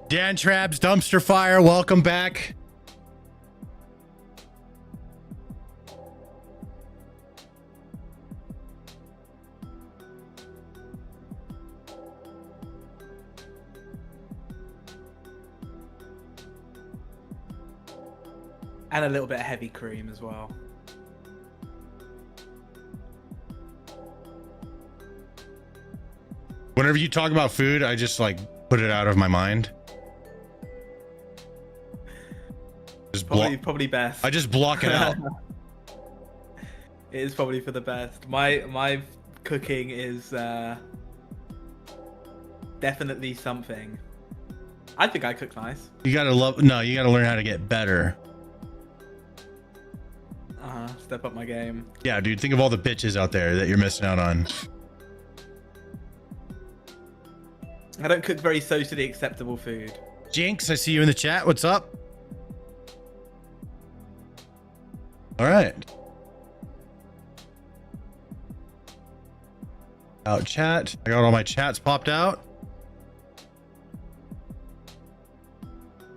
Dan Trab's Dumpster Fire, welcome back. And a little bit of heavy cream as well. Whenever you talk about food, I just like put it out of my mind. Just Probably best. I just block it out. It is probably for the best. My cooking is definitely something. I think I cook nice. You gotta learn how to get better. Step up my game. Yeah, dude, think of all the bitches out there that you're missing out on. I don't cook very socially acceptable food. Jinx, I see you in the chat. What's up? All right. Out chat. I got all my chats popped out.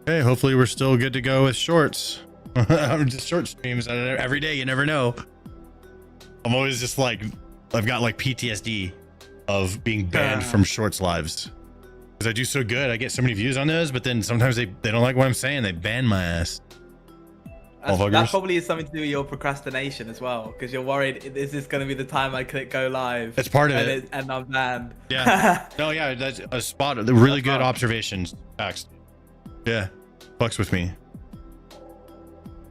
Okay, hopefully we're still good to go with shorts. Just short streams every day. You never know. I'm always just like, I've got like PTSD of being banned from shorts lives because I do so good. I get so many views on those, but then sometimes they don't like what I'm saying. They ban my ass. That probably is something to do with your procrastination as well, because you're worried, is this going to be the time I click go live? That's part of it. And I'm banned. Yeah. No, yeah, that's a spot. Really good observations. Facts. Yeah. Fucks with me.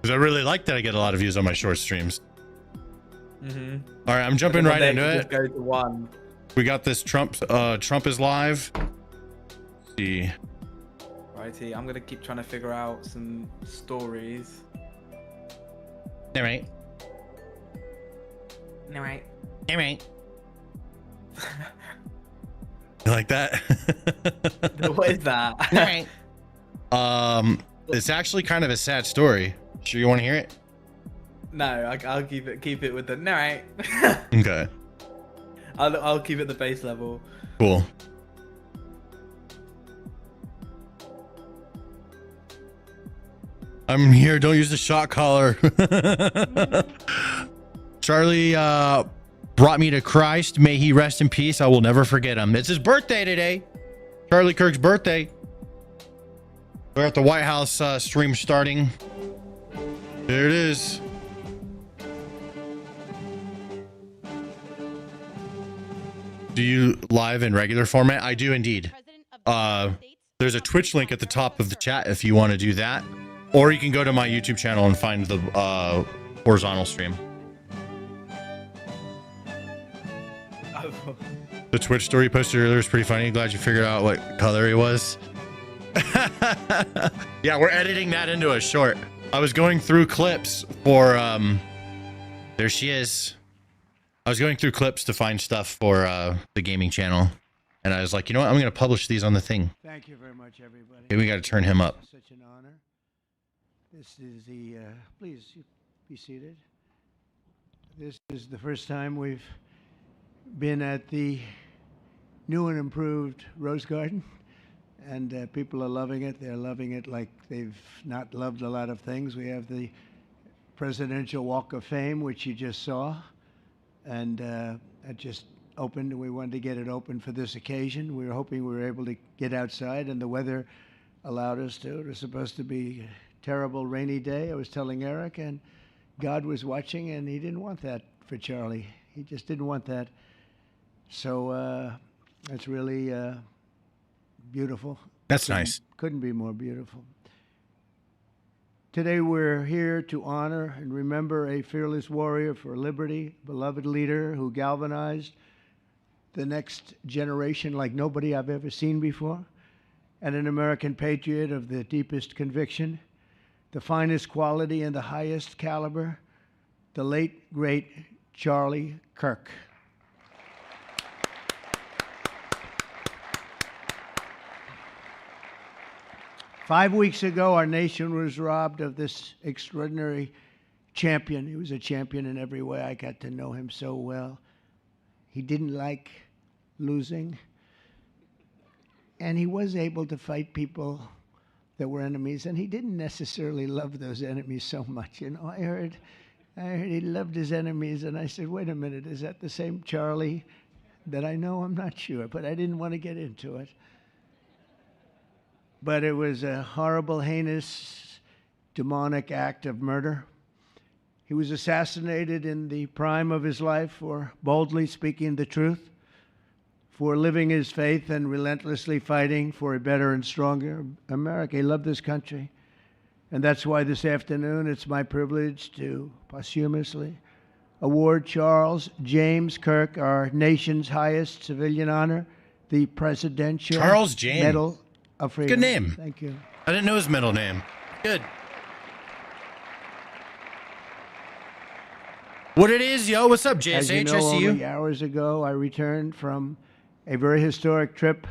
Because I really like that I get a lot of views on my short streams. Mm-hmm. All right, I'm jumping right into it. Just go to one. We got this Trump is live. Let's see. Righty, I'm going to keep trying to figure out some stories. All right. All right. All right. You like that? What is that? All right. It's actually kind of a sad story. Sure you want to hear it? No, I'll keep it with the no. Right. Okay. I'll keep it the base level. Cool. I'm here. Don't use the shot collar. Charlie brought me to Christ. May he rest in peace. I will never forget him. It's his birthday today. Charlie Kirk's birthday. We're at the White House stream starting. There it is. Do you live in regular format? I do indeed. There's a Twitch link at the top of the chat if you want to do that. Or you can go to my YouTube channel and find the horizontal stream. The Twitch story you posted earlier is pretty funny. Glad you figured out what color he was. Yeah, we're editing that into a short. I was going through clips for there she is. I was going through clips to find stuff for the gaming channel, and I was like, you know what, I'm gonna publish these on the thing. Thank you very much, everybody. Okay, we got to turn him up. Such an honor. This is the please be seated. This is the first time we've been at the new and improved Rose Garden. And people are loving it. They're loving it like they've not loved a lot of things. We have the Presidential Walk of Fame, which you just saw. And it just opened. We wanted to get it open for this occasion. We were hoping we were able to get outside, and the weather allowed us to. It was supposed to be a terrible rainy day. I was telling Eric, and God was watching, and he didn't want that for Charlie. He just didn't want that. So it's really... beautiful. That's nice. Couldn't be more beautiful. Today we're here to honor and remember a fearless warrior for liberty, beloved leader who galvanized the next generation like nobody I've ever seen before, and an American patriot of the deepest conviction, the finest quality and the highest caliber, the late, great Charlie Kirk. Five weeks ago, our nation was robbed of this extraordinary champion. He was a champion in every way. I got to know him so well. He didn't like losing. And he was able to fight people that were enemies, and he didn't necessarily love those enemies so much. You know, I heard he loved his enemies, and I said, wait a minute, is that the same Charlie that I know? I'm not sure, but I didn't want to get into it. But it was a horrible, heinous, demonic act of murder. He was assassinated in the prime of his life for boldly speaking the truth, for living his faith and relentlessly fighting for a better and stronger America. He loved this country. And that's why this afternoon it's my privilege to posthumously award Charles James Kirk, our nation's highest civilian honor, the Presidential Charles James. Medal of Freedom. Good name. Thank you. I didn't know his middle name. Good. What it is, yo? What's up, JSH? As you know, I see only you. hours ago, I returned from a very historic trip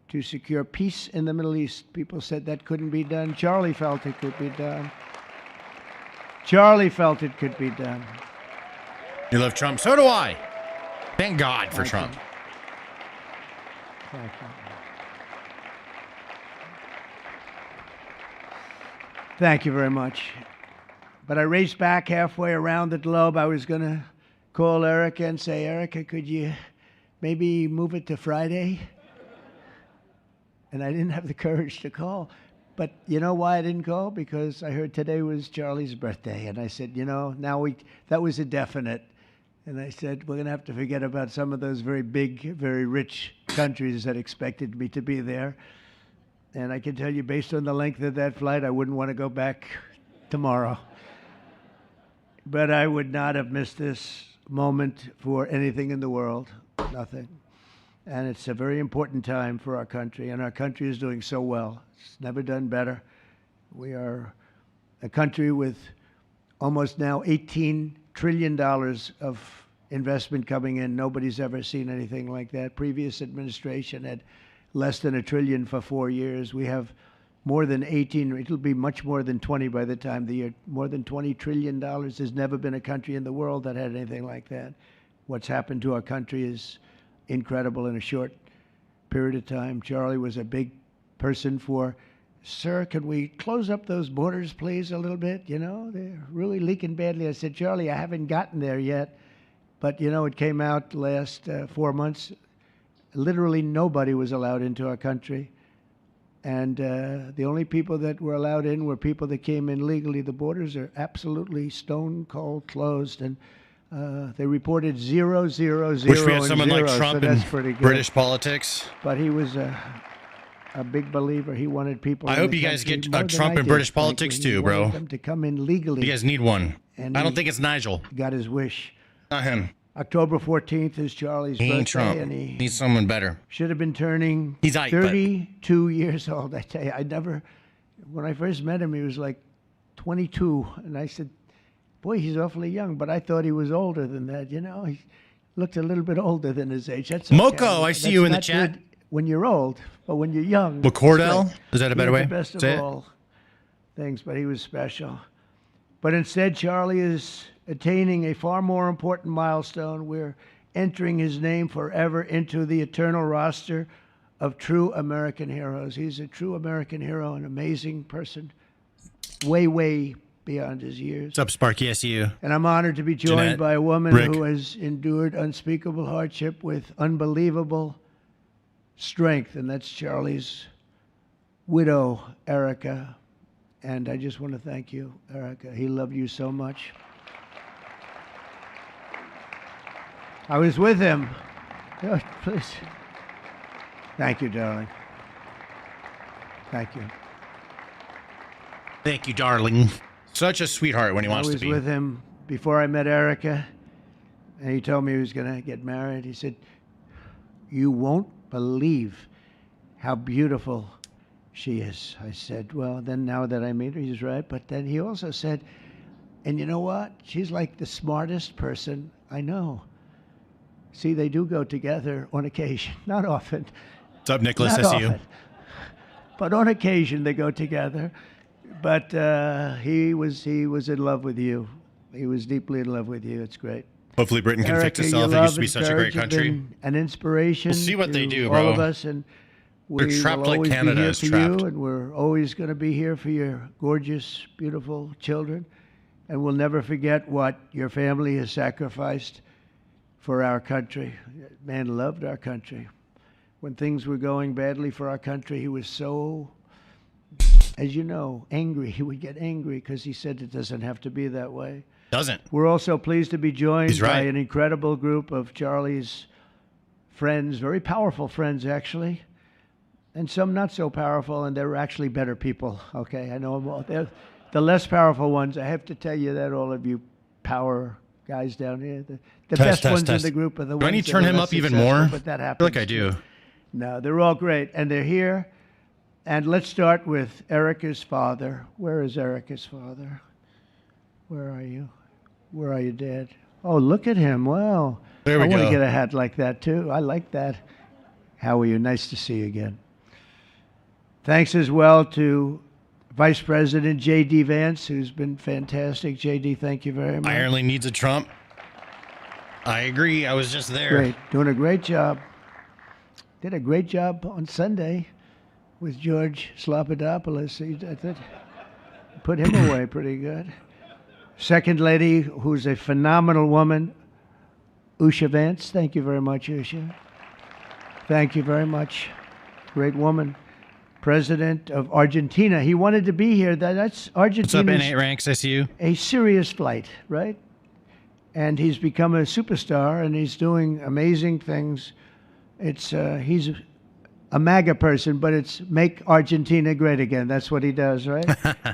to secure peace in the Middle East. People said that couldn't be done. Charlie felt it could be done. Charlie felt it could be done. You love Trump? So do I. Thank God for Thank Trump. you. Thank you. Thank you very much. But I raced back halfway around the globe. I was going to call Erica and say, Erica, could you maybe move it to Friday? And I didn't have the courage to call. But you know why I didn't call? Because I heard today was Charlie's birthday. And I said, you know, that was a definite. And I said, we're going to have to forget about some of those very big, very rich countries that expected me to be there. And I can tell you, based on the length of that flight, I wouldn't want to go back tomorrow. But I would not have missed this moment for anything in the world. Nothing. And it's a very important time for our country, and our country is doing so well. It's never done better. We are a country with almost now $18 trillion of investment coming in. Nobody's ever seen anything like that. Previous administration had less than $1 trillion for 4 years. We have more than 18, it'll be much more than 20 by the time the year, more than $20 trillion. There's never been a country in the world that had anything like that. What's happened to our country is incredible in a short period of time. Charlie was a big person for, sir, can we close up those borders, please, a little bit? You know, they're really leaking badly. I said, Charlie, I haven't gotten there yet. But, you know, it came out the last 4 months. Literally nobody was allowed into our country. And the only people that were allowed in were people that came in legally. The borders are absolutely stone cold closed. And they reported 0, 0, 0, Wish we had someone like Trump in British politics. But he was a big believer. He wanted people. I hope you guys get Trump in British politics too, bro. Them to come in legally. You guys need one. And I don't think it's Nigel. Got his wish. Not him. October 14th is Charlie's He birthday, ain't Trump. and he Needs someone better. should have been turning He's aight, but- 32 years old. I tell you, when I first met him, he was like 22, and I said, boy, he's awfully young, but I thought he was older than that, you know? He looked a little bit older than his age. That's okay. Moko, I see you in the That's chat. good when you're old, but when you're young. McCordell? it's good. Is that a He better had way? The best Say of it? all things, but he was special. But instead, Charlie is attaining a far more important milestone. We're entering his name forever into the eternal roster of true American heroes. He's a true American hero, an amazing person, way, way beyond his years. What's up, Sparky SU? And I'm honored to be joined Jeanette, by a woman Rick. who has endured unspeakable hardship with unbelievable strength, and that's Charlie's widow, Erica. And I just want to thank you, Erica. He loved you so much. I was with him. Oh, please. Thank you, darling. Thank you. Thank you, darling. Such a sweetheart when he wants I to was be. with him before I met Erica, and he told me he was going to get married. He said, you won't believe how beautiful she is. I said, well, then now that I meet her, he's right. But then he also said, and you know what? She's like the smartest person I know. See, they do go together on occasion. Not often. What's up, Nicholas Not SU? often. But on occasion they go together. But he was in love with you. He was deeply in love with you. It's great. Hopefully Britain can fix Erica, itself. your It used to be love such and a great courage have country. been an inspiration. We'll see what they to do, all bro. of us, and We trapped will like always Canada be here is for trapped. you, and we're always going to be here for your gorgeous, beautiful children. And we'll never forget what your family has sacrificed for our country. Man loved our country. When things were going badly for our country, he was so, as you know, angry. He would get angry because he said it doesn't have to be that way. Doesn't. We're also pleased to be joined He's right. by an incredible group of Charlie's friends, very powerful friends, actually, and some not so powerful, and they're actually better people, okay? I know them all. They're the less powerful ones. I have to tell you that, all of you power guys down here. The best ones in the group are the ones Do I need that to turn are him less up even successful, more? But that I happens. feel like I do. No, they're all great, and they're here. And let's start with Erica's father. Where is Erica's father? Where are you? Where are you, Dad? Oh, look at him. Wow. There we I want go. to get a hat like that, too. I like that. How are you? Nice to see you again. Thanks as well to Vice President J.D. Vance, who's been fantastic. J.D., thank you very much. Ireland needs a Trump. I agree. I was just there. Great. Doing a great job. Did a great job on Sunday with George Slopadopoulos. I thought put him away pretty good. Second lady, who's a phenomenal woman, Usha Vance. Thank you very much, Usha. Thank you very much. Great woman. President of Argentina. He wanted to be here. That's Argentina. What's up, N8 Ranks? I see you. A serious flight, right? And he's become a superstar, and he's doing amazing things. It's he's a MAGA person, but it's make Argentina great again. That's what he does, right?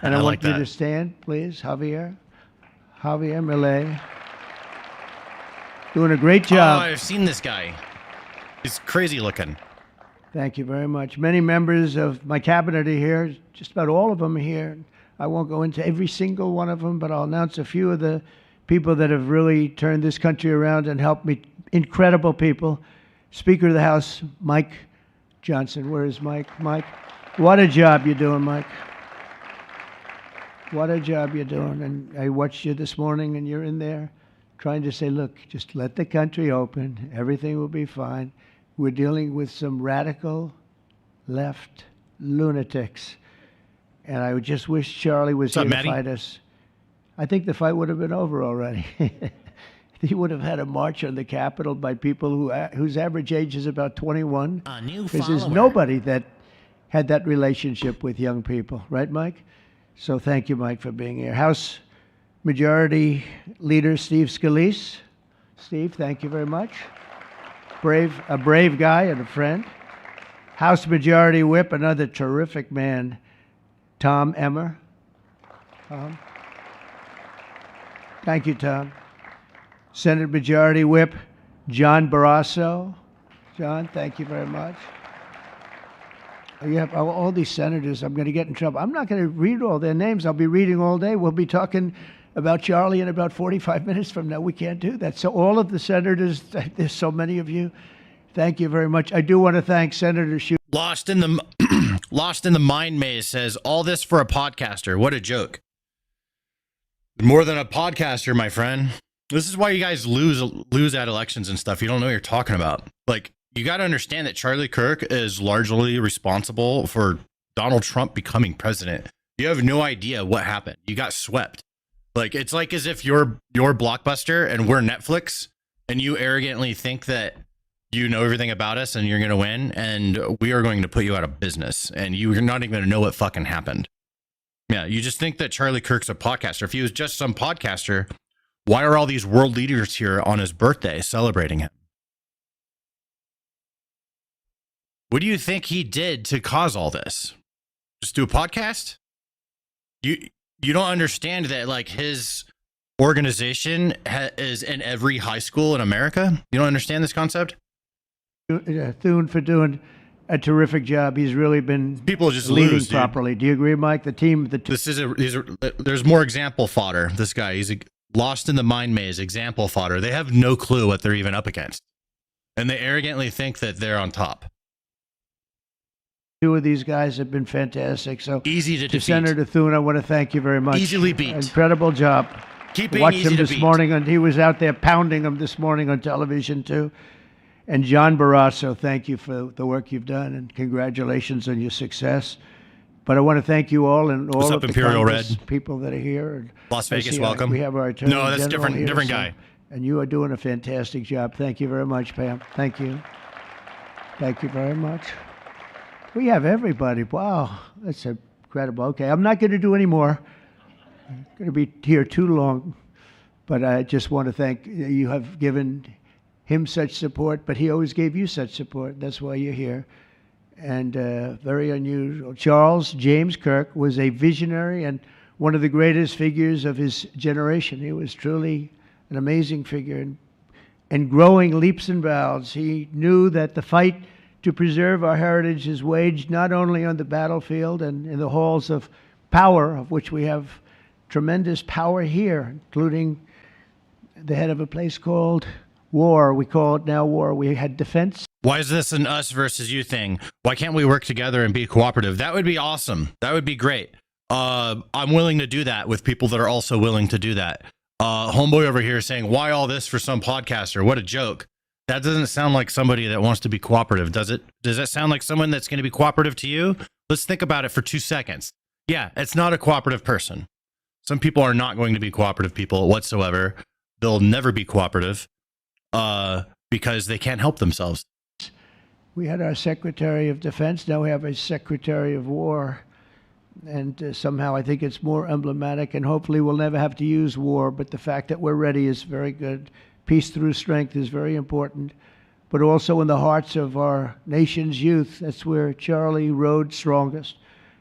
And I want you to stand, please, Javier Milei. Doing a great job. Oh, I've seen this guy. He's crazy looking. Thank you very much. Many members of my cabinet are here. Just about all of them are here. I won't go into every single one of them, but I'll announce a few of the people that have really turned this country around and helped me. Incredible people. Speaker of the House, Mike Johnson. Where is Mike? Mike, what a job you're doing, Mike. What a job you're doing. And I watched you this morning, and you're in there trying to say, look, just let the country open. Everything will be fine. We're dealing with some radical left lunatics. And I just wish Charlie was here to fight us. I think the fight would have been over already. He would have had a march on the Capitol by people whose average age is about 21. A new Because follower. there's nobody that had that relationship with young people. Right, Mike? So thank you, Mike, for being here. House Majority Leader Steve Scalise. Steve, thank you very much. A brave guy and a friend. House Majority Whip, another terrific man, Tom Emmer. Thank you, Tom. Senate Majority Whip, John Barrasso. John, thank you very much. You have all these senators. I'm going to get in trouble. I'm not going to read all their names. I'll be reading all day. We'll be talking about Charlie in about 45 minutes from now. We can't do that. So all of the senators, there's so many of you. Thank you very much. I do want to thank Senator Schumer. Lost in the mind maze says, all this for a podcaster. What a joke. More than a podcaster, my friend. This is why you guys lose at elections and stuff. You don't know what you're talking about. Like, you got to understand that Charlie Kirk is largely responsible for Donald Trump becoming president. You have no idea what happened. You got swept. Like, it's like as if you're Blockbuster and we're Netflix, and you arrogantly think that you know everything about us and you're going to win, and we are going to put you out of business, and you're not even going to know what fucking happened. Yeah, you just think that Charlie Kirk's a podcaster. If he was just some podcaster, why are all these world leaders here on his birthday celebrating him? What do you think he did to cause all this? Just do a podcast? You don't understand that, like, his organization is in every high school in America? You don't understand this concept? Thune for doing a terrific job. He's really been people just leading lose, properly. Do you agree, Mike? The team. There's more example fodder. This guy, he's lost in the mind maze. Example fodder. They have no clue what they're even up against, and they arrogantly think that they're on top. Two of these guys have been fantastic. So easy to defeat. Senator Thune, I want to thank you very much. Easily beat. Incredible job. Keep being Watched easy him to this beat. morning, and he was out there pounding them this morning on television too. And John Barrasso, thank you for the work you've done, and congratulations on your success. But I want to thank you all and all of the Imperial Congress Red? people that are here. And Las I Vegas, see welcome. We have our attorney No, that's general here, different guy. And you are doing a fantastic job. Thank you very much, Pam. Thank you. Thank you very much. We have everybody. Wow, that's incredible. Okay, I'm not going to do any more. I'm going to be here too long. But I just want to thank you. Have given him such support, but he always gave you such support. That's why you're here. And very unusual. Charles James Kirk was a visionary and one of the greatest figures of his generation. He was truly an amazing figure and growing leaps and bounds. He knew that the fight to preserve our heritage is waged not only on the battlefield and in the halls of power, of which we have tremendous power here, including the head of a place called war. We call it now war. We had defense. Why is this an us versus you thing? Why can't we work together and be cooperative? That would be awesome. That would be great. I'm willing to do that with people that are also willing to do that. Homeboy over here saying, why all this for some podcaster? What a joke. That doesn't sound like somebody that wants to be cooperative, does it? Does that sound like someone that's going to be cooperative to you? Let's think about it for 2 seconds. Yeah, it's not a cooperative person. Some people are not going to be cooperative people whatsoever. They'll never be cooperative because they can't help themselves. We had our Secretary of Defense. Now we have a Secretary of War. And somehow I think it's more emblematic, and hopefully we'll never have to use war. But the fact that we're ready is very good. Peace through strength is very important. But also in the hearts of our nation's youth, that's where Charlie rode strongest.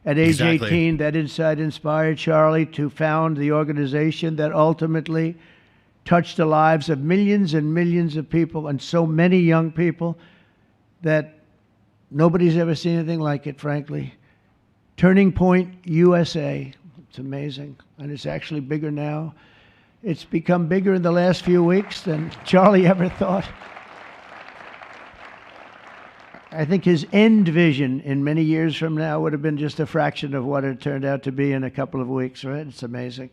At age 18, that insight inspired Charlie to found the organization that ultimately touched the lives of millions and millions of people, and so many young people that nobody's ever seen anything like it, frankly. Turning Point USA. It's amazing. And it's actually bigger now. It's become bigger in the last few weeks than Charlie ever thought. I think his end vision in many years from now would have been just a fraction of what it turned out to be in a couple of weeks, right? It's amazing.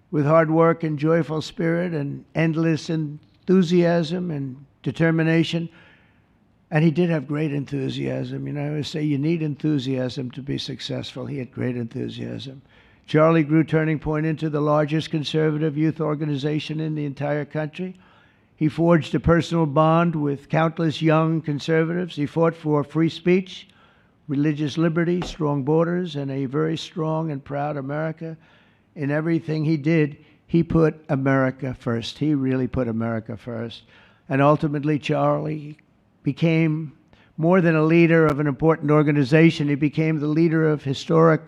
With hard work and joyful spirit and endless enthusiasm and determination. And he did have great enthusiasm. You know, I always say you need enthusiasm to be successful. He had great enthusiasm. Charlie grew Turning Point into the largest conservative youth organization in the entire country. He forged a personal bond with countless young conservatives. He fought for free speech, religious liberty, strong borders, and a very strong and proud America. In everything he did, he put America first. He really put America first. And ultimately, Charlie became more than a leader of an important organization. He became the leader of historic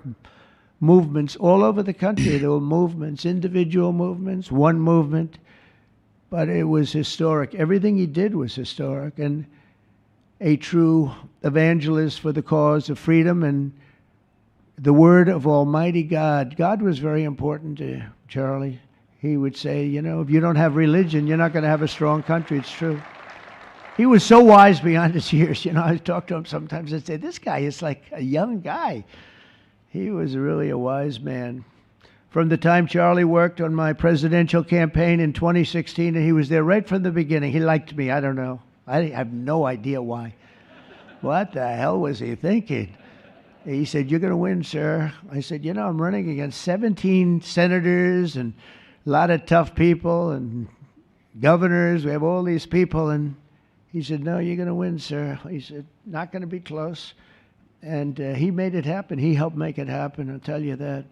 movements all over the country. There were movements, individual movements, one movement, but it was historic. Everything he did was historic, and a true evangelist for the cause of freedom and the word of Almighty God. God was very important to Charlie. He would say, you know, if you don't have religion, you're not going to have a strong country. It's true. He was so wise beyond his years. You know, I talk to him sometimes and say, this guy is like a young guy. He was really a wise man. From the time Charlie worked on my presidential campaign in 2016, and he was there right from the beginning. He liked me. I don't know. I have no idea why. What the hell was he thinking? He said, you're going to win, sir. I said, you know, I'm running against 17 senators and a lot of tough people and governors. We have all these people. And he said, no, you're going to win, sir. He said, not going to be close. And he made it happen. He helped make it happen, I'll tell you that.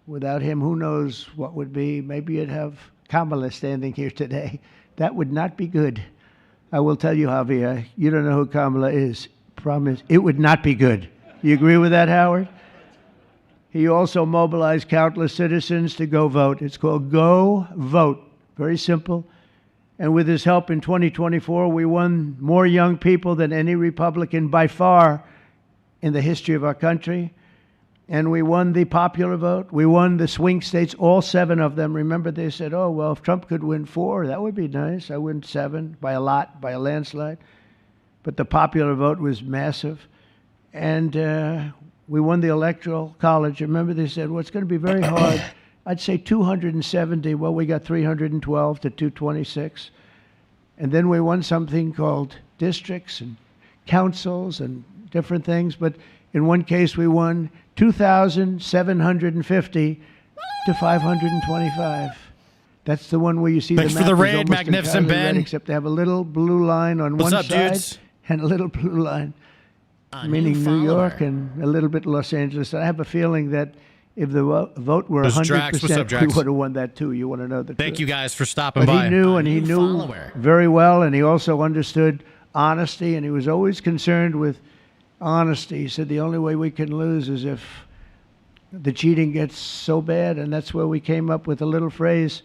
Without him, who knows what would be. Maybe you'd have Kamala standing here today. That would not be good. I will tell you, Javier, you don't know who Kamala is. Promise, it would not be good. You agree with that, Howard? He also mobilized countless citizens to go vote. It's called Go Vote. Very simple. And with his help in 2024, we won more young people than any Republican by far in the history of our country. And we won the popular vote. We won the swing states, all 7 of them. Remember, they said, oh, well, if Trump could win 4, that would be nice. I win 7 by a lot, by a landslide. But the popular vote was massive. And we won the Electoral College. Remember, they said, well, it's going to be very hard. I'd say 270. Well, we got 312 to 226. And then we won something called districts and councils and different things. But in one case, we won 2,750 to 525. That's the one where you see Thanks the for map the is raid, almost Magnificent entirely red, Ben. except they have a little blue line on What's one up, side dudes? and a little blue line, meaning New York and a little bit Los Angeles. I have a feeling that if the vote were There's Drax. What's up, 100%, we Drax? would have won that too. You want to know the Thank truth. you guys for stopping But by. he knew, and he knew very well, and he also understood honesty, and he was always concerned with honesty. He said the only way we can lose is if the cheating gets so bad, and that's where we came up with a little phrase,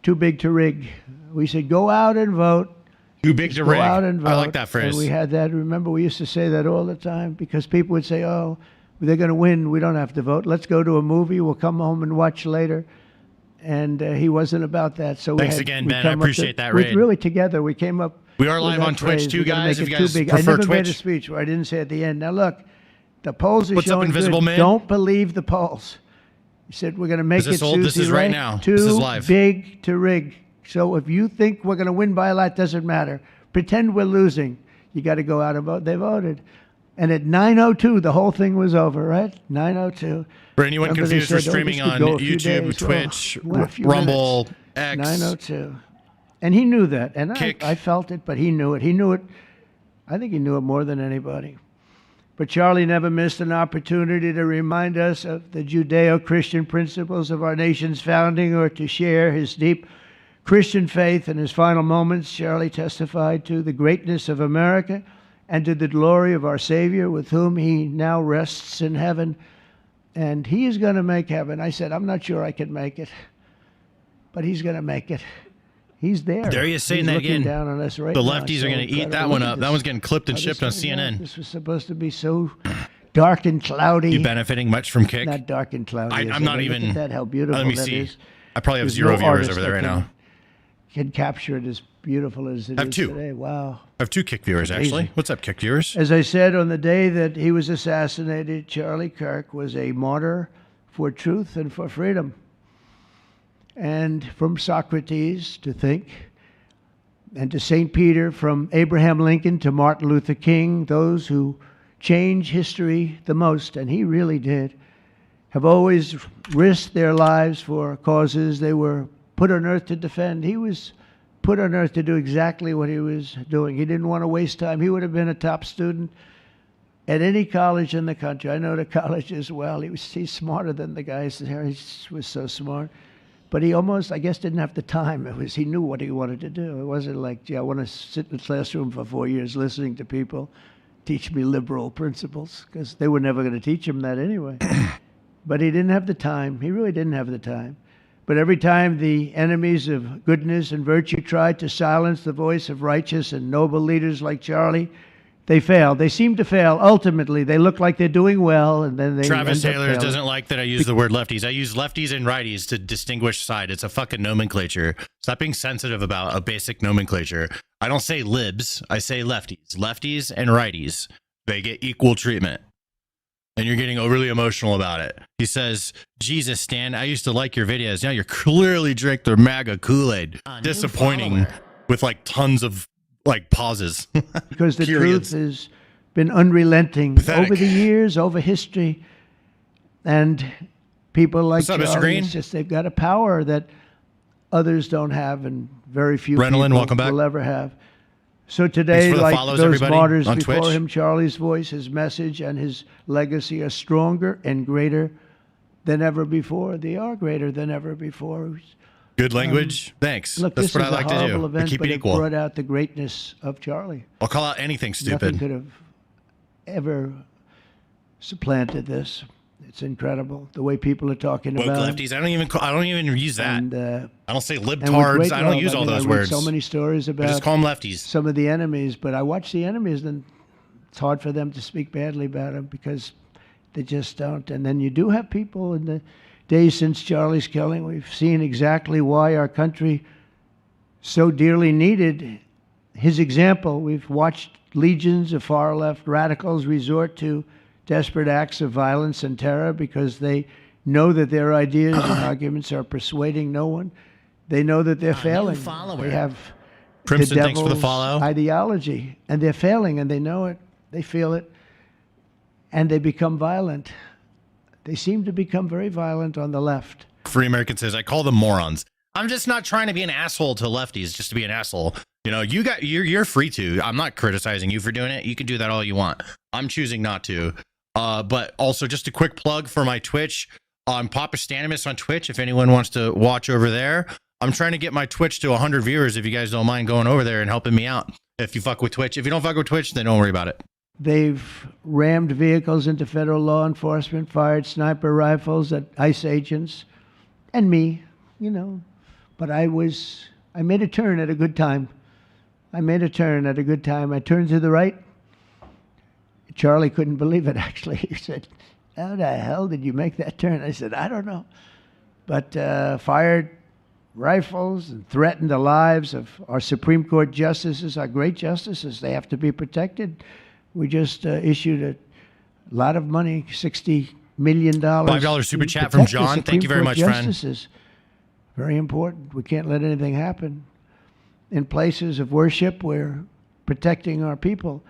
too big to rig. We said, go out and vote. Too big to Go rig. out and vote. I like that phrase. And we had that. Remember, we used to say that all the time because people would say, oh, they're going to win. We don't have to vote. Let's go to a movie. We'll come home and watch later. And he wasn't about that. So Thanks again, Ben. I appreciate that raid. Really together, we came up. We are with live that on Twitch phrase. too, We're gonna guys. make If you it too guys big. prefer I never made a Twitch. speech where I didn't say at the end, now look, the polls are What's up, showing Invisible good. Man? Don't believe the polls. He said, we're going to make Is this it, old? This Susie, is right now. Too This is live. big to rig. So if you think we're going to win by a lot, doesn't matter. Pretend we're losing. You got to go out and vote. They voted. And at 9:02, the whole thing was over, right? 9:02. For anyone Remember they confused, we're said, "Oh, streaming this could on go a few YouTube, days." Twitch, Well, a few Rumble, minutes. X. 9:02. And he knew that. And Kick. I felt it, but he knew it. He knew it. I think he knew it more than anybody. But Charlie never missed an opportunity to remind us of the Judeo-Christian principles of our nation's founding or to share his deep Christian faith. In his final moments, Charlie testified to the greatness of America and to the glory of our Savior, with whom he now rests in heaven. And he is going to make heaven. I said, I'm not sure I can make it, but he's going to make it. He's there. There he is saying He's that looking again. down on us right The now. lefties It's are so going to eat incredible. that one Look at up. That this. one's getting clipped and Oh, shipped on this- yeah, CNN. This was supposed to be so dark and cloudy. You benefiting much from Kick? Not dark and cloudy. I- is I'm it? not Look even- at that, how beautiful Let me that see. is. I probably have There's 0 no viewers artist over there that right now. Can capture it as beautiful as it I have is 2. today. Wow. I have 2 Kick viewers, Amazing. actually. What's up, Kick viewers? As I said, on the day that he was assassinated, Charlie Kirk was a martyr for truth and for freedom. And from Socrates to think, and to St. Peter, from Abraham Lincoln to Martin Luther King, those who change history the most, and he really did, have always risked their lives for causes they were put on earth to defend. He was put on earth to do exactly what he was doing. He didn't want to waste time. He would have been a top student at any college in the country. I know the college as well. He's smarter than the guys there. He was so smart. But he almost, I guess, didn't have the time. He knew what he wanted to do. It wasn't like, gee, I want to sit in the classroom for 4 years listening to people teach me liberal principles, because they were never going to teach him that anyway. But he didn't have the time. He really didn't have the time. But every time the enemies of goodness and virtue tried to silence the voice of righteous and noble leaders like Charlie, they failed. They seem to fail. Ultimately, they look like they're doing well, and then they Travis end up Taylor failing. doesn't like that I use the word lefties. I use lefties and righties to distinguish side. It's a fucking nomenclature. Stop being sensitive about a basic nomenclature. I don't say libs. I say lefties. Lefties and righties. They get equal treatment. And you're getting overly emotional about it. He says, Jesus, Stan, I used to like your videos. Now you're clearly drink the MAGA Kool-Aid. Disappointing with like tons of like pauses. Because the Periods. truth has been unrelenting Pathetic. over the years, over history. And people like What's up, Mr. Charlie, Green? it's just they've got a power that others don't have and very few Renelin, people welcome back. will ever have. So today, Thanks for the like follows, those everybody, martyrs on before Twitch. him, Charlie's voice, his message, and his legacy are stronger and greater than ever before. They are greater than ever before. Good language. Thanks. Look, That's this what is I like a to horrible do. I event, keep but it it equal. brought out the greatness of Charlie. I'll call out anything Nothing stupid. could have ever supplanted this. It's incredible the way people are talking Woke about him. lefties. I don't even use that. And, I don't say and with libtards. great I don't love. use all mean, those I read words. so many stories I about just call them lefties. some of the enemies, but I watch the enemies, and it's hard for them to speak badly about them because they just don't. And then you do have people in the days since Charlie's killing. We've seen exactly why our country so dearly needed his example. We've watched legions of far-left radicals resort to desperate acts of violence and terror because they know that their ideas and arguments are persuading no one. They know that they're failing. They have Crimson, the thanks for the devil's follow. ideology, and they're failing, and they know it. They feel it, and they become violent. They seem to become very violent on the left. Free American says, I call them morons. I'm just not trying to be an asshole to lefties just to be an asshole. You know, you're free to. I'm not criticizing you for doing it. You can do that all you want. I'm choosing not to. But also just a quick plug for my Twitch. I'm Papa Stanimus on Twitch. If anyone wants to watch over there, I'm trying to get my Twitch to 100 viewers. If you guys don't mind going over there and helping me out. If you fuck with Twitch. If you don't fuck with Twitch, then don't worry about it. They've rammed vehicles into federal law enforcement, fired sniper rifles at ICE agents, and me, you know. But I made a turn at a good time. I turned to the right. Charlie couldn't believe it, actually. He said, how the hell did you make that turn? I said, I don't know. But fired rifles and threatened the lives of our Supreme Court justices, our great justices. They have to be protected. We just issued a lot of money, $60 million. $5 super chat from John. Thank you very much, friend. Very important. We can't let anything happen. In places of worship, we're protecting our people.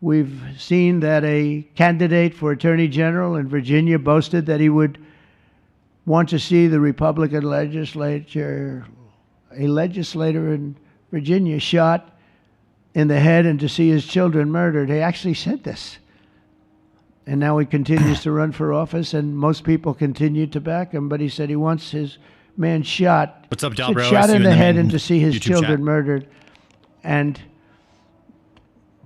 We've seen that a candidate for Attorney General in Virginia boasted that he would want to see the Republican legislature, a legislator in Virginia, shot in the head and to see his children murdered. He actually said this. And now he continues to run for office, and most people continue to back him, but he said he wants his man shot. What's up, Del Bro? Shot in the head and to see his children murdered. And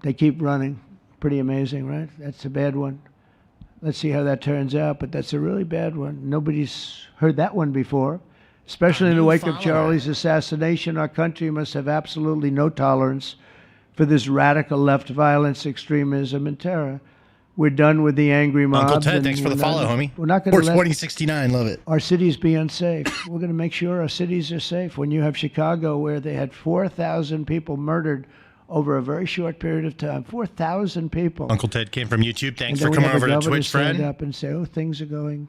they keep running. Pretty amazing, right? That's a bad one. Let's see how that turns out, but that's a really bad one. Nobody's heard that one before. Especially in the wake of Charlie's assassination, our country must have absolutely no tolerance for this radical left violence, extremism, and terror. We're done with the angry mobs. Uncle Ted, thanks for the follow, homie. We're not going to let 2069, love it. our cities be unsafe. We're going to make sure our cities are safe. When you have Chicago, where they had 4,000 people murdered over a very short period of time, 4,000 people. Uncle Ted came from YouTube. Thanks for coming over to Twitch, friend. Stand up and say, "Oh, things are going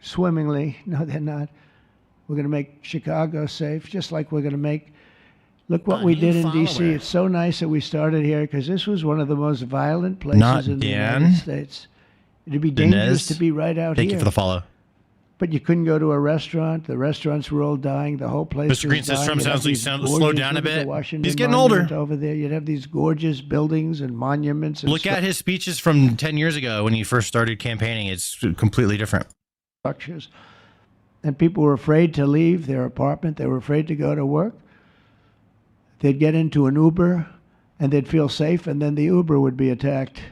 swimmingly." No, they're not. We're going to make Chicago safe, just like we're going to make. Look what we did in D.C. It's so nice that we started here, because this was one of the most violent places in the United States. It'd be dangerous to be right out here. Thank you for the follow. But you couldn't go to a restaurant. The restaurants were all dying. The whole place Mr. Green says Trump sounds like slow down a bit. He's getting older. Over there, you'd have these gorgeous buildings and monuments. And look at his speeches from 10 years ago when he first started campaigning. It's completely different. Structures. And people were afraid to leave their apartment. They were afraid to go to work. They'd get into an Uber, and they'd feel safe, and then the Uber would be attacked.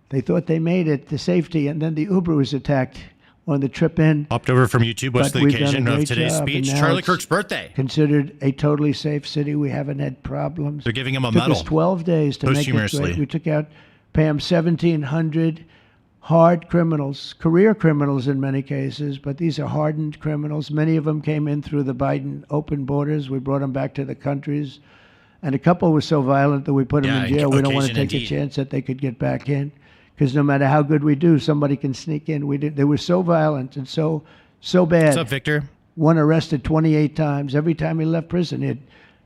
They thought they made it to safety, and then the Uber was attacked on the trip in. Hopped over from YouTube. What's the occasion of today's speech? Charlie Kirk's birthday. Considered a totally safe city. We haven't had problems. They're giving him a medal. medal. It took us 12 days to make it great. We took out, Pam, 1,700 hard criminals, career criminals in many cases, but these are hardened criminals. Many of them came in through the Biden open borders. We brought them back to the countries. And a couple were so violent that we put them in jail. We don't want to take a chance that they could get back in, because no matter how good we do, somebody can sneak in. They were so violent and so bad. What's up, Victor? One arrested 28 times. Every time he left prison, he'd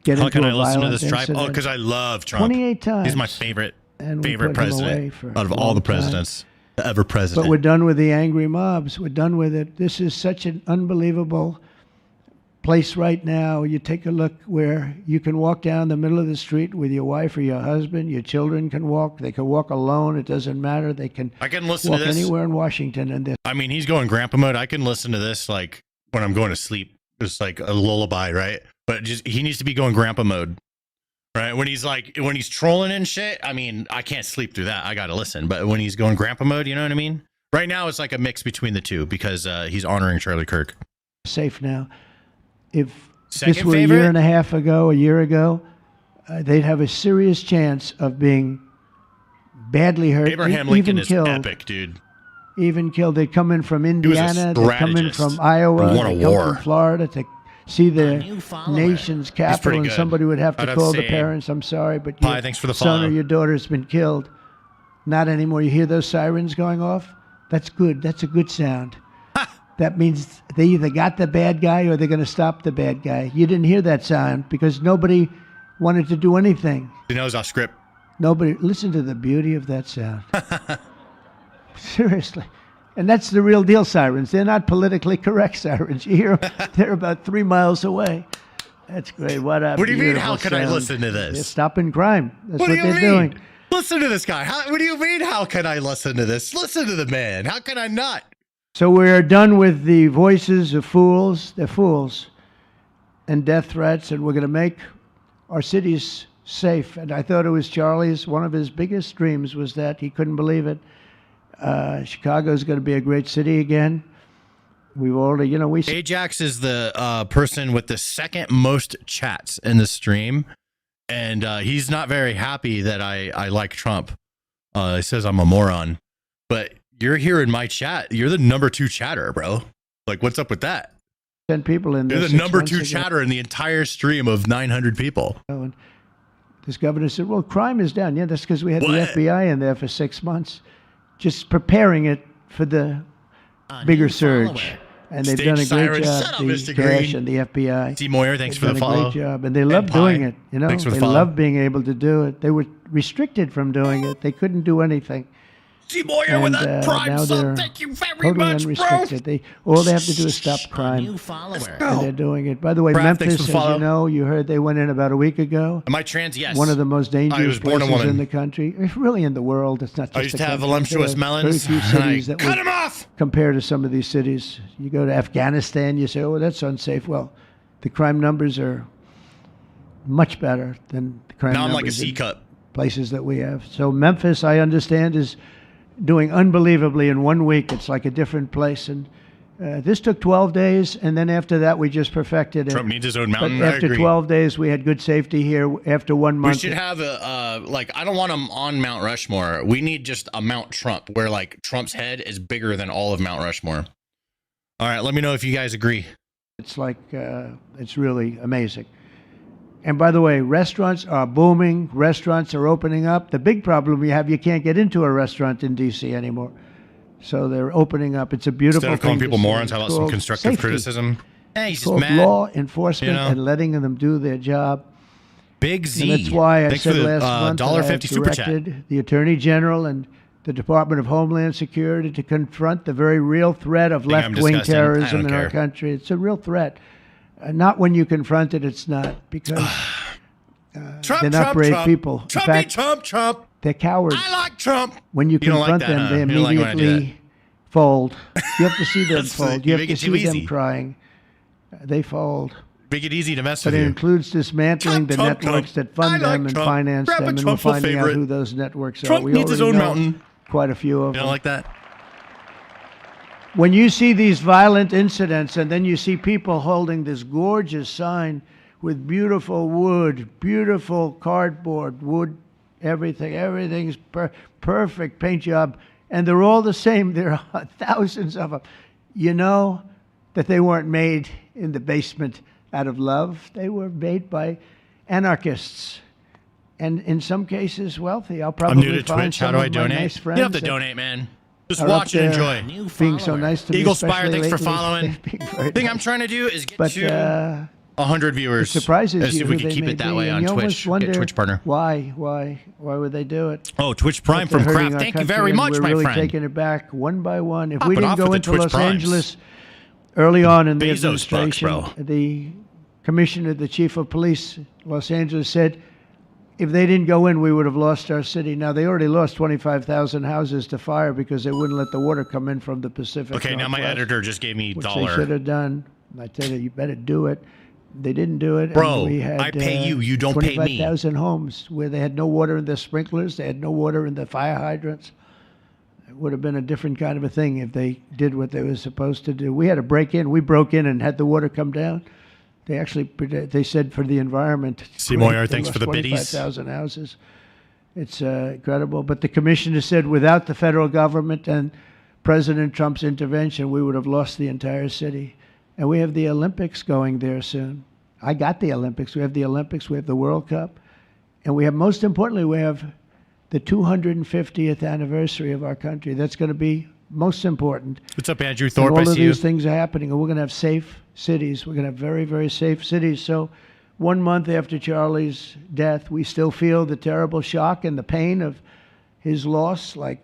get into a violent incident. How can I listen to this tribe? Oh, because I love Trump. 28 times. He's my favorite president out of all the presidents. The ever president. But we're done with the angry mobs. We're done with it. This is such an unbelievable place right now. You take a look where you can walk down the middle of the street with your wife or your husband. Your children can walk. They can walk alone. It doesn't matter. I can listen to this anywhere in Washington. And I mean, he's going grandpa mode. I can listen to this like when I'm going to sleep. It's like a lullaby, right? But just he needs to be going grandpa mode. Right, when he's trolling and shit, I mean, I can't sleep through that. I gotta listen. But when he's going grandpa mode, you know what I mean? Right now, it's like a mix between the two because he's honoring Charlie Kirk. Safe now. If this were a year and a half ago, a year ago, they'd have a serious chance of being badly hurt. Abraham Lincoln is epic, dude. Even killed. They'd come in from Indiana. They'd come in from Iowa. They'd come from Florida to see the nation's capital, and somebody would have to call the parents. I'm sorry, but your son or your daughter's been killed. Not anymore. You hear those sirens going off? That's good. That's a good sound. That means they either got the bad guy or they're going to stop the bad guy. You didn't hear that sound because nobody wanted to do anything. He knows our script. Nobody. Listen to the beauty of that sound. Seriously. And that's the real deal sirens. They're not politically correct sirens. You hear them, they're about 3 miles away. That's great. What a What do you mean, beautiful how can I sound. listen to They're this? stopping crime. That's What what do you they're mean? doing. Listen to this guy. What do you mean, how can I listen to this? Listen to the man. How can I not? So we're done with the voices of fools. They're fools. And death threats. And we're going to make our cities safe. And I thought it was Charlie's, one of his biggest dreams was that he couldn't believe it. Chicago's going to be a great city again. We've already, you know, Ajax is the person with the second most chats in the stream. And he's not very happy that I like Trump. He says I'm a moron. But you're here in my chat. You're the number 2 chatter, bro. Like, what's up with that? 10 people in there. You're the number 2 chatter in the entire stream of 900 people. And this governor said, well, crime is down. Yeah, that's because we had the FBI in there for 6 months, just preparing it for the bigger surge. And they've done a great job. Shut up, the Mr. Cash Green. and the FBI. T. Moyer, thanks for They've the done a follow. great job. And they love doing it. You know, Thanks for the they follow. love being able to do it. They were restricted from doing it. They couldn't do anything. T. Moyer with a prime now sub. they're Thank you very totally much, unrestricted. All they have to do is stop crime. New follower. And they're doing it. By the way, Brad, thanks Memphis, for as the follow. you know, you heard they went in about a week ago. Am I trans? Yes. One of the most dangerous was born a places woman. in the country. It's really in the world. It's not just I used the to have country. voluptuous There are melons. Very few And I cities that cut would him off. compare to some of these cities. You go to Afghanistan, you say, oh, that's unsafe. Well, the crime numbers are much better than the crime Now I'm numbers like a C in cup. places that we have. So Memphis, I understand, is doing unbelievably in 1 week. It's like a different place. And this took 12 days, and then after that, we just perfected it. Trump needs his own But mountain. I after agree. 12 days, we had good safety here. After 1 We month, should have a like. I don't want him on Mount Rushmore. We need just a Mount Trump, where like Trump's head is bigger than all of Mount Rushmore. All right, let me know if you guys agree. it's like, it's really amazing. And by the way, restaurants are booming. Restaurants are opening up. The big problem we have, you can't get into a restaurant in D.C. anymore. So they're opening up. It's a beautiful Instead of calling thing people to see. morons, how about It's some called constructive safety. criticism? Hey, he's It's just called mad. law enforcement you know? and letting them do their job. Big Z. And that's why I Thanks said for the last month that I have $1.50 super chat. directed the Attorney General and the Department of Homeland Security to confront the very real threat of Think I'm left-wing disgusting? I terrorism don't in our care. country. It's a real threat. Not when you confront it, it's not, because Trump, they're not Trump, brave Trump. people. In Trumpy, fact, Trump, Trump. they're cowards. I like Trump. When you don't like confront that, them, huh? they You don't like when I do immediately fold. You have to see them That's the- fold. you You have make to it too see them easy. crying. They fold. Make it easy to mess But with it you. includes dismantling Trump, the Trump, networks Trump. that fund I like them and Trump. finance Grab a them, and we're Trumpful finding out favorite. who those networks are. Trump We needs his already own know mountain. quite a few of You them. don't like that? When you see these violent incidents and then you see people holding this gorgeous sign with beautiful wood, beautiful cardboard, wood, everything's perfect paint job, and they're all the same. There are thousands of them. You know that they weren't made in the basement out of love. They were made by anarchists, and in some cases wealthy. I'll I'm probably new to find Twitch. How some do I of my donate? nice You friends don't have to that donate, man. Just are watch up and there enjoy. New being so follower. nice to me. Eagle Spire, especially thanks for lately. following. They've been very thing nice. I'm trying to do is get But to 100 viewers. it surprises Let's see you if we who can they keep may it that be, way and on you Twitch. almost wonder Get Twitch partner. why would they do it? Oh, Twitch Prime from They're hurting Kraft. our Thank you country, very and much, we're my really friend. taking it back one by one. If Popping we didn't off go with the into Twitch Los Primes. Angeles early on in the Bezos bucks, administration, bro. the commissioner, the chief of police, Los Angeles, said if they didn't go in, we would have lost our city. Now, they already lost 25,000 houses to fire because they wouldn't let the water come in from the Pacific Okay, now my Northwest, editor just gave me which they should $1. have done. I tell you, you better do it. They didn't do it. Bro, and we had, I pay you, you don't pay me. 25,000 homes where they had no water in the sprinklers. They had no water in the fire hydrants. It would have been a different kind of a thing if they did what they were supposed to do. We had to break in. We broke in and had the water come down. They actually, they said for the environment. See, Moyer, they thanks for lost the biddies. 25,000 houses. It's incredible. But the commissioner said without the federal government and President Trump's intervention, we would have lost the entire city. And we have the Olympics going there soon. I got the Olympics. We have the Olympics. We have the World Cup. And we have, most importantly, we have the 250th anniversary of our country. That's going to be most important. What's up, Andrew And Thorpe? I all of see you. these things are happening, and we're going to have safe cities. We're going to have very, very safe cities. So 1 month after Charlie's death, we still feel the terrible shock and the pain of his loss like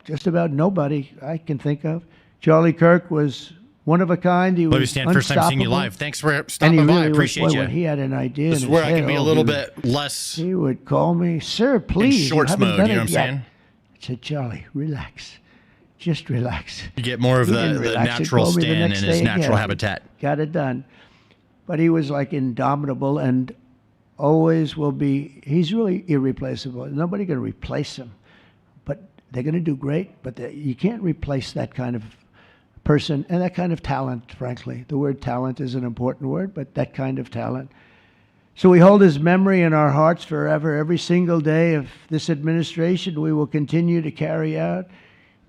just about nobody I can think of. Charlie Kirk was one of a kind. He was Stan, first time seeing you live. Thanks for stopping by. I appreciate you. When he had an idea, this is where I can be a little bit less. He would call me, sir, please. In shorts mode, you know what I'm saying? I said, Charlie, relax. Just relax. You get more of the natural Stan in his natural habitat. Got it done. But he was like indomitable and always will be. He's really irreplaceable. Nobody can replace him. But they're going to do great. But you can't replace that kind of person and that kind of talent, frankly. The word talent is an important word, but that kind of talent. So we hold his memory in our hearts forever. Every single day of this administration, we will continue to carry out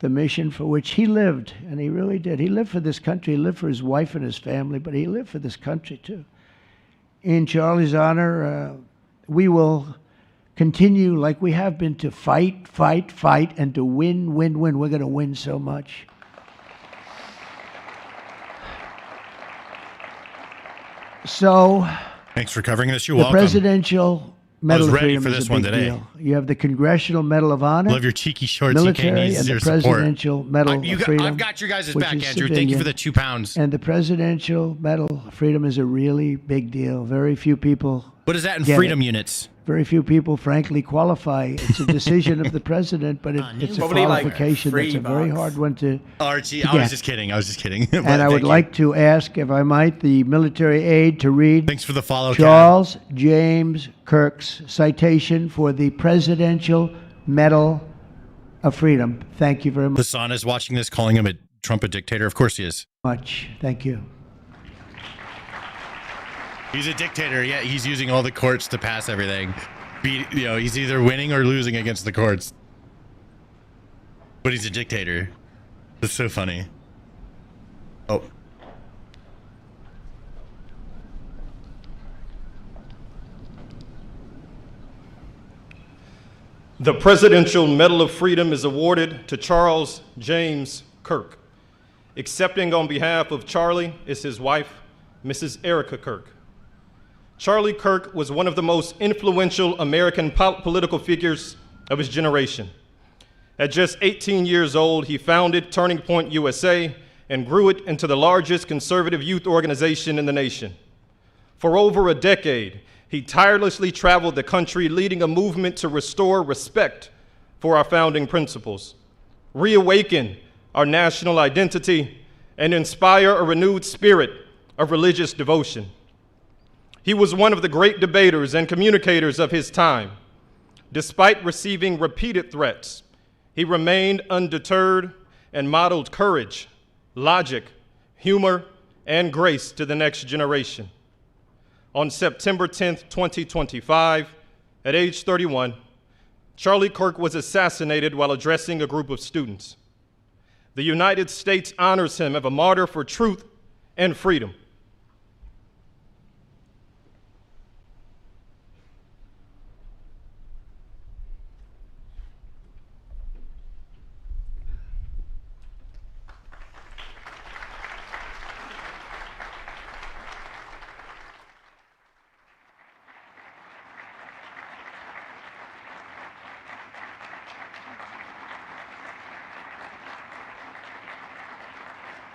the mission for which he lived, and he really did. He lived for this country. He lived for his wife and his family, but he lived for this country too. In Charlie's honor, we will continue like we have been to fight, fight, fight, and to win, win, win. We're going to win so much. So, thanks for covering this. You're welcome. The Presidential Medal of Freedom for is this a one big today. deal. You have the Congressional Medal of Honor. Love your cheeky shorts. Military and the Presidential Medal of Freedom. I've got your guys' back, Andrew. Thank you for the 2 pounds. And the Presidential Medal of Freedom is a really big deal. Very few people. What is that in freedom units? Very few people, frankly, qualify. It's a decision of the president, but it's a qualification that's a very hard one to Archie, I was just kidding. And I would like to ask, if I might, the military aide to read. Thanks for the follow, Charles James Kirk's citation for the Presidential Medal of Freedom. Thank you very much. Hassan is watching this, calling him a Trump a dictator. Of course he is. Thank you. He's a dictator. Yeah, he's using all the courts to pass everything. He's either winning or losing against the courts. But he's a dictator. That's so funny. Oh. The Presidential Medal of Freedom is awarded to Charles James Kirk. Accepting on behalf of Charlie is his wife, Mrs. Erica Kirk. Charlie Kirk was one of the most influential American political figures of his generation. At just 18 years old, he founded Turning Point USA and grew it into the largest conservative youth organization in the nation. For over a decade, he tirelessly traveled the country, leading a movement to restore respect for our founding principles, reawaken our national identity, and inspire a renewed spirit of religious devotion. He was one of the great debaters and communicators of his time. Despite receiving repeated threats, he remained undeterred and modeled courage, logic, humor, and grace to the next generation. On September 10th, 2025, at age 31, Charlie Kirk was assassinated while addressing a group of students. The United States honors him as a martyr for truth and freedom.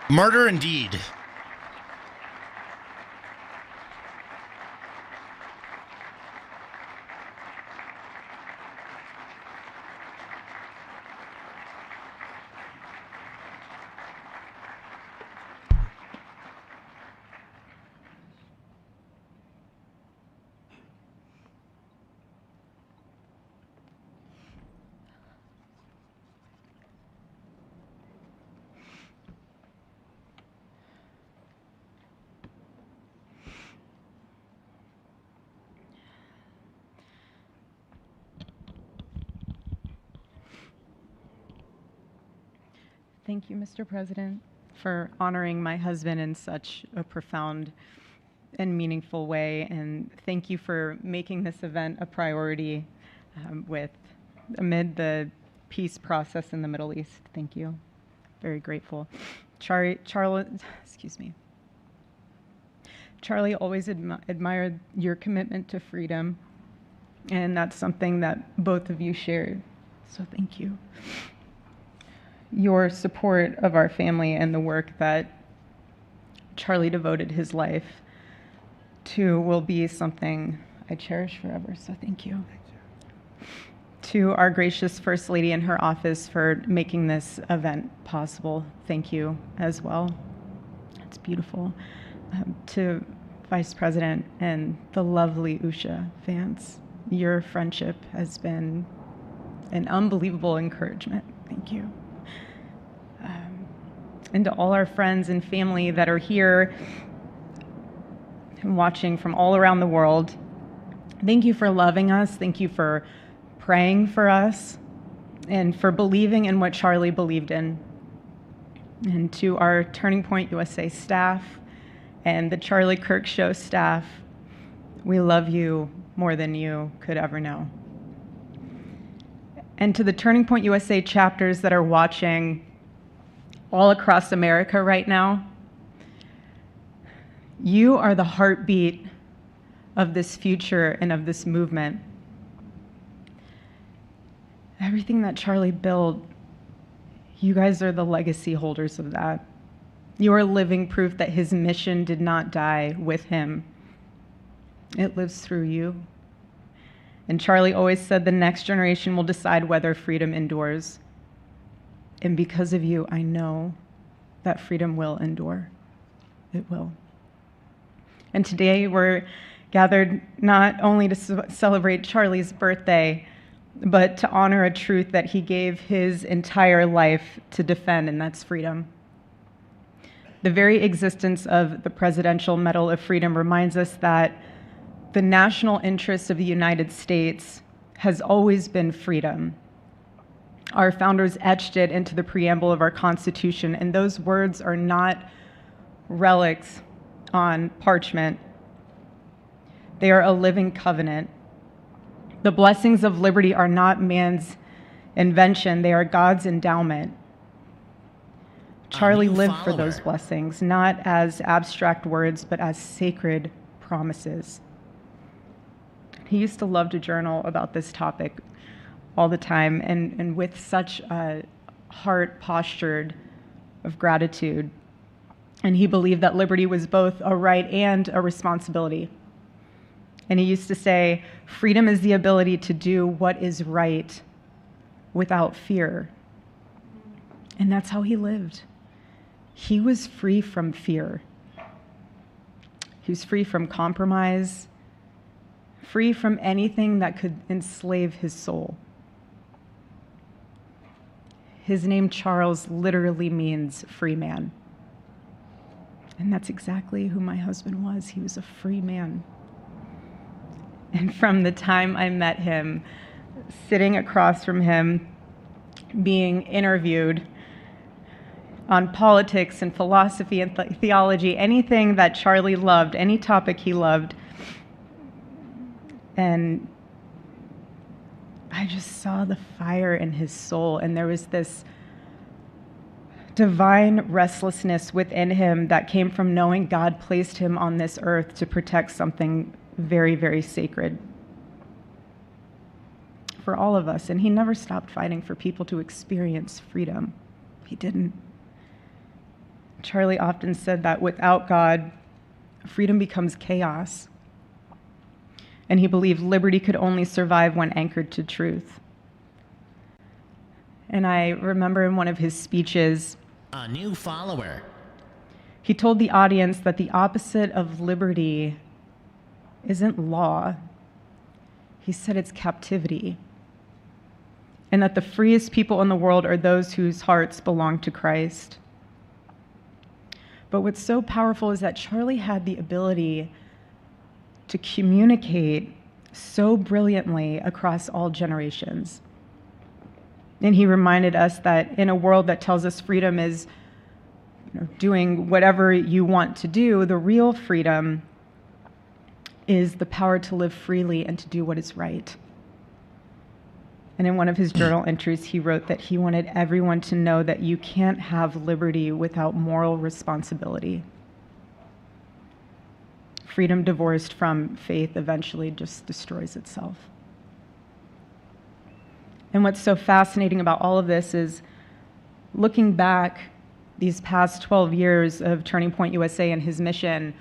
Murder indeed. Thank you, Mr. President, for honoring my husband in such a profound and meaningful way. And thank you for making this event a priority amid the peace process in the Middle East. Thank you. Very grateful. Charlie Charlie always admired your commitment to freedom, and that's something that both of you shared. So thank you. Your support of our family and the work that Charlie devoted his life to will be something I cherish forever, so thank you. To our gracious First Lady in her office for making this event possible, thank you as well. It's beautiful. To Vice President and the lovely Usha Vance, your friendship has been an unbelievable encouragement. Thank you. And to all our friends and family that are here and watching from all around the world, thank you for loving us. Thank you for praying for us and for believing in what Charlie believed in. And to our Turning Point USA staff and the Charlie Kirk Show staff, we love you more than you could ever know. And to the Turning Point USA chapters that are watching all across America right now, you are the heartbeat of this future and of this movement. Everything that Charlie built, you guys are the legacy holders of that. You are living proof that his mission did not die with him. It lives through you. And Charlie always said the next generation will decide whether freedom endures. And because of you, I know that freedom will endure. It will. And today we're gathered not only to celebrate Charlie's birthday, but to honor a truth that he gave his entire life to defend, and that's freedom. The very existence of the Presidential Medal of Freedom reminds us that the national interest of the United States has always been freedom. Our founders etched it into the preamble of our Constitution, and those words are not relics on parchment. They are a living covenant. The blessings of liberty are not man's invention, they are God's endowment. Charlie lived for those blessings, not as abstract words, but as sacred promises. He used to love to journal about this topic all the time, and with such a heart postured of gratitude. And he believed that liberty was both a right and a responsibility. And he used to say, freedom is the ability to do what is right without fear. And that's how he lived. He was free from fear. He was free from compromise, free from anything that could enslave his soul. His name, Charles, literally means free man. And that's exactly who my husband was. He was a free man. And from the time I met him, sitting across from him, being interviewed on politics and philosophy and theology, anything that Charlie loved, any topic he loved, and I just saw the fire in his soul, and there was this divine restlessness within him that came from knowing God placed him on this earth to protect something very, very sacred for all of us. And he never stopped fighting for people to experience freedom. He didn't. Charlie often said that without God, freedom becomes chaos. And he believed liberty could only survive when anchored to truth. And I remember in one of his speeches, a new follower. He told the audience that the opposite of liberty isn't law. He said it's captivity. And that the freest people in the world are those whose hearts belong to Christ. But what's so powerful is that Charlie had the ability to communicate so brilliantly across all generations. And he reminded us that in a world that tells us freedom is doing whatever you want to do, the real freedom is the power to live freely and to do what is right. And in one of his journal entries, he wrote that he wanted everyone to know that you can't have liberty without moral responsibility. freedom divorced from faith eventually just destroys itself. And what's so fascinating about all of this is looking back these past 12 years of Turning Point USA and his mission,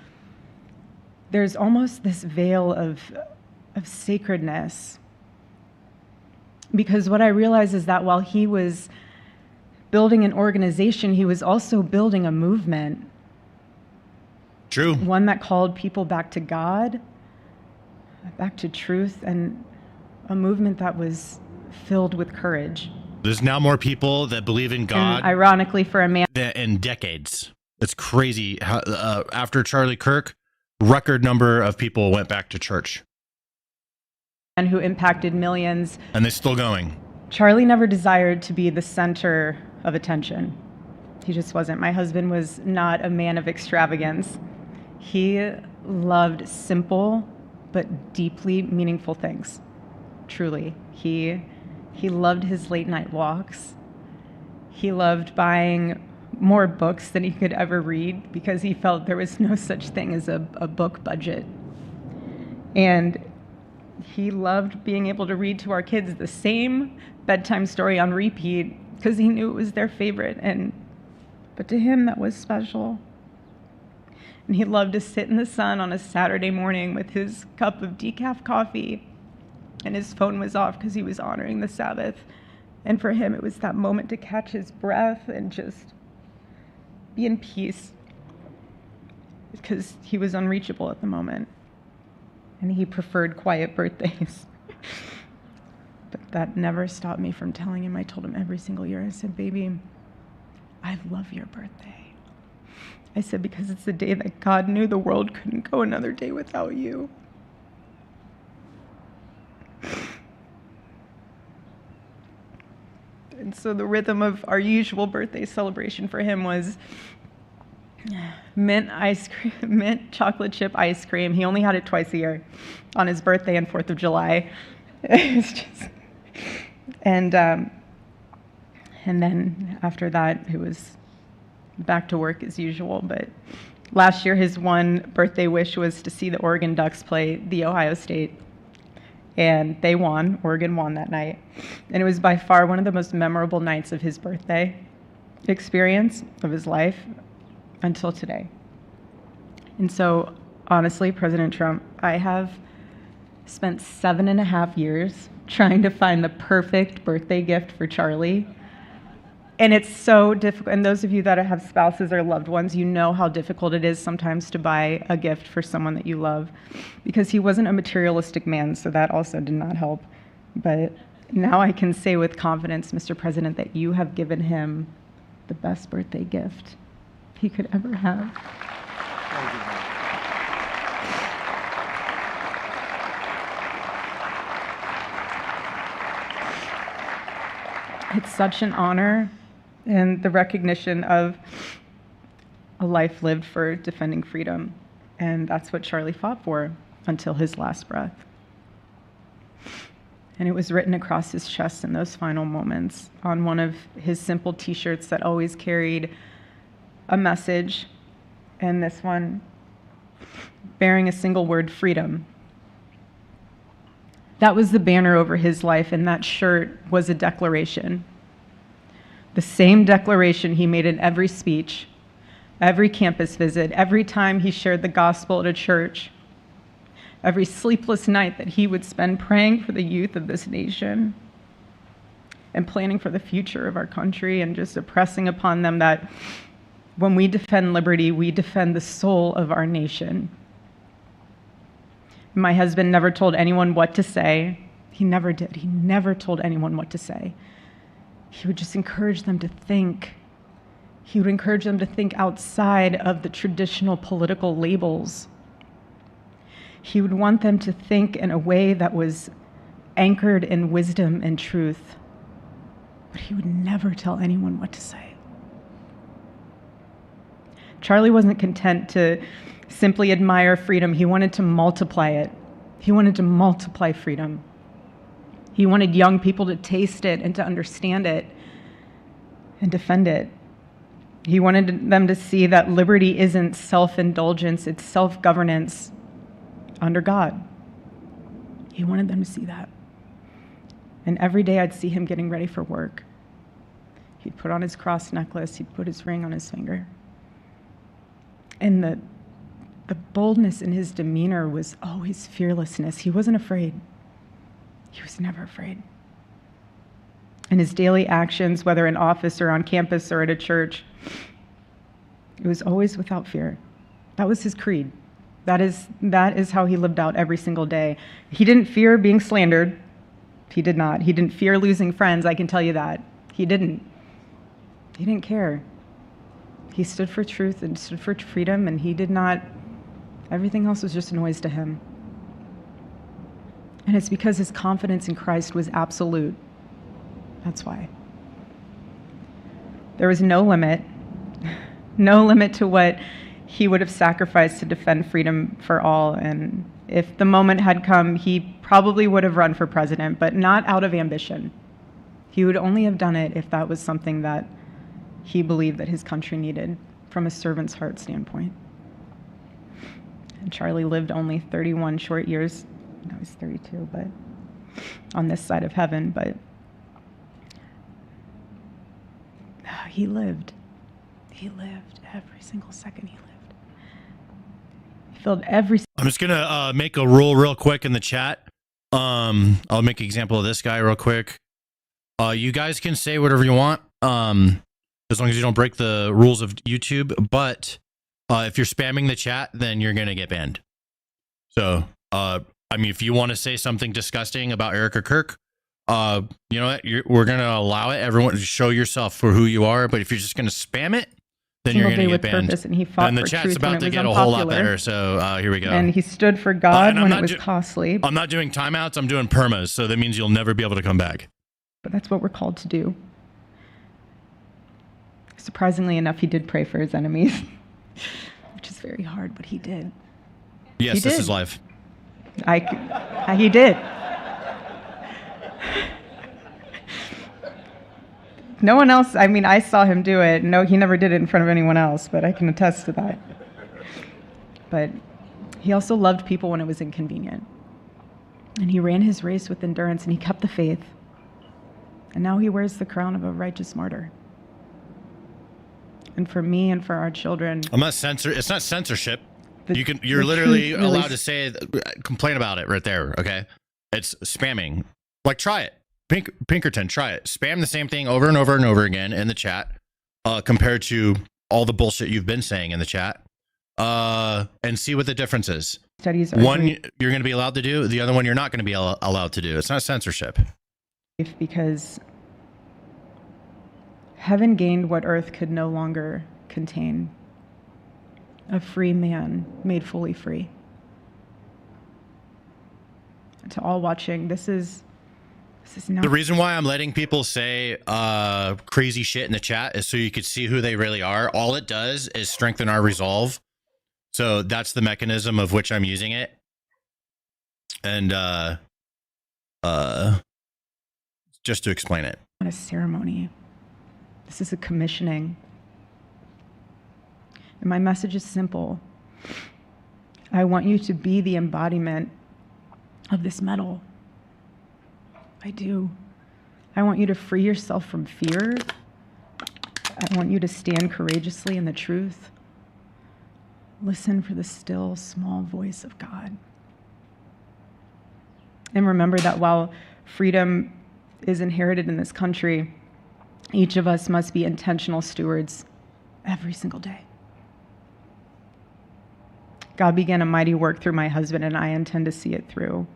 there's almost this veil of sacredness. Because what I realize is that while he was building an organization, he was also building a movement. True. One that called people back to God, back to truth, and a movement that was filled with courage. There's now more people that believe in God. And ironically, for a man In decades. It's crazy how after Charlie Kirk, record number of people went back to church. and who impacted millions. And they're still going. Charlie never desired to be the center of attention. He just wasn't. My husband was not a man of extravagance. He loved simple but deeply meaningful things. Truly. He loved his late night walks. He loved buying more books than he could ever read because he felt there was no such thing as a book budget. And he loved being able to read to our kids the same bedtime story on repeat because he knew it was their favorite. But to him, that was special. And he loved to sit in the sun on a Saturday morning with his cup of decaf coffee, and his phone was off because he was honoring the Sabbath. And for him, it was that moment to catch his breath and just be in peace because he was unreachable at the moment. And he preferred quiet birthdays. But that never stopped me from telling him. I told him every single year, I said, baby, I love your birthday. I said, because it's the day that God knew the world couldn't go another day without you. And so the rhythm of our usual birthday celebration for him was mint ice cream, mint chocolate chip ice cream. He only had it twice a year, on his birthday and 4th of July. It's just, and then after that, it was back to work as usual. But last year, his one birthday wish was to see the Oregon Ducks play the Ohio State. And they won. Oregon won that night. And it was by far one of the most memorable nights of his birthday experience of his life until today. And so, honestly, President Trump, I have spent 7.5 years trying to find the perfect birthday gift for Charlie. And it's so difficult. And those of you that have spouses or loved ones, you know how difficult it is sometimes to buy a gift for someone that you love, because he wasn't a materialistic man, so that also did not help. But now I can say with confidence, Mr. President, that you have given him the best birthday gift he could ever have. Thank you. It's such an honor and the recognition of a life lived for defending freedom. And that's what Charlie fought for until his last breath. And it was written across his chest in those final moments on one of his simple t-shirts that always carried a message, and this one bearing a single word, freedom. That was the banner over his life, and that shirt was a declaration. The same declaration he made in every speech, every campus visit, every time he shared the gospel at a church, every sleepless night that he would spend praying for the youth of this nation and planning for the future of our country, and just impressing upon them that when we defend liberty, we defend the soul of our nation. My husband never told anyone what to say. He never did. He never told anyone what to say. He would just encourage them to think. He would encourage them to think outside of the traditional political labels. He would want them to think in a way that was anchored in wisdom and truth. But he would never tell anyone what to say. Charlie wasn't content to simply admire freedom. He wanted to multiply it. He wanted to multiply freedom. He wanted young people to taste it and to understand it and defend it. He wanted them to see that liberty isn't self-indulgence, it's self-governance under God. He wanted them to see that. And every day I'd see him getting ready for work. He'd put on his cross necklace, he'd put his ring on his finger. And the boldness in his demeanor was always fearlessness. He wasn't afraid. He was never afraid. In his daily actions, whether in office or on campus or at a church, it was always without fear. That was his creed. That is how he lived out every single day. He didn't fear being slandered. He did not. He didn't fear losing friends, I can tell you that. He didn't. He didn't care. He stood for truth and stood for freedom, and he did not, everything else was just noise to him. And it's because his confidence in Christ was absolute. That's why. There was no limit to what he would have sacrificed to defend freedom for all. And if the moment had come, he probably would have run for president, but not out of ambition. He would only have done it if that was something that he believed that his country needed from a servant's heart standpoint. And Charlie lived only 31 short years. Now he's 32, but on this side of heaven, but he lived. He lived every single second he lived. He filled every. I'm just gonna make a rule real quick in the chat. I'll make an example of this guy real quick. You guys can say whatever you want, as long as you don't break the rules of YouTube. But if you're spamming the chat, then you're gonna get banned. So, I mean, if you want to say something disgusting about Eric or Kirk, you know what? We're gonna allow it. Everyone, show yourself for who you are. But if you're just gonna spam it, then you're gonna get banned. And he fought and the for chat's truth about when to it was get a unpopular. whole lot better. So here we go. And he stood for God when I'm it was costly. I'm not doing timeouts. I'm doing permas. So that means you'll never be able to come back. But that's what we're called to do. Surprisingly enough, he did pray for his enemies, which is very hard, but he did. Yes, He this did. is life. He did. No one else, I mean, I saw him do it. No, he never did it in front of anyone else, but I can attest to that. But he also loved people when it was inconvenient. And he ran his race with endurance, and he kept the faith. And now he wears the crown of a righteous martyr. And for me and for our children, I'm not it's not censorship. You're the literally truth really allowed to say, complain about it right there. Okay. It's spamming. Like, try it. Pinkerton, try it. Spam the same thing over and over and over again in the chat, compared to all the bullshit you've been saying in the chat, and see what the difference is. studies are One you're going to be allowed to do, the other one you're not going to be allowed to do. It's not censorship. because heaven gained what earth could no longer contain. A free man made fully free. To all watching, this is not The reason why I'm letting people say crazy shit in the chat is so you could see who they really are. All it does is strengthen our resolve. So that's the mechanism of which I'm using it. And just to explain it. not a ceremony. This is a commissioning. And my message is simple. I want you to be the embodiment of this medal. I do. I want you to free yourself from fear. I want you to stand courageously in the truth. Listen for the still, small voice of God. And remember that while freedom is inherited in this country, each of us must be intentional stewards every single day. God began a mighty work through my husband, and I intend to see it through.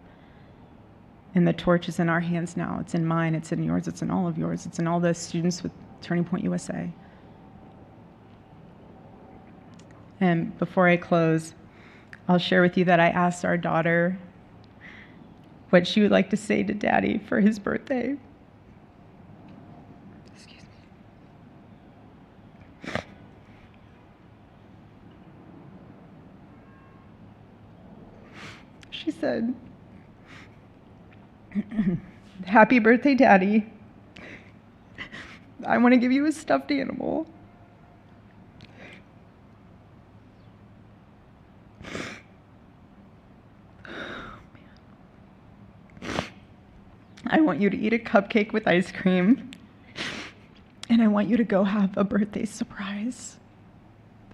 And the torch is in our hands now. It's in mine, it's in yours, it's in all of yours, it's in all the students with Turning Point USA. And before I close, I'll share with you that I asked our daughter what she would like to say to Daddy for his birthday. Excuse me. She said, "Happy birthday, Daddy. I want to give you a stuffed animal. I want you to eat a cupcake with ice cream. And I want you to go have a birthday surprise.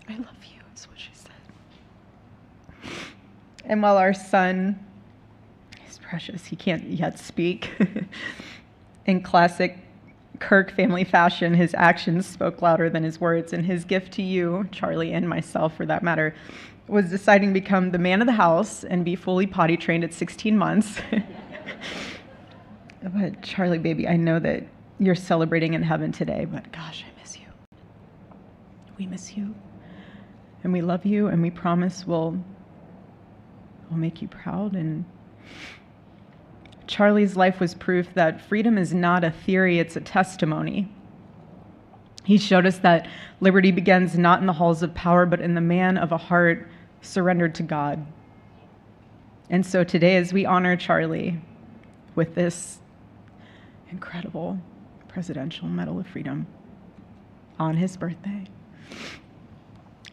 I love you, is what she said. And while our son is precious, he can't yet speak. In classic Kirk family fashion, his actions spoke louder than his words. And his gift to you, Charlie, and myself for that matter, was deciding to become the man of the house and be fully potty trained at 16 months. But Charlie, baby, I know that you're celebrating in heaven today, but gosh, I miss you. We miss you. And we love you, and we promise we'll make you proud. And Charlie's life was proof that freedom is not a theory, it's a testimony. He showed us that liberty begins not in the halls of power, but in the man of a heart surrendered to God. And so today, as we honor Charlie with this incredible Presidential Medal of Freedom on his birthday,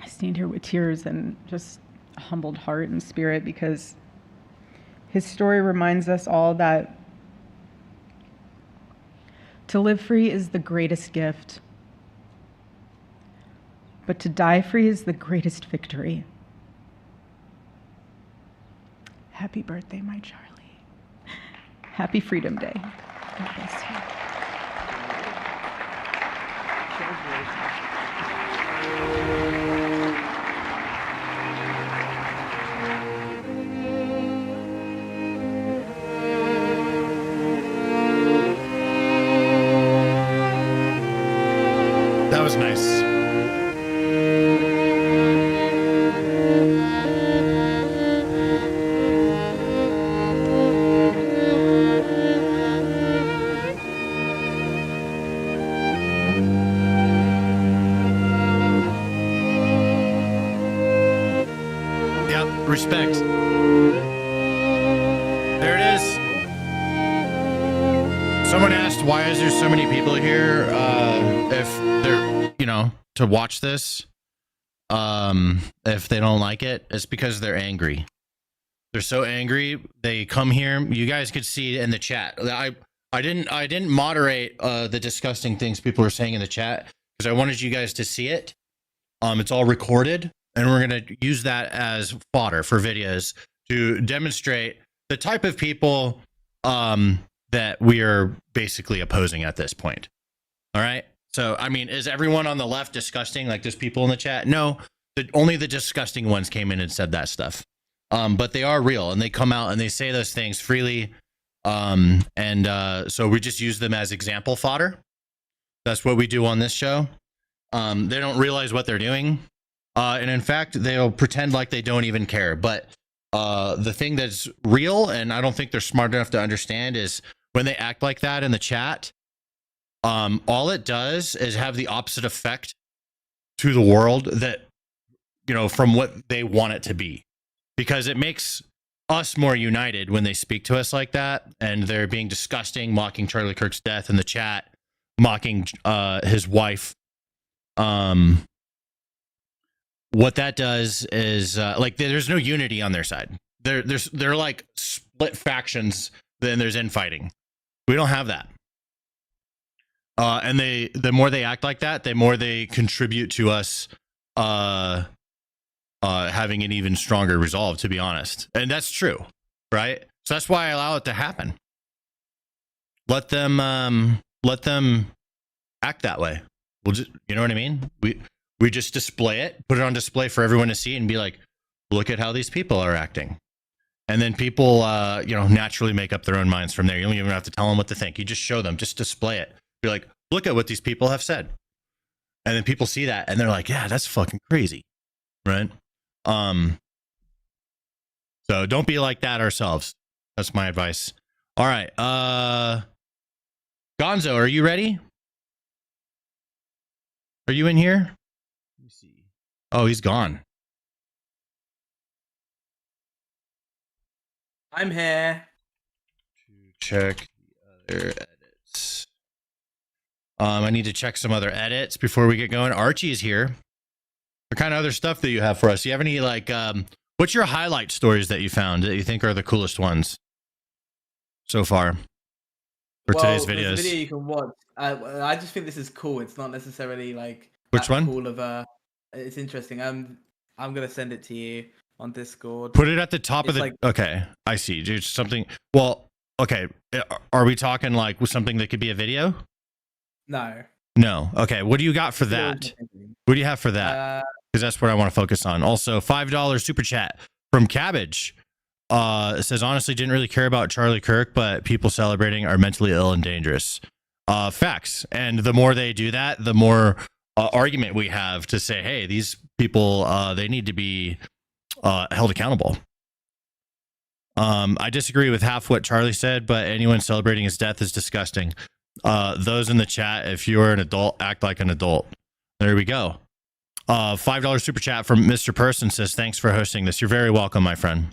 I stand here with tears and just a humbled heart and spirit, because his story reminds us all that to live free is the greatest gift, but to die free is the greatest victory. Happy birthday, my Charlie. Happy Freedom Day. God bless you. That was nice. Yep, respect. There it is. Someone asked, why is there so many people here? If they're, to watch this, if they don't like it, it's because they're angry. They're so angry. They come here. You guys could see in the chat. I didn't moderate the disgusting things people were saying in the chat because I wanted you guys to see it. It's all recorded, and we're gonna use that as fodder for videos to demonstrate the type of people that we are basically opposing at this point. All right. So, I mean, is everyone on the left disgusting? Like there's people in the chat? No, only the disgusting ones came in and said that stuff. But they are real, and they come out and they say those things freely. So we just use them as example fodder. That's what we do on this show. They don't realize what they're doing. And in fact, they'll pretend like they don't even care. But the thing that's real, and I don't think they're smart enough to understand, is when they act like that in the chat, all it does is have the opposite effect to the world that, from what they want it to be, because it makes us more united when they speak to us like that, and they're being disgusting, mocking Charlie Kirk's death in the chat, mocking his wife. What that does is there's no unity on their side. They're like split factions. Then there's infighting. We don't have that. And the more they act like that, the more they contribute to us having an even stronger resolve, to be honest. And that's true, right? So that's why I allow it to happen. Let them act that way. We'll just, you know what I mean? We just display it, put it on display for everyone to see, and be like, look at how these people are acting. And then people, naturally make up their own minds from there. You don't even have to tell them what to think. You just show them, just display it. Be like, look at what these people have said. And then people see that and they're like, yeah, that's fucking crazy. Right? So don't be like that ourselves. That's my advice. All right. Gonzo, are you ready? Are you in here? Let me see. Oh, he's gone. I'm here. Check the other edits. I need to check some other edits before we get going. Archie is here. What kind of other stuff that you have for us? Do you have any, what's your highlight stories that you found that you think are the coolest ones so far? for today's There's a videos. video you can watch. I just think this is cool. It's not necessarily like Which one? cool of a. It's interesting. I'm gonna send it to you on Discord. Put it at the top of It's the. like- Okay, I see. Dude, something. Well, okay. Are we talking like with something that could be a video? No. No. Okay. What do you got for that? What do you have for that? Because that's what I want to focus on. Also, $5 super chat from Cabbage. It says, honestly, didn't really care about Charlie Kirk, but people celebrating are mentally ill and dangerous. Facts. And the more they do that, the more argument we have to say, hey, these people, they need to be held accountable. I disagree with half what Charlie said, but anyone celebrating his death is disgusting. Those in the chat, if you're an adult, act like an adult. There we go. $5 super chat from Mr. Person says, thanks for hosting this. You're very welcome, my friend.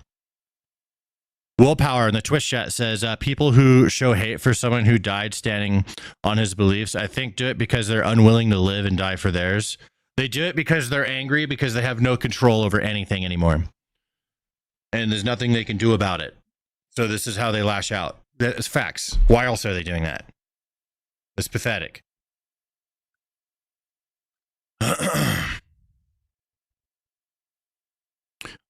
Willpower in the Twitch chat says, people who show hate for someone who died standing on his beliefs, I think do it because they're unwilling to live and die for theirs. They do it because they're angry because they have no control over anything anymore. And there's nothing they can do about it. So this is how they lash out. That is facts. Why else are they doing that? It's pathetic.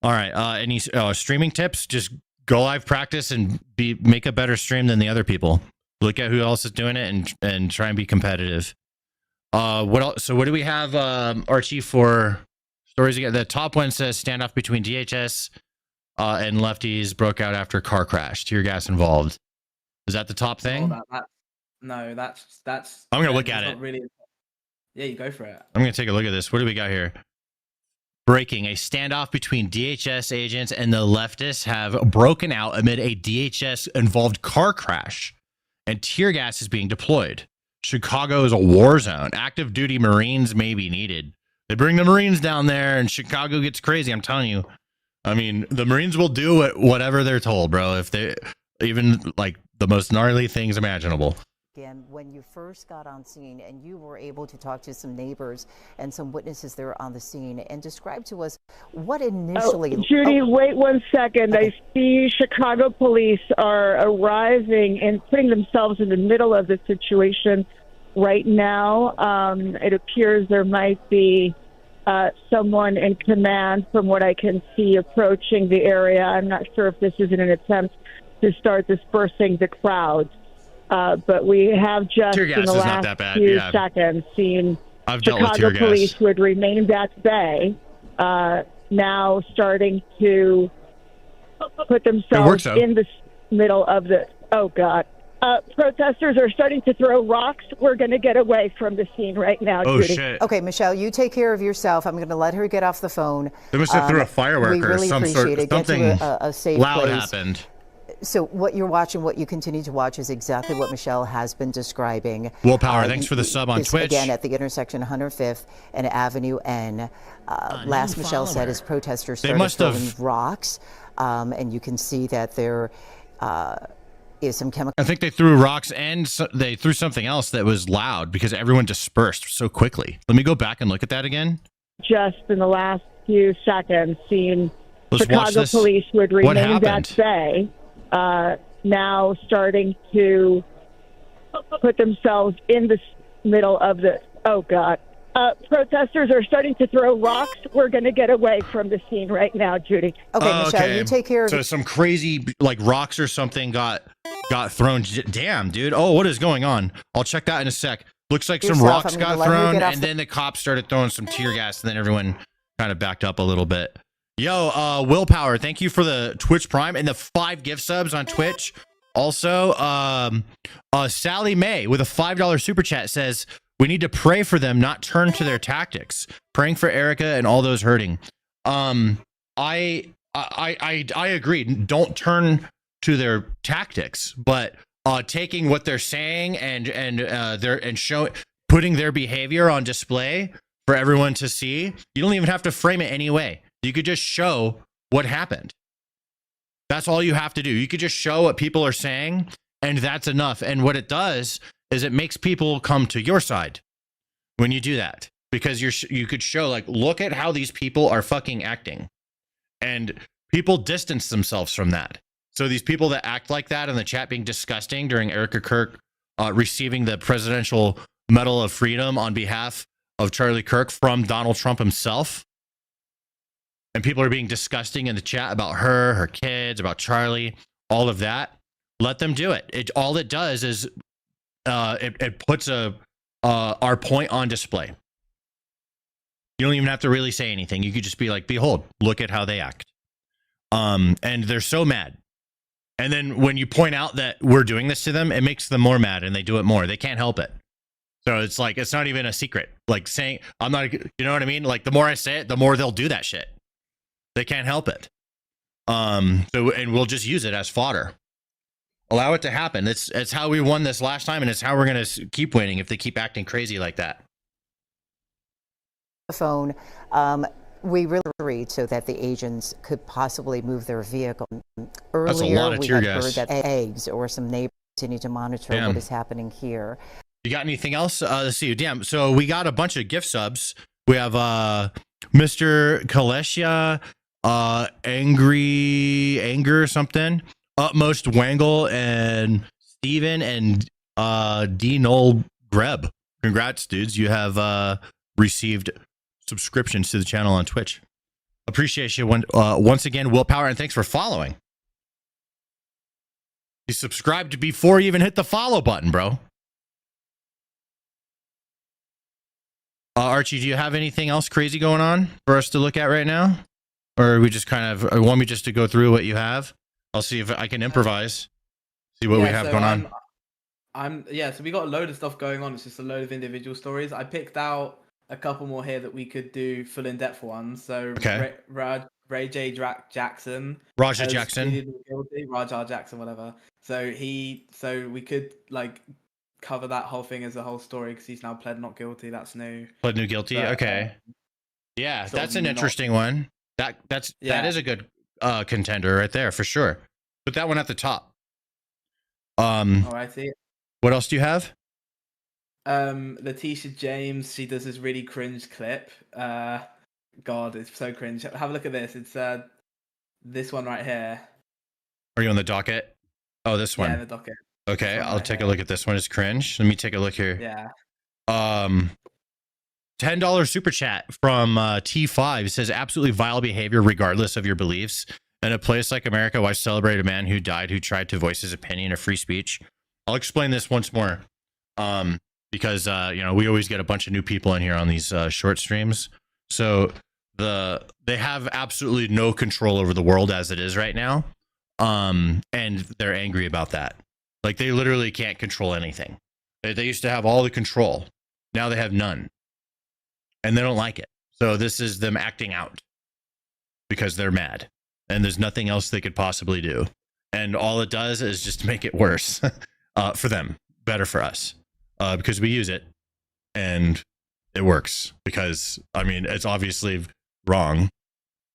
All right. Any streaming tips? Just go live, practice, and make a better stream than the other people. Look at who else is doing it and try and be competitive. What else? So what do we have, Archie, for stories again? The top one says standoff between DHS and lefties broke out after car crash. Tear gas involved. Is that the top thing? No, that's. I'm gonna look at it. Really. Yeah, you go for it. I'm gonna take a look at this. What do we got here? Breaking: a standoff between DHS agents and the leftists have broken out amid a DHS-involved car crash, and tear gas is being deployed. Chicago is a war zone. Active duty Marines may be needed. They bring the Marines down there, and Chicago gets crazy. I'm telling you. I mean, the Marines will do whatever they're told, bro. If they even like the most gnarly things imaginable. And when you first got on scene and you were able to talk to some neighbors and some witnesses there on the scene and describe to us what initially... Judy, wait 1 second. Okay. I see Chicago police are arriving and putting themselves in the middle of the situation right now. It appears there might be someone in command, from what I can see, approaching the area. I'm not sure if this is in an attempt to start dispersing the crowd. But we have just in the last few seconds seen Chicago police who had remained at Bday now starting to put themselves in the middle of the... Oh, God. Protesters are starting to throw rocks. We're going to get away from the scene right now, Oh, Judy. shit. Okay, Michelle, you take care of yourself. I'm going to let her get off the phone. They must have threw a firework we really or some sort. It. Something get to a safe loud place. happened. So what you're watching, what you continue to watch, is exactly what Michelle has been describing. Willpower, thanks for the sub on Twitch. Again, at the intersection 105th and Avenue N. Last Michelle said is protesters started throwing rocks, and you can see that there is some chemical. I think they threw rocks and they threw something else that was loud because everyone dispersed so quickly. Let me go back and look at that again. Just in the last few seconds, seen Chicago police who had remained at Bday now starting to put themselves in the middle of the... Oh, God. Protesters are starting to throw rocks. We're going to get away from the scene right now, Judy. Okay, Michelle, you take care of... So some crazy, like, rocks or something got thrown. Damn, dude. Oh, what is going on? I'll check that in a sec. Looks like some rocks got thrown, and then the cops started throwing some tear gas, and then everyone kind of backed up a little bit. Yo, Willpower, thank you for the Twitch Prime and the 5 gift subs on Twitch. Also, Sally May with a $5 super chat says, we need to pray for them, not turn to their tactics. Praying for Erica and all those hurting. I agree. Don't turn to their tactics, but taking what they're saying and putting their behavior on display for everyone to see. You don't even have to frame it anyway. You could just show what happened. That's all you have to do. You could just show what people are saying, and that's enough. And what it does is it makes people come to your side when you do that, because you could show, like, look at how these people are fucking acting, and people distance themselves from that. So these people that act like that in the chat being disgusting during Erica Kirk receiving the Presidential Medal of Freedom on behalf of Charlie Kirk from Donald Trump himself. And people are being disgusting in the chat about her kids, about Charlie, all of that. Let them do it. All it does is it puts our point on display. You don't even have to really say anything. You could just be like, behold, look at how they act. And they're so mad. And then when you point out that we're doing this to them, it makes them more mad and they do it more. They can't help it. So it's like, it's not even a secret. Like saying, I'm not, you know what I mean? Like the more I say it, the more they'll do that shit. They can't help it. And we'll just use it as fodder. Allow it to happen. It's how we won this last time, and it's how we're going to keep winning if they keep acting crazy like that. Phone, we really worried so that the agents could possibly move their vehicle. Earlier, that's a lot of tear gas. Heard that eggs or some neighbors continue to monitor what is happening here. You got anything else? Let's see. Damn. So we got a bunch of gift subs. We have Mr. Kalesha, Anger something, Utmost Wangle, and Steven, and D. Noel Greb. Congrats, dudes. You have received subscriptions to the channel on Twitch. Appreciate you once again, Willpower, and thanks for following. You subscribed before you even hit the follow button, bro. Archie, do you have anything else crazy going on for us to look at right now? Or are we just kind of, or want me just to go through what you have? I'll see if I can improvise. See what we have going on. So we got a load of stuff going on. It's just a load of individual stories. I picked out a couple more here that we could do full in-depth ones. So okay. Ray J. Jackson. Raja Jackson. Guilty, Raja Jackson, whatever. So we could like cover that whole thing as a whole story because he's now pled not guilty. That's new. Pled new guilty. But, okay. Yeah, that's an interesting one. That is a good contender right there for sure. Put that one at the top. I see. What else do you have? Letitia James, she does this really cringe clip. God, it's so cringe. Have a look at this. It's this one right here. Are you on the docket? Oh, this one. Yeah, the docket. Okay, I'll take a look at this one. It's cringe. Let me take a look here. Yeah. $10 super chat from T5. It says absolutely vile behavior regardless of your beliefs. In a place like America, why celebrate a man who died who tried to voice his opinion of free speech? I'll explain this once more. Because we always get a bunch of new people in here on these short streams. So they have absolutely no control over the world as it is right now. And they're angry about that. Like they literally can't control anything. They used to have all the control. Now they have none. And they don't like it. So this is them acting out because they're mad. And there's nothing else they could possibly do. And all it does is just make it worse for them, better for us. Because we use it and it works because, I mean, it's obviously wrong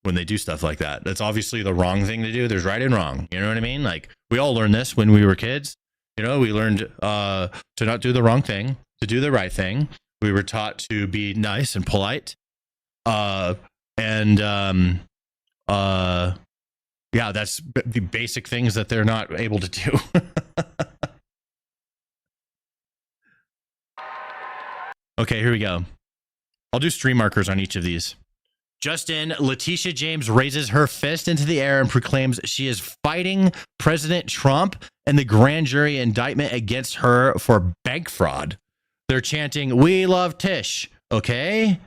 when they do stuff like that. That's obviously the wrong thing to do. There's right and wrong. You know what I mean? Like we all learned this when we were kids. We learned to not do the wrong thing, to do the right thing. We were taught to be nice and polite. Yeah, that's the basic things that they're not able to do. Okay, here we go. I'll do stream markers on each of these. Just in, Letitia James raises her fist into the air and proclaims she is fighting President Trump and the grand jury indictment against her for bank fraud. They're chanting, "We love Tish." Okay?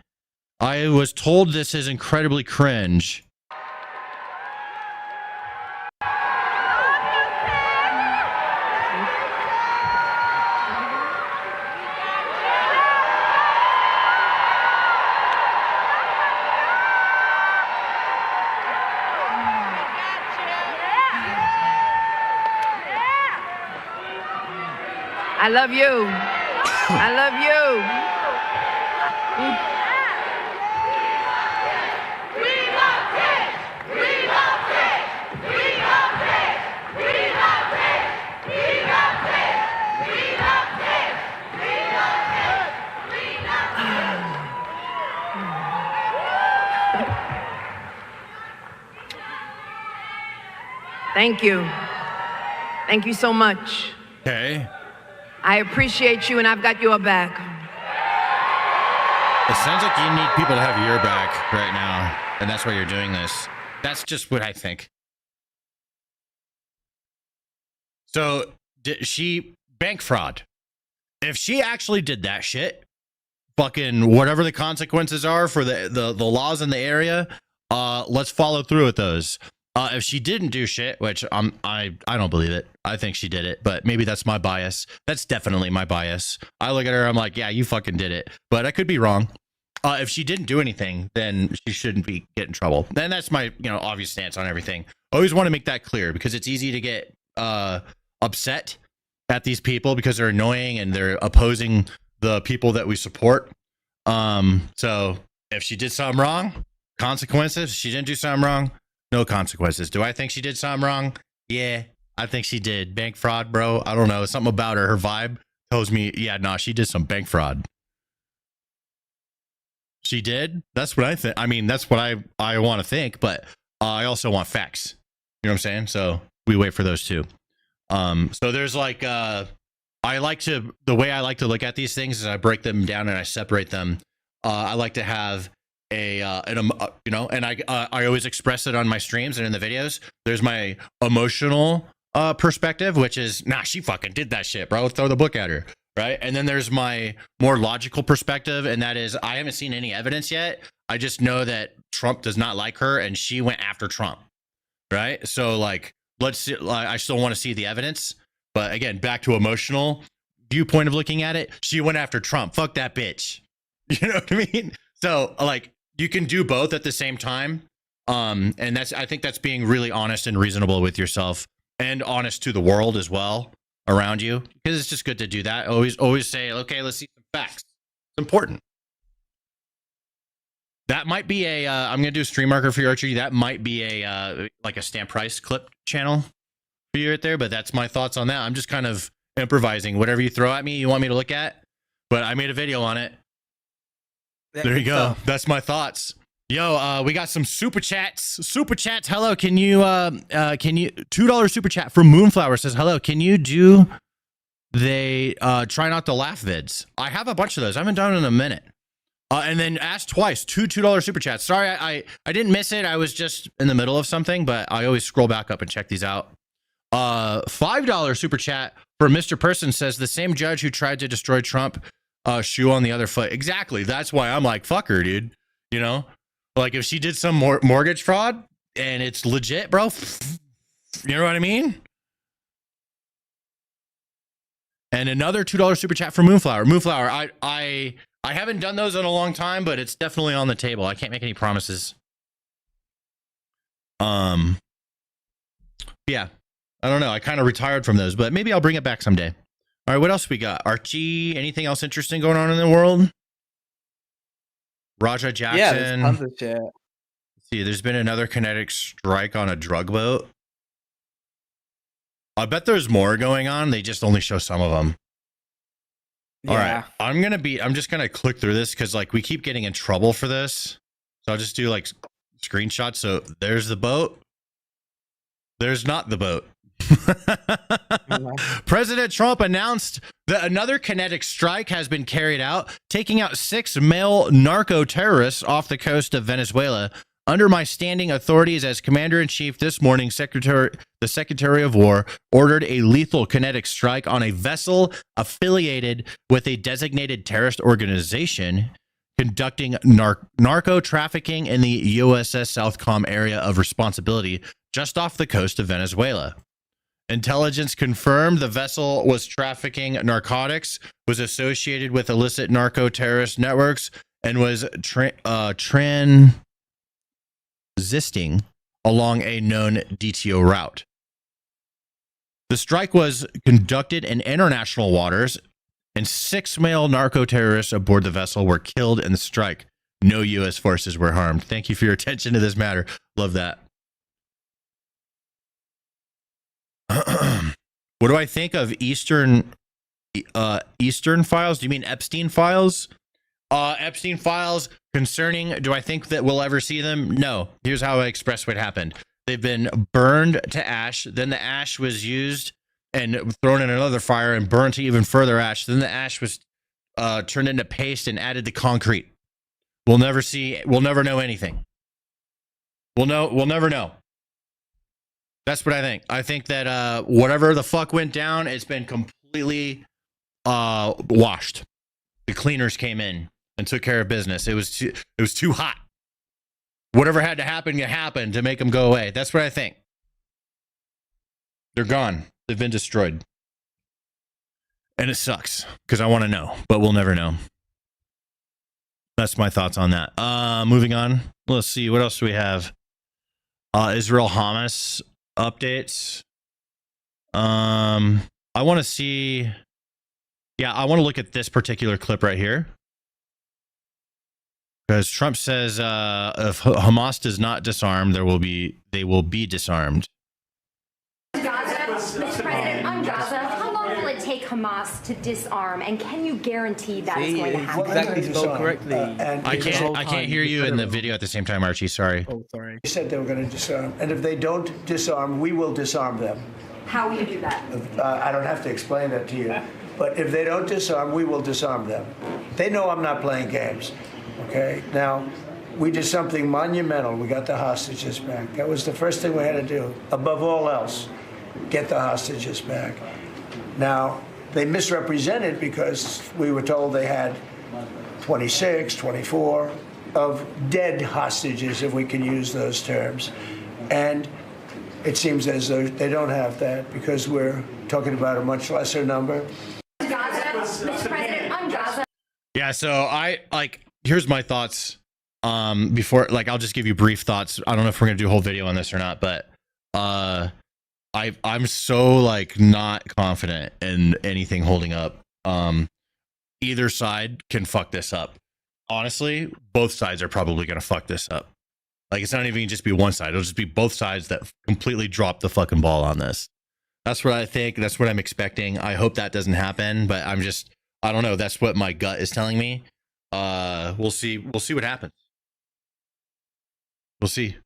I was told this is incredibly cringe. I love you. I love you. We love Tish. We love Tish. We love Tish. We love Tish. We love Tish. We love Tish. We love Tish. We love Tish. Thank you. Thank you so much. Okay. I appreciate you, and I've got your back. It sounds like you need people to have your back right now, and that's why you're doing this. That's just what I think. So, bank fraud. If she actually did that shit, fucking whatever the consequences are for the laws in the area, let's follow through with those. If she didn't do shit, which I don't believe it. I think she did it, but maybe that's my bias. That's definitely my bias. I look at her, I'm like, yeah, you fucking did it, but I could be wrong. If she didn't do anything, then she shouldn't be getting in trouble. And that's my, obvious stance on everything. I always want to make that clear because it's easy to get upset at these people because they're annoying and they're opposing the people that we support. So if she did something wrong, consequences. She didn't do something wrong, no consequences. Do I think she did something wrong? Yeah, I think she did. Bank fraud, bro. I don't know. Something about her vibe tells me, yeah, no, she did some bank fraud. She did? That's what I think. I mean, that's what I want to think, but I also want facts. You know what I'm saying? So we wait for those too. So there's like, the way I like to look at these things is I break them down and I separate them. I like to have and I always express it on my streams and in the videos. There's my emotional perspective, which is, nah, she fucking did that shit, bro. Throw the book at her. Right. And then there's my more logical perspective. And that is, I haven't seen any evidence yet. I just know that Trump does not like her and she went after Trump. Right. So like, let's see, I still want to see the evidence. But again, back to emotional viewpoint of looking at it. She went after Trump. Fuck that bitch. You know what I mean? So like, you can do both at the same time. And I think that's being really honest and reasonable with yourself and honest to the world as well around you, because it's just good to do that. Always say, okay, let's see some facts. It's important. That might be I'm going to do a stream marker for your archery. That might be like a Stamp Price clip channel for you right there, but that's my thoughts on that. I'm just kind of improvising. Whatever you throw at me, you want me to look at, but I made a video on it. There you go. That's my thoughts. Yo, we got some super chats. Super chats. Hello, can you $2 super chat from Moonflower says, hello, can you do they try not to laugh vids? I have a bunch of those. I haven't done it in a minute. And then ask twice, $2 super chats. Sorry, I didn't miss it. I was just in the middle of something, but I always scroll back up and check these out. $5 super chat for Mr. Person says, the same judge who tried to destroy Trump, shoe on the other foot. Exactly. That's why I'm like, fuck her, dude. You know? Like if she did some mortgage fraud and it's legit, bro, you know what I mean? And another $2 super chat for Moonflower. Moonflower, I haven't done those in a long time, but it's definitely on the table. I can't make any promises. Yeah, I don't know. I kind of retired from those, but maybe I'll bring it back someday. All right, what else we got? Archie, anything else interesting going on in the world? Raja Jackson. Yeah, there's tons of shit. Let's see, there's been another kinetic strike on a drug boat. I bet there's more going on. They just only show some of them. Yeah. All right, I'm just gonna click through this because like we keep getting in trouble for this. So I'll just do like screenshots. So there's the boat. There's not the boat. President Trump announced that another kinetic strike has been carried out, taking out 6 male narco terrorists off the coast of Venezuela. Under my standing authorities as commander-in-chief this morning, the Secretary of War ordered a lethal kinetic strike on a vessel affiliated with a designated terrorist organization conducting narco trafficking in the USS Southcom area of responsibility just off the coast of Venezuela. Intelligence confirmed the vessel was trafficking narcotics, was associated with illicit narco-terrorist networks, and was transiting along a known DTO route. The strike was conducted in international waters, and 6 male narco-terrorists aboard the vessel were killed in the strike. No U.S. forces were harmed. Thank you for your attention to this matter. Love that. What do I think of Eastern files? Do you mean Epstein files? Epstein files concerning, do I think that we'll ever see them? No. Here's how I express what happened. They've been burned to ash. Then the ash was used and thrown in another fire and burned to even further ash. Then the ash was turned into paste and added to concrete. We'll never know anything. We'll never know. That's what I think. I think that whatever the fuck went down, it's been completely washed. The cleaners came in and took care of business. It was too hot. Whatever had to happen to make them go away. That's what I think. They're gone. They've been destroyed. And it sucks because I want to know, but we'll never know. That's my thoughts on that. Moving on. Let's see. What else do we have? Israel Hamas updates. I want to see. Yeah, I want to look at this particular clip right here. Because Trump says if Hamas does not disarm, they will be disarmed. Mr. President, on Gaza, how long will it take Hamas to disarm, and can you guarantee that is going to happen? Exactly spelled correctly. I can't hear you in the video at the same time, Archie. Sorry. Oh, sorry. They said they were going to disarm, and if they don't disarm, we will disarm them. How will you do that? I don't have to explain that to you, but if they don't disarm, we will disarm them. They know I'm not playing games. Okay? Now, we did something monumental. We got the hostages back. That was the first thing we had to do, above all else. Get the hostages back. Now, they misrepresented because we were told they had 26, 24 of dead hostages, if we can use those terms. And it seems as though they don't have that because we're talking about a much lesser number. Gaza, Mr. President, on Gaza. Yeah, so here's my thoughts. Before, I'll just give you brief thoughts. I don't know if we're gonna do a whole video on this or not, but I'm so not confident in anything holding up. Either side can fuck this up. Honestly, both sides are probably gonna fuck this up. It's not even just be one side; it'll just be both sides that completely drop the fucking ball on this. That's what I think. That's what I'm expecting. I hope that doesn't happen, but I don't know. That's what my gut is telling me. We'll see. We'll see what happens. We'll see.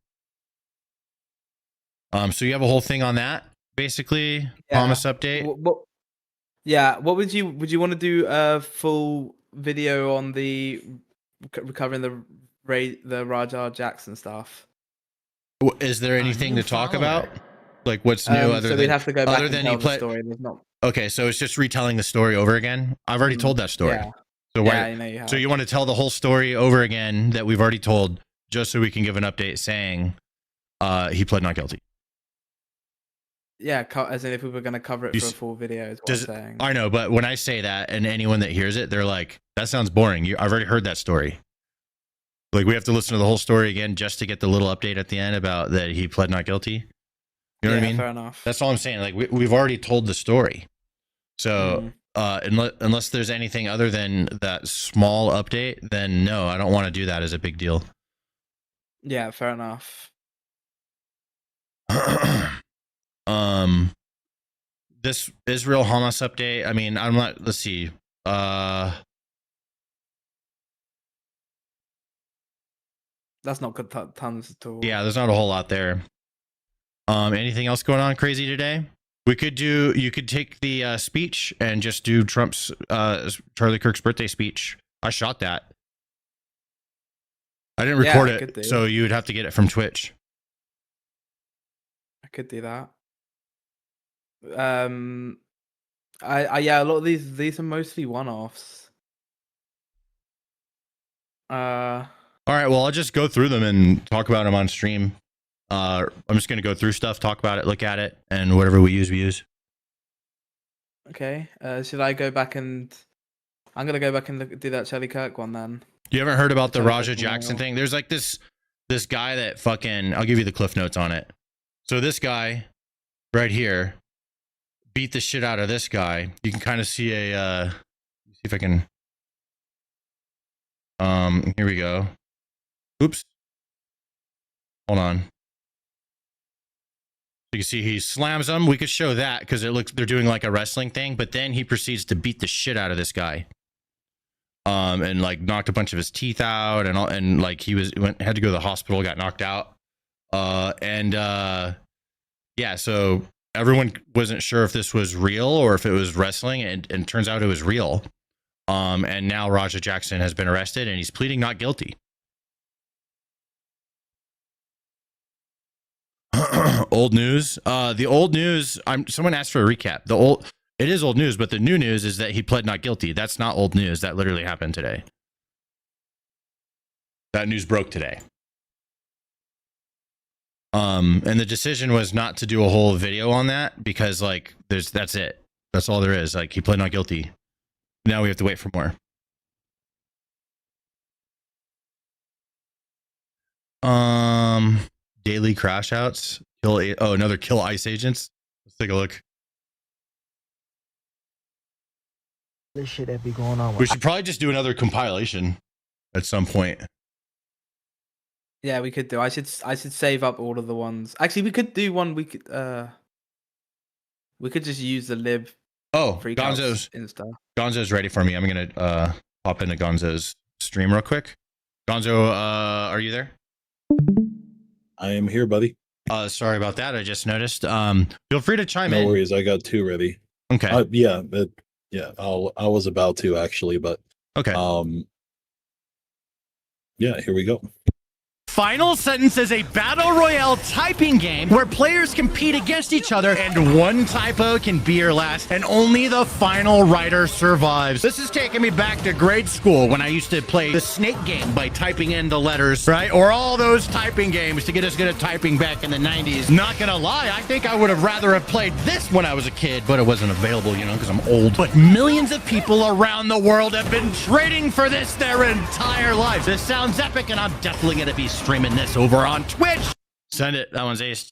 So you have a whole thing on that, basically. Hamas update. What would you want to do a full video on the recovering the Rajah Jackson stuff? Is there anything to talk about? What's new other than we'd have to go back other and than tell you the story. There's not. Okay, so it's just retelling the story over again. I've already told that story. Yeah. So yeah, I know you have. So you want to tell the whole story over again that we've already told, just so we can give an update saying he pled not guilty. Yeah, as in if we were going to cover it for a full video, is what I'm saying. I know, but when I say that, and anyone that hears it, they're like, that sounds boring. I've already heard that story. We have to listen to the whole story again just to get the little update at the end about that he pled not guilty. You know what I mean? Fair enough. That's all I'm saying. We've already told the story. So unless there's anything other than that small update, then no, I don't want to do that as a big deal. Yeah, fair enough. This Israel Hamas update. I mean, I'm not. Let's see. That's not good. Tons at all. Yeah, there's not a whole lot there. Anything else going on crazy today? You could take the speech and just do Trump's Charlie Kirk's birthday speech. I shot that. I didn't record it, so you would have to get it from Twitch. I could do that. A lot of these are mostly one-offs. All right, well, I'll just go through them and talk about them on stream. I'm just gonna go through stuff, talk about it, look at it, and whatever we use. Okay. Should I go back and? I'm gonna go back and do that Charlie Kirk one then. You haven't heard about the Rajah Jackson thing? There's this guy that fucking. I'll give you the cliff notes on it. So this guy, right here, beat the shit out of this guy. You can kind of see a. See if I can. Here we go. Oops. Hold on. You can see he slams him. We could show that because it looks they're doing like a wrestling thing, but then he proceeds to beat the shit out of this guy. And knocked a bunch of his teeth out and he had to go to the hospital, got knocked out. Yeah, so everyone wasn't sure if this was real or if it was wrestling, and turns out it was real. And now Raja Jackson has been arrested and he's pleading not guilty. Old news. The old news. Someone asked for a recap. It is old news, but the new news is that he pled not guilty. That's not old news. That literally happened today. That news broke today. And the decision was not to do a whole video on that because like that's it. That's all there is. Like he pled not guilty. Now we have to wait for more. Daily crash outs. Another kill ICE agents. Let's take a look. This shit that be going on. We should probably just do another compilation at some point. Yeah, we could do. I should save up all of the ones. Actually, we could do one. We could just use the lib. Oh, Gonzo's ready for me. I'm gonna pop into Gonzo's stream real quick. Gonzo, are you there? I am here, buddy. Sorry about that. I just noticed. Feel free to chime in. No worries. I got 2 ready. Okay. Yeah. I was about to actually, but okay. Yeah. Here we go. Final Sentence is a battle royale typing game where players compete against each other and one typo can be your last and only the final writer survives. This is taking me back to grade school when I used to play the snake game by typing in the letters, right? Or all those typing games to get us good at typing back in the 90s. Not gonna lie, I think I would have rather have played this when I was a kid, but it wasn't available, you know, because I'm old. But millions of people around the world have been trading for this their entire lives. This sounds epic and I'm definitely gonna be streaming this over on Twitch. Send it. That one's aced.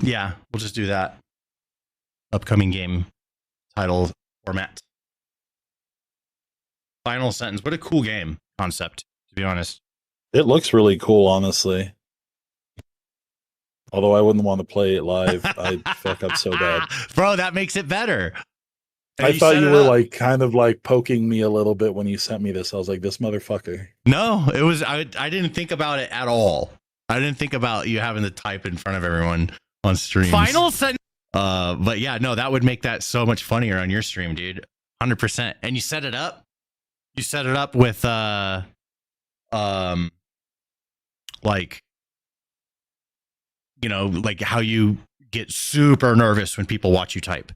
Yeah, we'll just do that. Upcoming game title format. Final Sentence. What a cool game concept, to be honest. It looks really cool, honestly. Although I wouldn't want to play it live. I'd fuck up so bad. Bro, that makes it better. I thought you were like kind of like poking me a little bit when you sent me this. I was like, this motherfucker. No, it was I didn't think about it at all. I didn't think about you having to type in front of everyone on stream. Final Sentence. But yeah, no, that would make that so much funnier on your stream, dude. 100%. And you set it up? You set it up with like, you know, like how you get super nervous when people watch you type.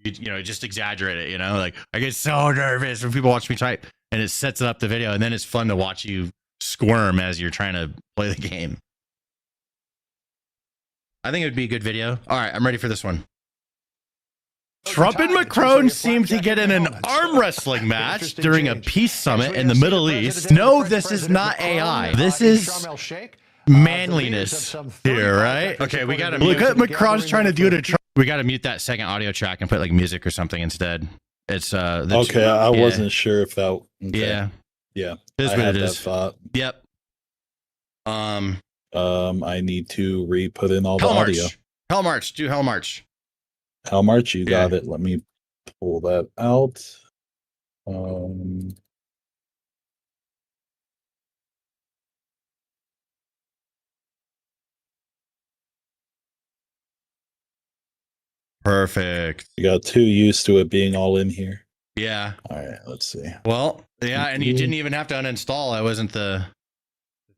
You know, just exaggerate it, you know, like I get so nervous when people watch me type, and it sets up the video, and then it's fun to watch you squirm as you're trying to play the game. I think it would be a good video. All right, I'm ready for this one. Trump and Macron seem to get in an arm wrestling match during a peace summit in the Middle East. No, this is not AI. This is manliness here, right? Okay, we gotta look at Macron's trying to do it to Trump. We gotta mute that second audio track and put like music or something instead. It's okay. I wasn't sure if that. Okay. Yeah, yeah. Is what it is. Thought. Yep. I need to re-put in all Hell the March. audio. Hell March. Do Hell March. Hell March. You got it. Let me pull that out. Perfect. You got too used to it being all in here. Yeah. All right, let's see. Well, yeah, and you didn't even have to uninstall. I wasn't the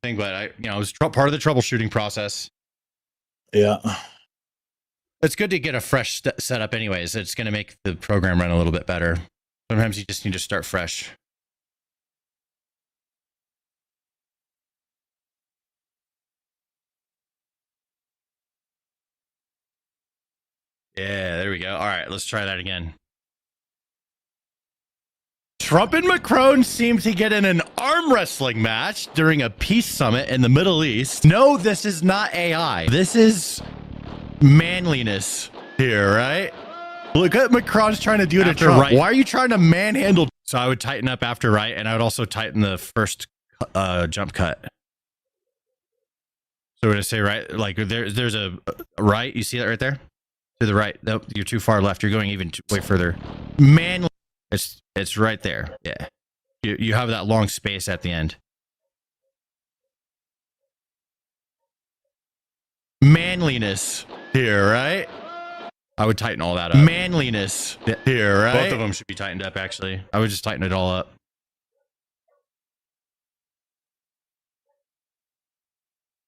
thing, but I, you know, it was part of the troubleshooting process. Yeah. It's good to get a fresh setup anyways. It's going to make the program run a little bit better. Sometimes you just need to start fresh. Yeah, there we go. All right, let's try that again. Trump and Macron seem to get in an arm wrestling match during a peace summit in the Middle East. No, this is not AI. This is manliness here, right? Look at Macron's trying to do it to Trump. Right. Why are you trying to manhandle? So I would tighten up after right, and I would also tighten the first jump cut. So we're gonna say right, like there's a right. You see that right there? To the right. Nope, you're too far left. You're going even way further. It's It's right there. Yeah. You have that long space at the end. Manliness here, right? I would tighten all that up. Manliness here, right? Both of them should be tightened up, actually. I would just tighten it all up.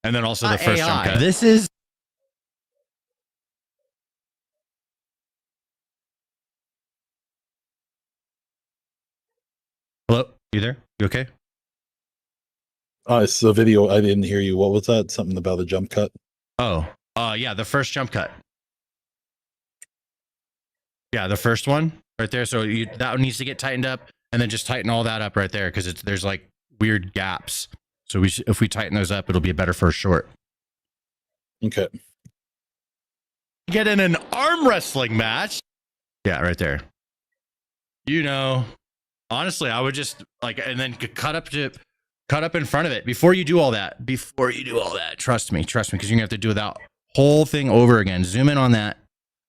And then also the first jump cut. This is... Hello? You there? You okay? It's the video. I didn't hear you. What was that? Something about the jump cut? Oh, yeah, the first jump cut. Yeah, the first one right there. So that one needs to get tightened up, and then just tighten all that up right there because there's like weird gaps. So if we tighten those up, it'll be a better first short. Okay. Get in an arm wrestling match. Yeah, right there. You know, honestly, I would just like, and then cut up in front of it before you do all that. Trust me, because you're gonna have to do that whole thing over again. Zoom in on that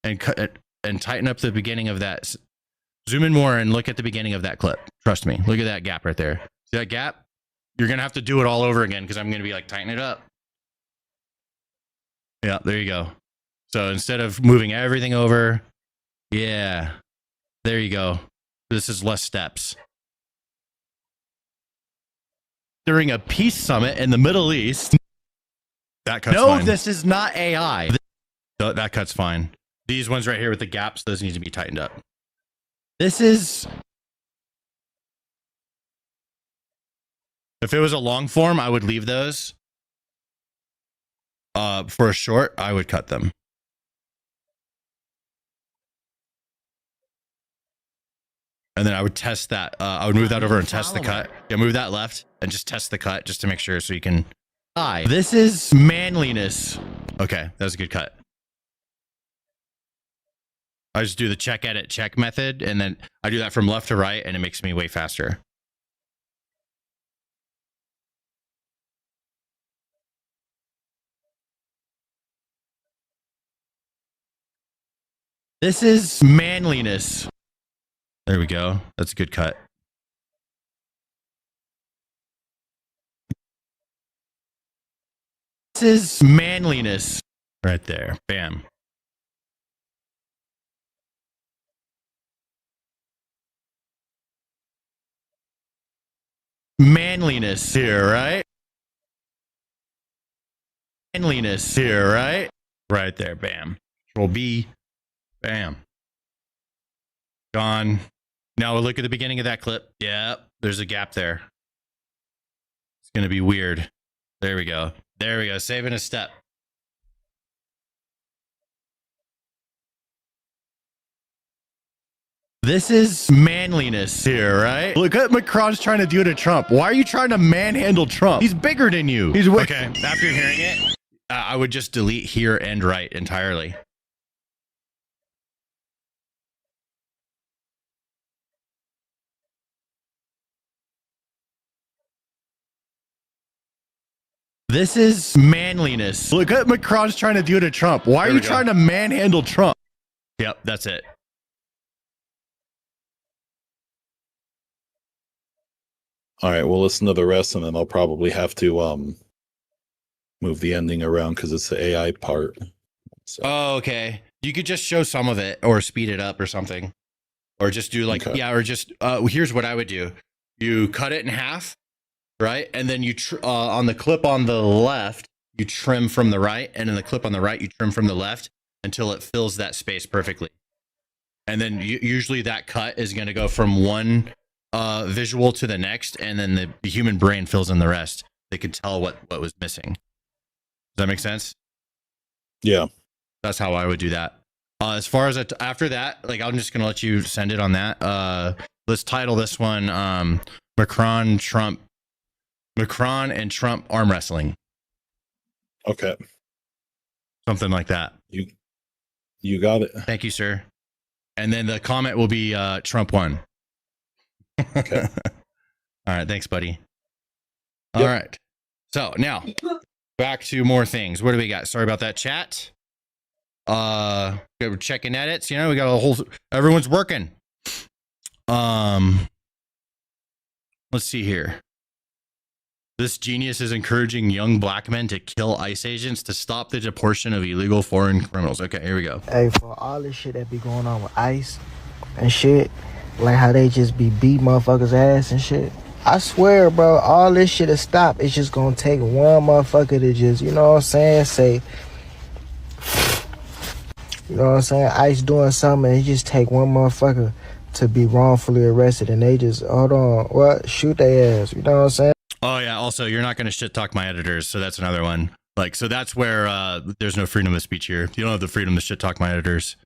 and cut it and tighten up the beginning of that. Zoom in more and look at the beginning of that clip. Trust me. Look at that gap right there. See that gap? You're gonna have to do it all over again because I'm gonna be like, tighten it up. Yeah, there you go. So instead of moving everything over, yeah, there you go. This is less steps. During a peace summit in the Middle East. That cut's fine. No, this is not AI. That cut's fine. These ones right here with the gaps, those need to be tightened up. This is... If it was a long form, I would leave those. For a short, I would cut them. And then I would test that. I would move that over and test the cut. Yeah, move that left and just test the cut just to make sure so you can... This is manliness. Okay, that was a good cut. I just do the check, edit, check method, and then I do that from left to right, and it makes me way faster. This is manliness. There we go. That's a good cut. This is manliness. Right there. Bam. Manliness here, right? Manliness here, right? Right there. Bam. Control B. Bam. Gone. Now we'll look at the beginning of that clip. Yeah, there's a gap there. It's going to be weird. There we go. There we go. Saving a step. This is manliness here, right? Look at Macron's trying to do to Trump. Why are you trying to manhandle Trump? He's bigger than you. He's okay. After hearing it, I would just delete here and right entirely. This is manliness. Look at Macron's trying to do to Trump. Why are you trying to manhandle Trump? Yep, that's it. All right, we'll listen to the rest, and then I'll probably have to move the ending around because it's the AI part. So. Oh, okay. You could just show some of it or speed it up or something. Or just do like, okay. Yeah, or just, here's what I would do. You cut it in half, right? And then you, on the clip on the left, you trim from the right. And in the clip on the right, you trim from the left until it fills that space perfectly. And then usually that cut is going to go from one visual to the next. And then the human brain fills in the rest. They can tell what was missing. Does that make sense? Yeah. That's how I would do that. As far as after that, like, I'm just going to let you send it on that. Let's title this one Macron and Trump arm wrestling. Okay. Something like that. You got it. Thank you, sir. And then the comment will be Trump won. Okay. All right. Thanks, buddy. All right. So now back to more things. What do we got? Sorry about that, chat. We're checking edits. You know, we got a whole, everyone's working. Let's see here. This genius is encouraging young black men to kill ICE agents to stop the deportation of illegal foreign criminals. Okay, here we go. Hey, for all this shit that be going on with ICE and shit, like how they just be beat motherfuckers' ass and shit. I swear, bro, all this shit to stop. It's just gonna take one motherfucker to just, you know what I'm saying, say, you know what I'm saying, ICE doing something, and it just take one motherfucker to be wrongfully arrested, and they just, hold on, what, shoot their ass, you know what I'm saying? Oh yeah, also you're not going to shit talk my editors, so that's another one. Like, so that's where there's no freedom of speech here. You don't have the freedom to shit talk my editors.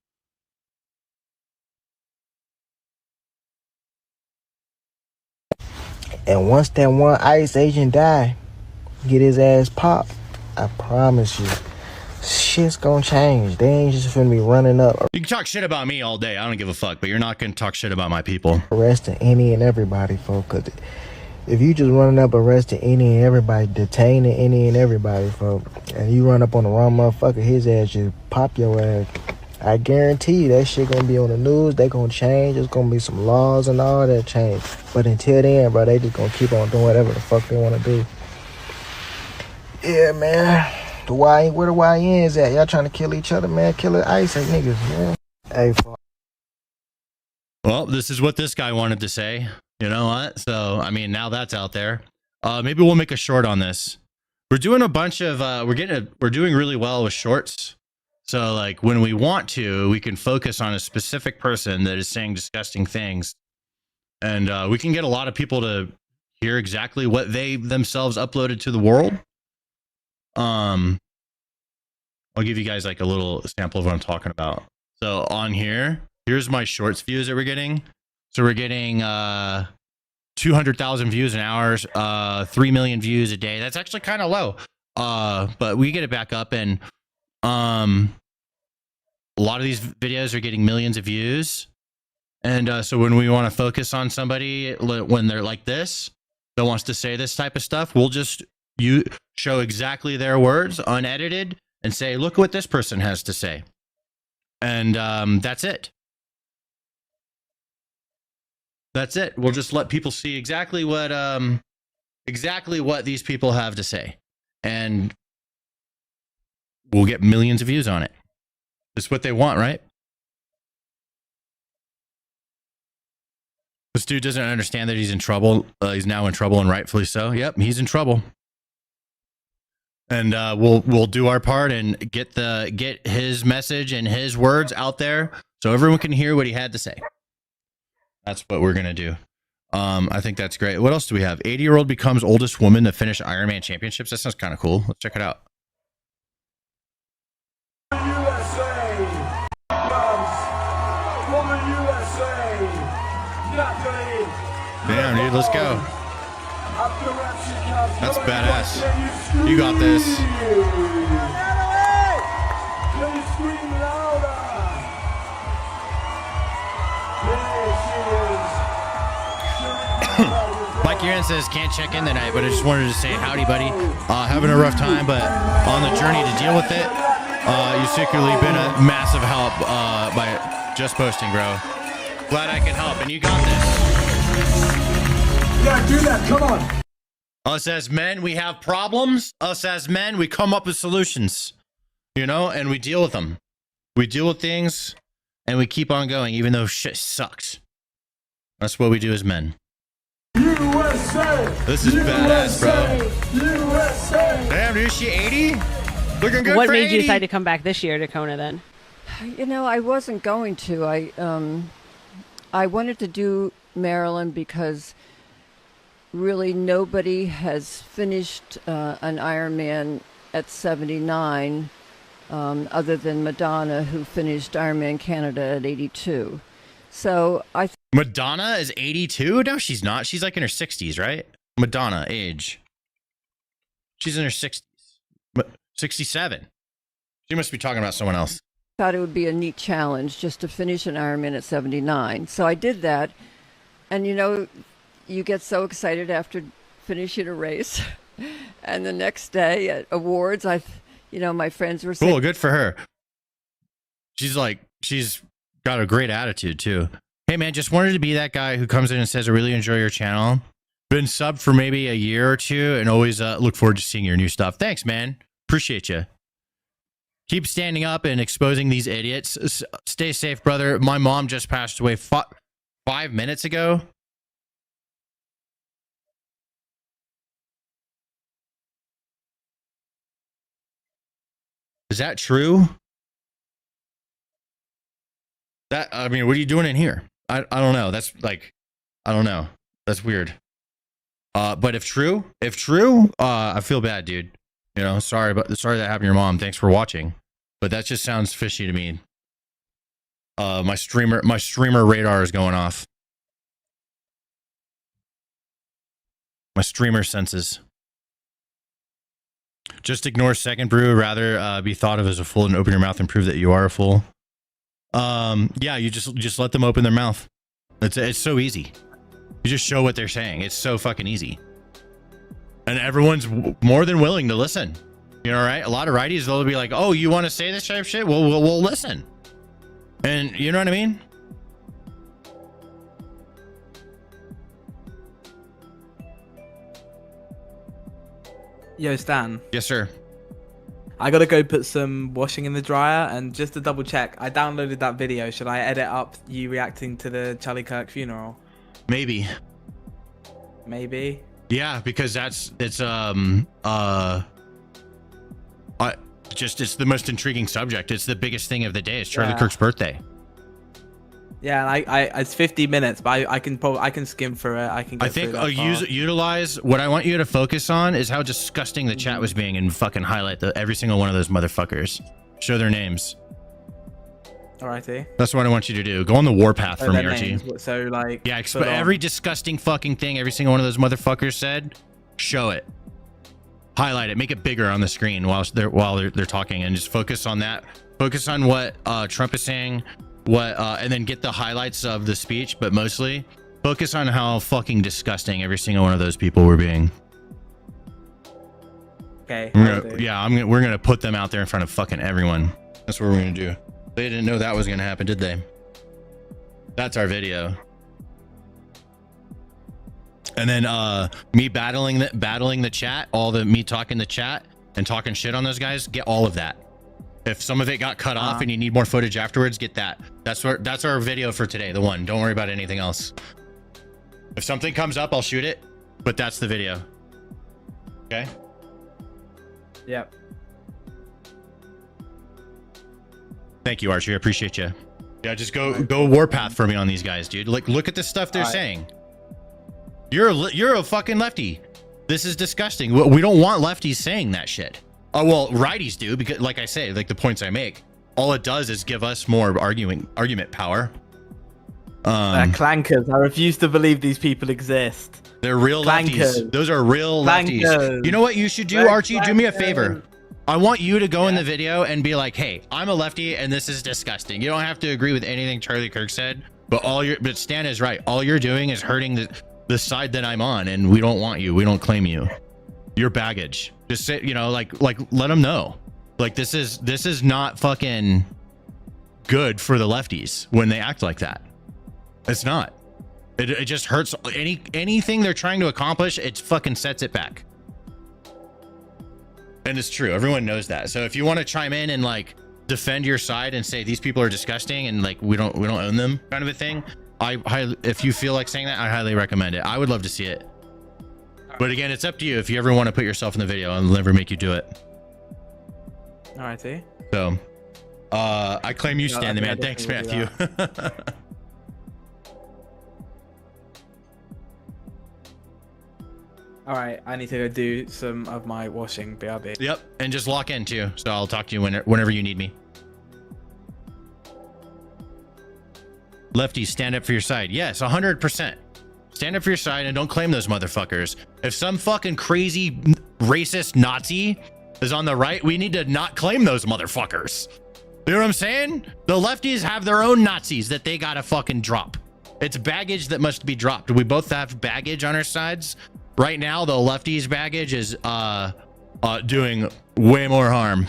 And once that one ICE agent die, get his ass popped, I promise you, shit's gonna change. They ain't just finna be running up. You can talk shit about me all day. I don't give a fuck, but you're not going to talk shit about my people. Arresting any and everybody, folks. Cause if you just running up arresting any and everybody, detaining any and everybody, folks, and you run up on the wrong motherfucker, his ass just pop your ass. I guarantee you that shit gonna be on the news. They gonna change. There's gonna be some laws and all that change. But until then, bro, they just gonna keep on doing whatever the fuck they wanna do. Yeah, man. Where the YNs at? Y'all trying to kill each other, man? Kill the ICE niggas, man. Hey, well, this is what this guy wanted to say. You know what? So, I mean, now that's out there. Maybe we'll make a short on this. We're doing a bunch of, we're doing really well with shorts. So, like, when we want to, we can focus on a specific person that is saying disgusting things. And we can get a lot of people to hear exactly what they themselves uploaded to the world. I'll give you guys like a little sample of what I'm talking about. So on here, here's my shorts views that we're getting. So we're getting 200,000 views an hour, 3 million views a day. That's actually kind of low. But we get it back up, and a lot of these videos are getting millions of views. And so when we want to focus on somebody when they're like this, that wants to say this type of stuff, we'll just show exactly their words unedited and say, look what this person has to say. And that's it. That's it. We'll just let people see exactly what these people have to say. And we'll get millions of views on it. That's what they want, right? This dude doesn't understand that he's in trouble. He's now in trouble, and rightfully so. Yep, he's in trouble. And we'll do our part and get his message and his words out there so everyone can hear what he had to say. That's what we're gonna do. I think that's great. What else do we have? 80-year-old becomes oldest woman to finish Ironman championships. That sounds kind of cool. Let's check it out. Damn, dude, let's go. That's badass. You got this. Mike Uran says can't check in tonight, but I just wanted to say howdy, buddy. Having a rough time, but on the journey to deal with it. You've secretly been a massive help by just posting, bro. Glad I can help, and you got this. Yeah, do that. Come on. Us as men, we have problems. Us as men, we come up with solutions, you know, and we deal with them. We deal with things, and we keep on going, even though shit sucks. That's what we do as men. USA. This is badass, bro. USA. Damn, dude, is she 80? Looking good. What for made 80? you decide to come back this year to Kona then? You know, I wasn't going to. I wanted to do Maryland because really nobody has finished an Ironman at 79 other than Madonna, who finished Ironman Canada at 82. So Madonna is 82? No, she's not. She's like in her 60s, right? Madonna age. She's in her 60s. 67. She must be talking about someone else. Thought it would be a neat challenge just to finish an Ironman at 79. So I did that. And you know, you get so excited after finishing a race. And the next day at awards, my friends were saying, cool, good for her. She's got a great attitude too. Hey man, just wanted to be that guy who comes in and says, I really enjoy your channel. Been subbed for maybe a year or two and always look forward to seeing your new stuff. Thanks, man. Appreciate you. Keep standing up and exposing these idiots. Stay safe, brother. My mom just passed away 5 minutes ago. Is that true? I mean, what are you doing in here? I don't know. That's like, I don't know. That's weird. But if true, I feel bad, dude. You know, sorry that happened to your mom. Thanks for watching. But that just sounds fishy to me. My streamer radar is going off. My streamer senses. Just ignore second brew. Rather be thought of as a fool and open your mouth and prove that you are a fool. Yeah, you just let them open their mouth. It's so easy. You just show what they're saying. It's so fucking easy. And everyone's more than willing to listen. You know, right? A lot of righties, they'll be like, oh, you want to say this type of shit? We'll listen. And you know what I mean? Yo, Stan. Yes, sir. I gotta go put some washing in the dryer, and just to double check, I downloaded that video. Should I edit up you reacting to the Charlie Kirk funeral? Maybe. Yeah, because it's the most intriguing subject. It's the biggest thing of the day. It's Charlie Kirk's birthday. Yeah, and it's 50 minutes, but I can skim through it. I think utilize what I want you to focus on is how disgusting the chat was being, and fucking highlight every single one of those motherfuckers. Show their names. Alrighty. That's what I want you to do. Go on the warpath for me, Archie. So like, yeah, every disgusting fucking thing every single one of those motherfuckers said, show it, highlight it, make it bigger on the screen while they're talking, and just focus on that. Focus on what Trump is saying, and then get the highlights of the speech, but mostly focus on how fucking disgusting every single one of those people were being. Okay. We're gonna put them out there in front of fucking everyone. That's what we're gonna do. They didn't know that was gonna happen, did they? That's our video. And then me battling the chat, me talking the chat and talking shit on those guys, get all of that. If some of it got cut off and you need more footage afterwards, get that. That's our video for today, the one. Don't worry about anything else. If something comes up, I'll shoot it, but that's the video. Okay? Yep. Thank you, Archie. I appreciate you. Yeah, just go warpath for me on these guys, dude. Like, look at the stuff they're saying. You're a fucking lefty. This is disgusting. We don't want lefties saying that shit. Oh, well, righties do, because like I say, like the points I make, all it does is give us more argument power. Clankers. I refuse to believe these people exist. They're real lefties. Those are real lefties. You know what you should do, Archie? Do me a favor. I want you to go in the video and be like, hey, I'm a lefty and this is disgusting. You don't have to agree with anything Charlie Kirk said, but Stan is right. All you're doing is hurting the side that I'm on, and we don't want you. We don't claim you. You're baggage. Just say, like let them know. Like this is not fucking good for the lefties when they act like that. It's not. It just hurts anything they're trying to accomplish. It fucking sets it back. And it's true. Everyone knows that. So if you want to chime in and like defend your side and say these people are disgusting and like we don't own them, kind of a thing, if you feel like saying that, I highly recommend it. I would love to see it. But again, it's up to you. If you ever want to put yourself in the video, I'll never make you do it. Alrighty. So, I claim you, Stan the man. Thanks, Matthew. Alright, I need to go do some of my washing, BRB. Yep, and just lock in too. So I'll talk to you whenever you need me. Lefties, stand up for your side. Yes, 100%. Stand up for your side and don't claim those motherfuckers. If some fucking crazy racist Nazi is on the right, we need to not claim those motherfuckers. You know what I'm saying? The lefties have their own Nazis that they gotta fucking drop. It's baggage that must be dropped. We both have baggage on our sides. Right now, the lefties' baggage is doing way more harm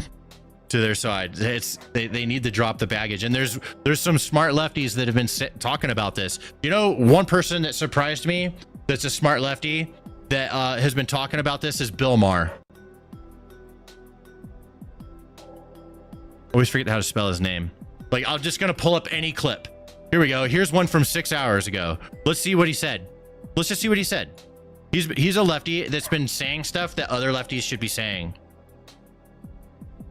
to their side. They need to drop the baggage. And there's some smart lefties that have been talking about this. You know, one person that surprised me that's a smart lefty that has been talking about this is Bill Maher. Always forget how to spell his name. Like, I'm just gonna pull up any clip. Here we go. Here's one from 6 hours ago. Let's see what he said. Let's just see what he said. He's a lefty that's been saying stuff that other lefties should be saying.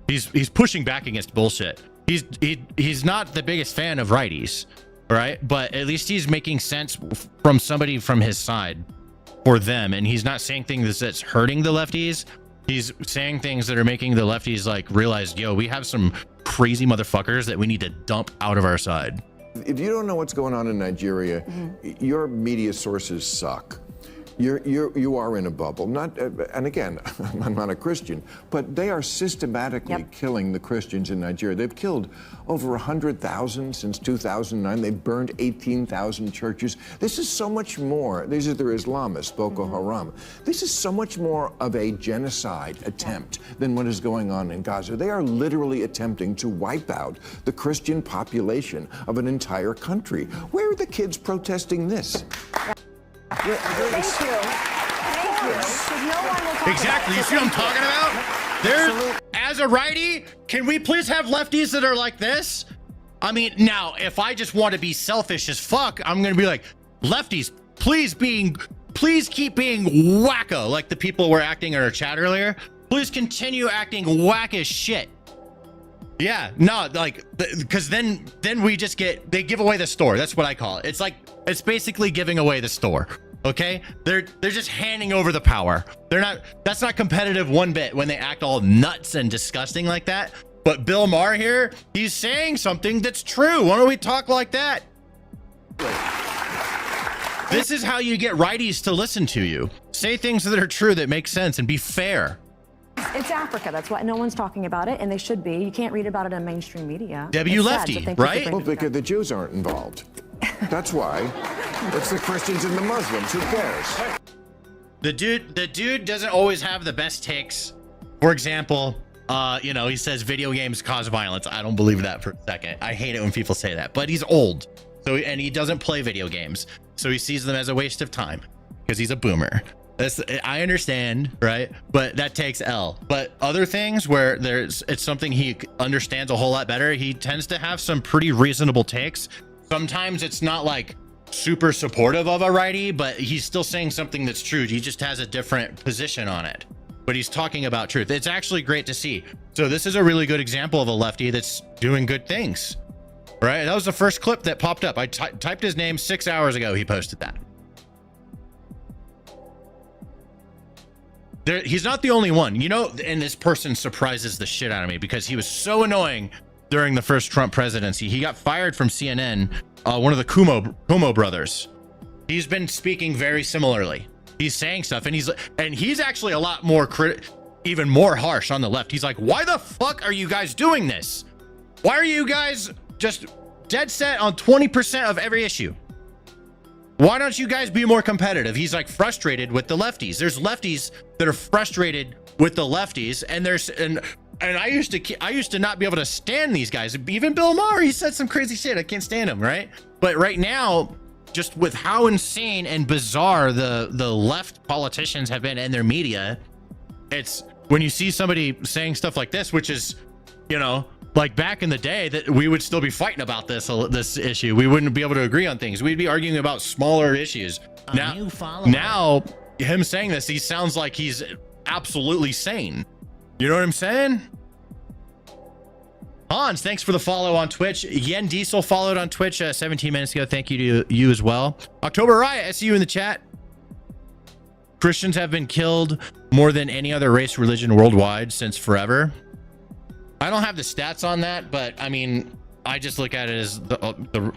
He's pushing back against bullshit. He's not the biggest fan of righties, right? But at least he's making sense from somebody from his side for them, and he's not saying things that's hurting the lefties. He's saying things that are making the lefties like realize, yo, we have some crazy motherfuckers that we need to dump out of our side. If you don't know what's going on in Nigeria, your media sources suck. You are in a bubble. And again, I'm not a Christian, but they are systematically killing the Christians in Nigeria. They've killed over 100,000 since 2009. They've burned 18,000 churches. This is so much more. These are their Islamists, Boko Haram. This is so much more of a genocide attempt than what is going on in Gaza. They are literally attempting to wipe out the Christian population of an entire country. Where are the kids protesting this? Thank you. Thank you. No one will talk Exactly. You see what I'm talking about? There's, as a righty, can we please have lefties that are like this? I mean, now, if I just want to be selfish as fuck, I'm going to be like, lefties, please keep being wacko like the people were acting in our chat earlier. Please continue acting whack as shit. Yeah, no, like, because then we just they give away the store. That's what I call it. It's like, it's basically giving away the store. Okay, they're just handing over the power. That's not competitive one bit when they act all nuts and disgusting like that. But Bill Maher here, he's saying something that's true. Why don't we talk like that? This is how you get righties to listen to you. Say things that are true, that make sense, and be fair. It's Africa. That's why no one's talking about it, and they should be. You can't read about it in mainstream media. W lefty, right? Well, because the Jews aren't involved. That's why. It's the Christians and the Muslims. Who cares? The dude doesn't always have the best takes. For example, you know, he says video games cause violence. I don't believe that for a second. I hate it when people say that. But he's old, and he doesn't play video games, so he sees them as a waste of time because he's a boomer. I understand, right? But that takes L. But other things where it's something he understands a whole lot better, he tends to have some pretty reasonable takes. Sometimes it's not like super supportive of a righty, but he's still saying something that's true. He just has a different position on it, but he's talking about truth. It's actually great to see. So this is a really good example of a lefty that's doing good things, right? That was the first clip that popped up. I typed his name 6 hours ago. He posted that. He's not the only one, you know, and this person surprises the shit out of me because he was so annoying during the first Trump presidency. He got fired from CNN, one of the Cuomo brothers. He's been speaking very similarly. He's saying stuff, and he's actually a lot more even more harsh on the left. He's like, why the fuck are you guys doing this? Why are you guys just dead set on 20% of every issue? Why don't you guys be more competitive? He's like frustrated with the lefties. There's lefties that are frustrated with the lefties, and I used to not be able to stand these guys. Even Bill Maher, he said some crazy shit. I can't stand him, right? But right now, just with how insane and bizarre the left politicians have been and their media, it's when you see somebody saying stuff like this, which is, you know, like back in the day, that we would still be fighting about this issue. We wouldn't be able to agree on things. We'd be arguing about smaller issues. Now him saying this, he sounds like he's absolutely sane. You know what I'm saying? Hans, thanks for the follow on Twitch. Yen Diesel followed on Twitch 17 minutes ago. Thank you to you as well. October Riot, I see you in the chat. Christians have been killed more than any other race religion worldwide since forever. I don't have the stats on that, but I mean, I just look at it as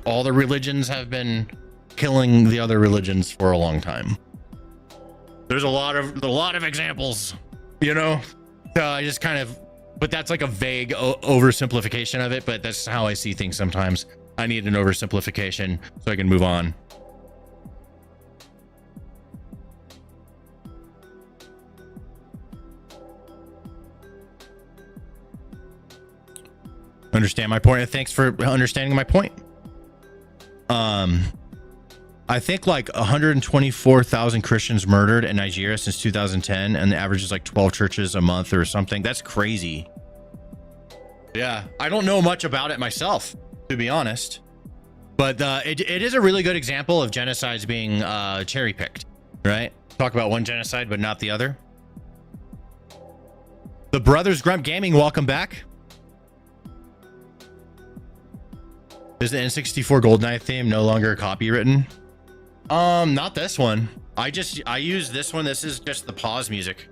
all the religions have been killing the other religions for a long time. There's a lot of examples, you know. I just kind of, but that's like a vague oversimplification of it. But that's how I see things sometimes. I need an oversimplification so I can move on. understand my point. Thanks for understanding my point. I think like 124,000 Christians murdered in Nigeria since 2010, and the average is like 12 churches a month or something. That's crazy. Yeah, I don't know much about it myself, to be honest, but it is a really good example of genocides being cherry picked, right? Talk about one genocide, but not the other. The Brothers Grump Gaming, welcome back. Is the N64 GoldenEye theme no longer copywritten? Not this one. I use this one. This is just the pause music.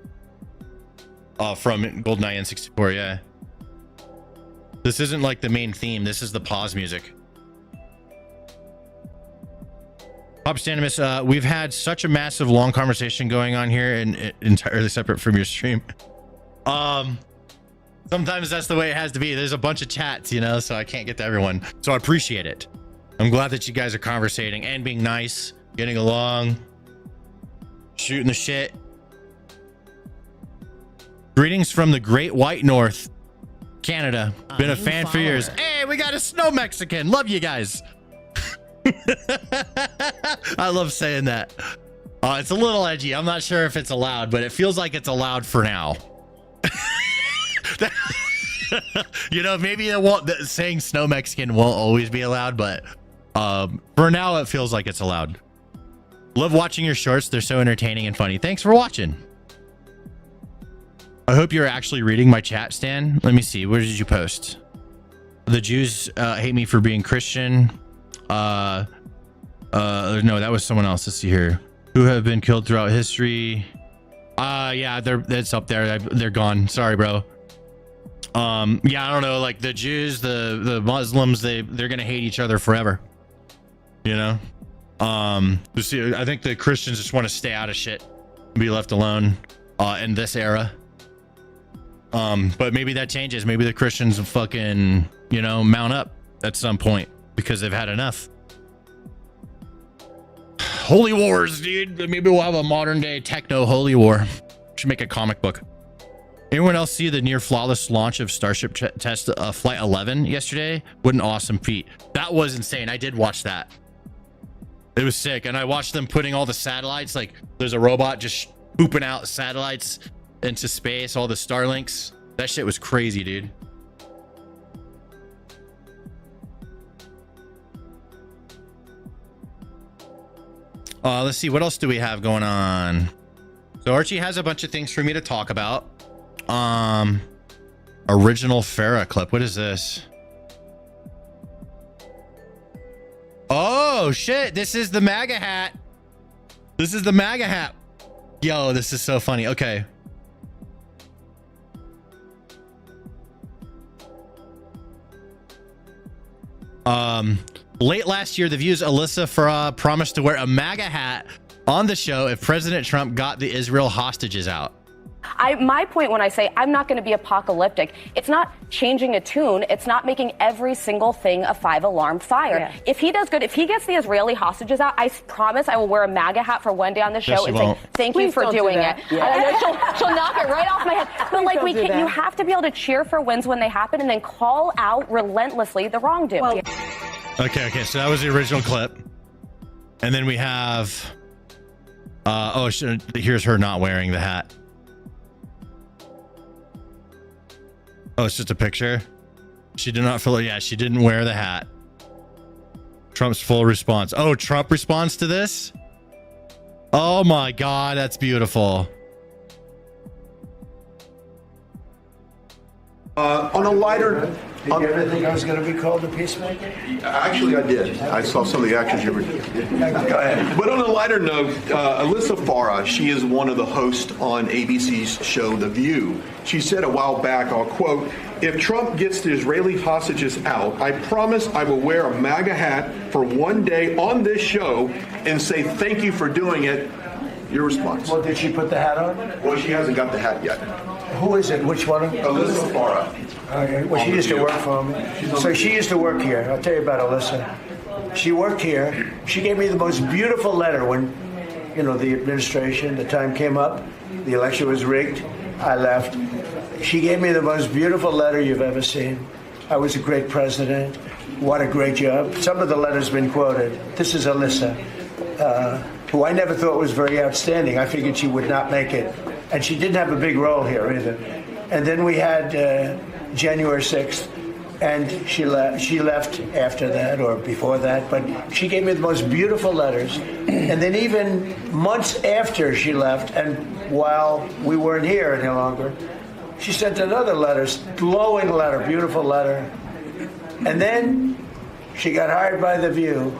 From GoldenEye N64, yeah. This isn't like the main theme. This is the pause music. Pop Stanimus, we've had such a massive long conversation going on here and entirely separate from your stream. Sometimes that's the way it has to be. There's a bunch of chats, you know, so I can't get to everyone. So I appreciate it. I'm glad that you guys are conversating and being nice, getting along, shooting the shit. Greetings from the Great White North, Canada. Been a fan for years. Hey, we got a snow Mexican. Love you guys. I love saying that. It's a little edgy. I'm not sure if it's allowed, but it feels like it's allowed for now. You know, maybe it won't, saying snow Mexican won't always be allowed, but for now it feels like it's allowed. Love watching your shorts. They're so entertaining and funny. Thanks for watching. I hope you're actually reading my chat, Stan. Let me see. Where did you post? The Jews hate me for being Christian. No, that was someone else. Let's see here. Who have been killed throughout history. Yeah, it's up there. They're gone. Sorry, bro. Yeah, I don't know. Like the Jews, the Muslims, they're gonna hate each other forever. You know. See, I think the Christians just want to stay out of shit, be left alone. In this era. But maybe that changes. Maybe the Christians will fucking, you know, mount up at some point because they've had enough. Holy wars, dude. Maybe we'll have a modern day techno holy war. Should make a comic book. Anyone else see the near flawless launch of Starship Test Flight 11 yesterday? What an awesome feat. That was insane. I did watch that. It was sick. And I watched them putting all the satellites, like there's a robot just pooping out satellites into space, all the Starlinks. That shit was crazy, dude. Let's see, what else do we have going on? So Archie has a bunch of things for me to talk about. Original Farah clip. What is this? Oh shit, this is the MAGA hat. This is the MAGA hat. Yo, this is so funny. Okay. Late last year, The View's Alyssa Farah promised to wear a MAGA hat on the show if President Trump got the Israel hostages out. My point when I say I'm not going to be apocalyptic, it's not changing a tune. It's not making every single thing a 5-alarm fire. Yeah. If he does good, if he gets the Israeli hostages out, I promise I will wear a MAGA hat for one day on the show and say, thank you for doing it. Yeah. She'll knock it right off my head. But like you have to be able to cheer for wins when they happen and then call out relentlessly the wrongdoing. Well, okay. So that was the original clip. And then we have, here's her not wearing the hat. Oh, it's just a picture. She did not fill it. Yeah, she didn't wear the hat. Trump's full response. Oh, Trump responds to this? Oh my God, that's beautiful. On a lighter... Did you ever think I was going to be called a peacemaker? Actually, I did. I saw some of the actions you were doing. Go ahead. But on a lighter note, Alyssa Farah, she is one of the hosts on ABC's show The View. She said a while back, I'll quote, "If Trump gets the Israeli hostages out, I promise I will wear a MAGA hat for one day on this show and say thank you for doing it." Your response. Well, did she put the hat on? Well, she hasn't got the hat yet. Who is it? Which one? Alyssa Farah. Okay. Well, she used to work for me. So she used to work here. I'll tell you about Alyssa. She worked here. She gave me the most beautiful letter when, you know, the administration, the time came up, the election was rigged. I left. She gave me the most beautiful letter you've ever seen. I was a great president. What a great job. Some of the letters have been quoted. This is Alyssa, who I never thought was very outstanding. I figured she would not make it. And she didn't have a big role here either. And then we had January 6th, and she left after that or before that, but she gave me the most beautiful letters. And then even months after she left, and while we weren't here any longer, she sent another letter, glowing letter, beautiful letter. And then she got hired by The View,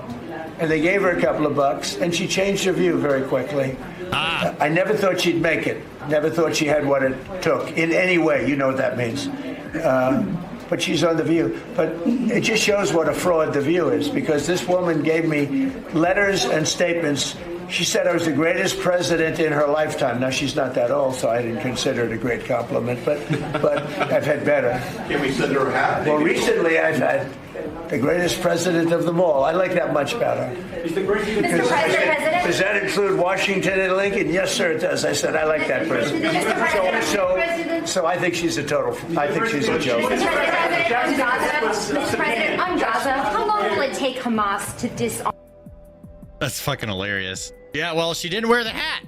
and they gave her a couple of bucks, and she changed her view very quickly. I never thought she'd make it. Never thought she had what it took in any way. You know what that means. But she's on The View. But it just shows what a fraud The View is, because this woman gave me letters and statements. She said I was the greatest president in her lifetime. Now, she's not that old, so I didn't consider it a great compliment, but I've had better. Can we send her a hat? Well, recently I've had the greatest president of them all. I like that much about her. He's the greatest. Mr. President? Does that include Washington and Lincoln? Yes, sir, it does. I said I like that president. So I think she's a total. I think she's a joke. Mr. President, on Gaza, how long will it take Hamas to disarm? That's fucking hilarious. Yeah, well, she didn't wear the hat.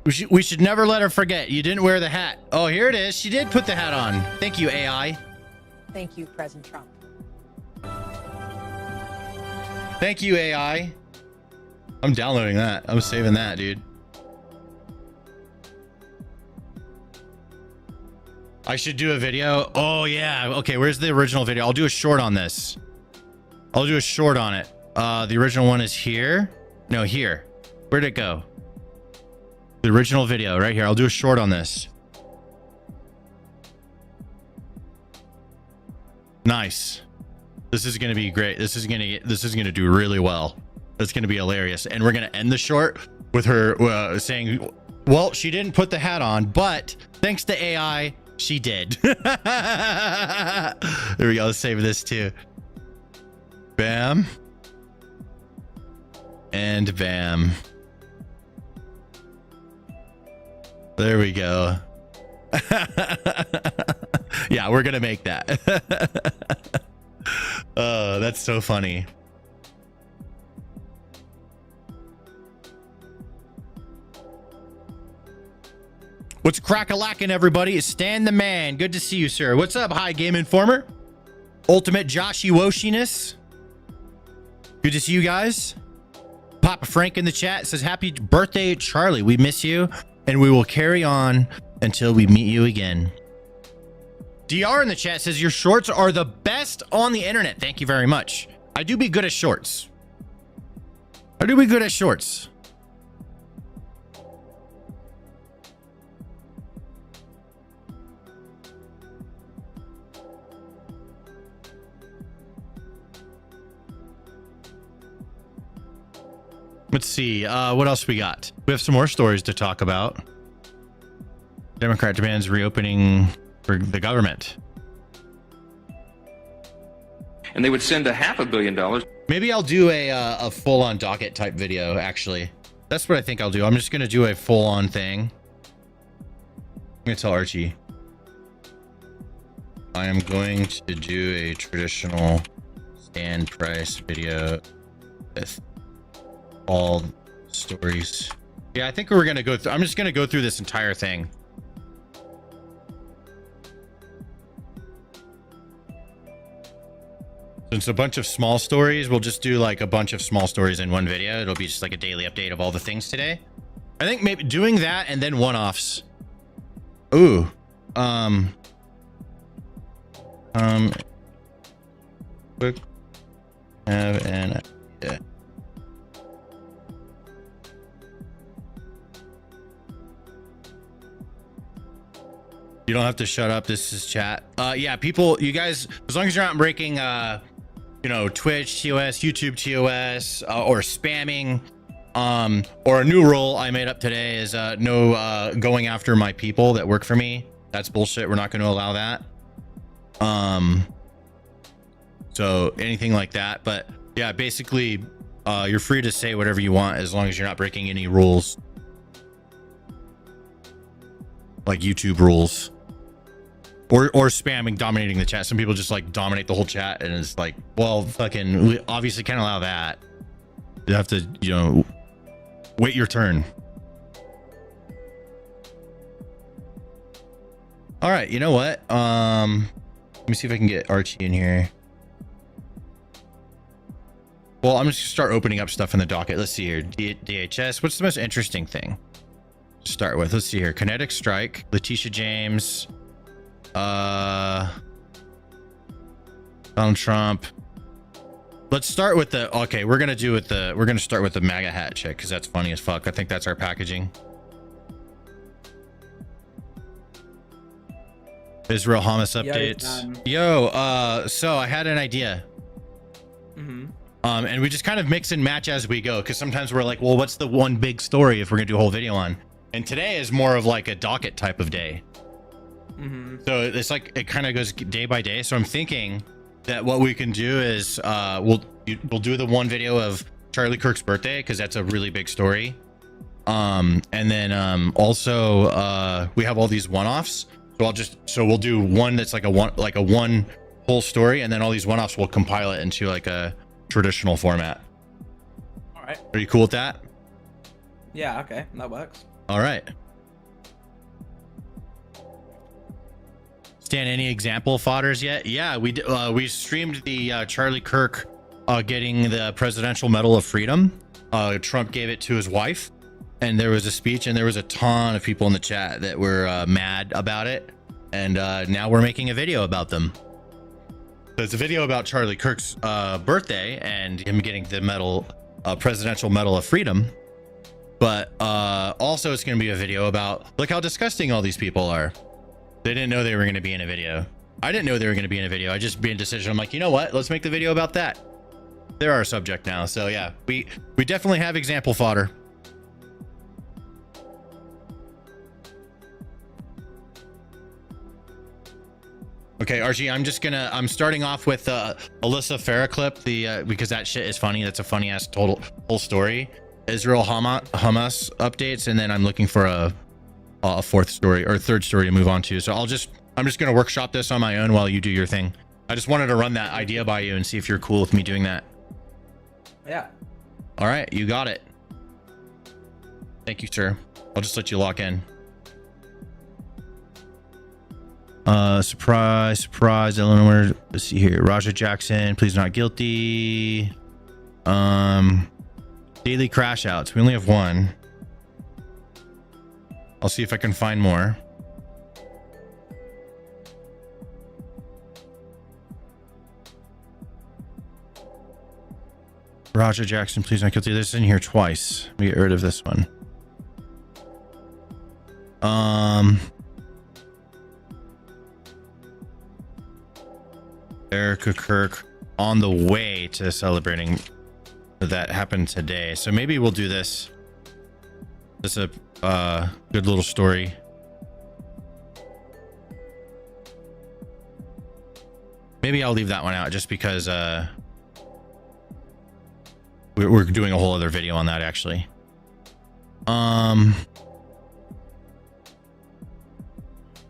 We should never let her forget. You didn't wear the hat. Oh, here it is. She did put the hat on. Thank you, AI. Thank you, President Trump. Thank you, AI. I'm downloading that. I'm saving that, dude. I should do a video. Oh, yeah. Okay, where's the original video? I'll do a short on this. I'll do a short on it. The original one is here. No, here. Where'd it go? The original video right here. I'll do a short on this. Nice. This is gonna be great. This is gonna do really well. That's gonna be hilarious. And we're gonna end the short with her saying, "Well, she didn't put the hat on, but thanks to AI, she did." There we go. Let's save this too. Bam. And bam. There we go. Yeah, we're gonna make that. Oh, that's so funny. What's crack-a-lackin', everybody? It's Stan the Man. Good to see you, sir. What's up, High Game Informer? Ultimate Joshy Woshiness. Good to see you guys. Papa Frank in the chat says, happy birthday, Charlie. We miss you, and we will carry on until we meet you again. DR in the chat says, your shorts are the best on the internet. Thank you very much. I do be good at shorts. I do be good at shorts. Let's see. What else we got? We have some more stories to talk about. Democrat demands reopening for the government. And they would send $500 million. Maybe I'll do a full-on docket type video, actually. That's what I think I'll do. I'm just going to do a full-on thing. I'm going to tell Archie. I am going to do a traditional stand price video with all stories. Yeah, I think we're going to go through. I'm just going to go through this entire thing. It's a bunch of small stories. We'll just do like a bunch of small stories in one video. It'll be just like a daily update of all the things today. I think maybe doing that and then one-offs. Ooh. Quick. Have an idea. You don't have to shut up. This is chat. Yeah, people, you guys, as long as you're not breaking, you know, Twitch TOS, YouTube TOS, or spamming, or a new rule I made up today is no going after my people that work for me. That's bullshit. We're not going to allow that. So anything like that. But yeah, basically, you're free to say whatever you want as long as you're not breaking any rules, like YouTube rules or spamming, dominating the chat. Some people just like dominate the whole chat, and it's like, well, fucking, we obviously can't allow that. You have to, you know, wait your turn. All right, you know what? Let me see if I can get Archie in here. Well, I'm just gonna start opening up stuff in the docket. Let's see here. DHS. What's the most interesting thing to start with? Let's see here. Kinetic Strike. Letitia James. Donald Trump. Let's start with the. Okay, we're gonna start with the MAGA hat chick because that's funny as fuck. I think that's our packaging. Israel Hamas updates. Yo, so I had an idea. And we just kind of mix and match as we go, because sometimes we're like, well, what's the one big story if we're gonna do a whole video on? And today is more of like a docket type of day. So it's like it kind of goes day by day. So I'm thinking that what we can do is we'll do the one video of Charlie Kirk's birthday, because that's a really big story. And then also we have all these one-offs. So we'll do one that's like a one whole story, and then all these one-offs we'll compile it into like a traditional format. All right. Are you cool with that? Yeah. Okay, that works. All right. Stan, any example fodders yet? Yeah, we streamed the Charlie Kirk getting the Presidential Medal of Freedom. Trump gave it to his wife, and there was a speech, and there was a ton of people in the chat that were mad about it, and now we're making a video about them. So it's a video about Charlie Kirk's birthday and him getting the medal, Presidential Medal of Freedom. But also it's going to be a video about, look how disgusting all these people are. They didn't know they were going to be in a video. I didn't know they were going to be in a video. I just made a decision. I'm like, you know what? Let's make the video about that. They're our subject now. So yeah, we definitely have example fodder. Okay, Archie, I'm starting off with Alyssa Farah clip, because that shit is funny. That's a funny ass whole story. Israel Hamas updates, and then I'm looking for a fourth story or third story to move on to. So I'm just gonna workshop this on my own while you do your thing. I just wanted to run that idea by you and see if you're cool with me doing that. Yeah. All right, you got it. Thank you, sir. I'll just let you lock in. Surprise, Illinois. Let's see here. Raja Jackson, please not guilty. Daily crash outs. We only have one. I'll see if I can find more. Raja Jackson, please not guilty. This is in here twice. We get rid of this one. Erica Kirk on the way to celebrating that happened today. So maybe we'll do this. This is a good little story. Maybe I'll leave that one out just because we're doing a whole other video on that actually.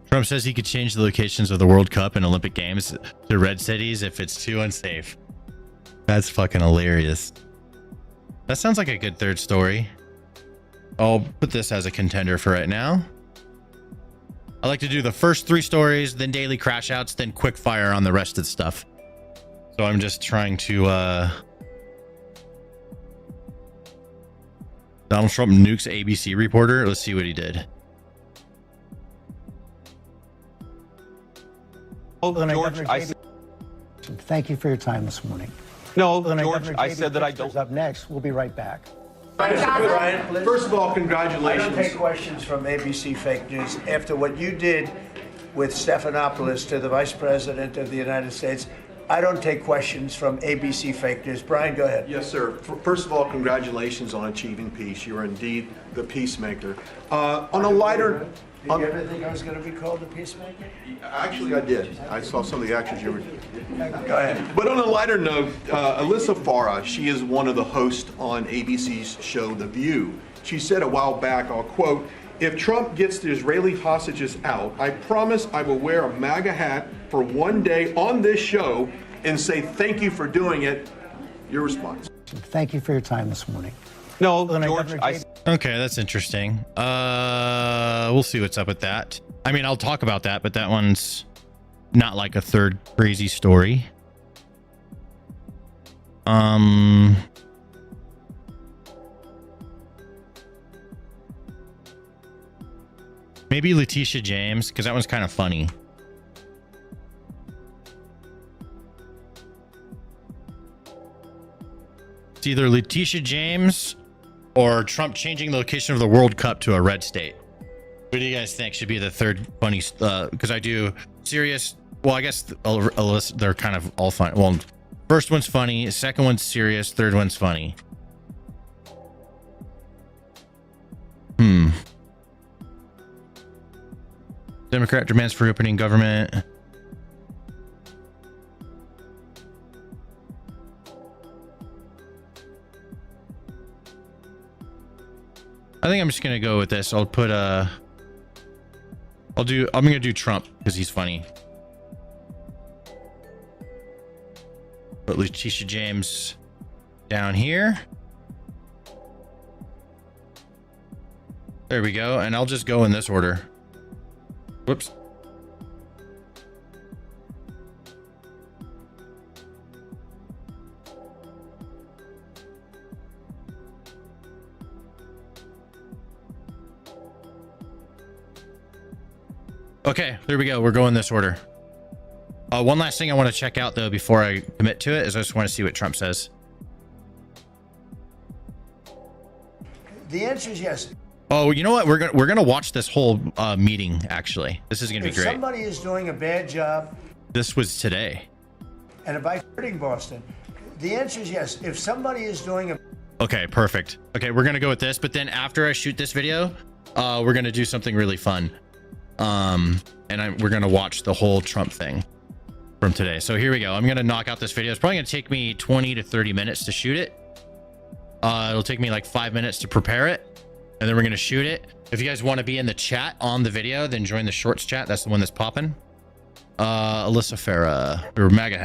Trump says he could change the locations of the World Cup and Olympic Games to red cities if it's too unsafe. That's fucking hilarious. That sounds like a good third story. I'll put this as a contender for right now. I like to do the first 3 stories, then daily crash outs, then quick fire on the rest of the stuff. So I'm just trying to Donald Trump nukes ABC reporter. Let's see what he did. George, thank you for your time this morning. No, George, I said that I don't. Up next, we'll be right back. Brian, First of all, congratulations. I don't take questions from ABC Fake News. After what you did with Stephanopoulos to the Vice President of the United States, I don't take questions from ABC Fake News. Brian, go ahead. Yes, sir. First of all, congratulations on achieving peace. You are indeed the peacemaker. On a lighter... Did you ever think I was going to be called a peacemaker? Actually, I did. I saw some of the actions you were... Go ahead. But on a lighter note, Alyssa Farah, she is one of the hosts on ABC's show The View. She said a while back, I'll quote, If Trump gets the Israeli hostages out, I promise I will wear a MAGA hat for one day on this show and say thank you for doing it. Your response. Thank you for your time this morning. No, George, Okay, that's interesting. We'll see what's up with that. I mean, I'll talk about that, but that one's not like a third crazy story. Maybe Letitia James, because that one's kind of funny. It's either Letitia James or Trump changing the location of the World Cup to a red state. What do you guys think should be the third funny? Because I do serious. Well, I guess they're kind of all fun. Well, first one's funny, second one's serious, third one's funny. Democrat demands for opening government. I think I'm just gonna go with this. I'll put I'm gonna do Trump because he's funny. Put Letitia James down here. There we go. And I'll just go in this order. Whoops. Okay, there we go. We're going this order. One last thing I want to check out though before I commit to it is I just want to see what Trump says. The answer is yes. Oh, you know what? We're gonna watch this whole meeting. Actually, this is gonna be If great. somebody is doing a bad job, This was today. and if I'm hurting Boston, the answer is yes. If somebody is doing a Okay, perfect. Okay, we're gonna go with this, but then after I shoot this video, we're gonna do something really fun. We're gonna watch the whole Trump thing from today. So here we go. I'm gonna knock out this video. It's probably gonna take me 20 to 30 minutes to shoot it. It'll take me like 5 minutes to prepare it, and then we're gonna shoot it. If you guys want to be in the chat on the video, then join the shorts chat. That's the one that's popping. Alyssa Farah, or MAGA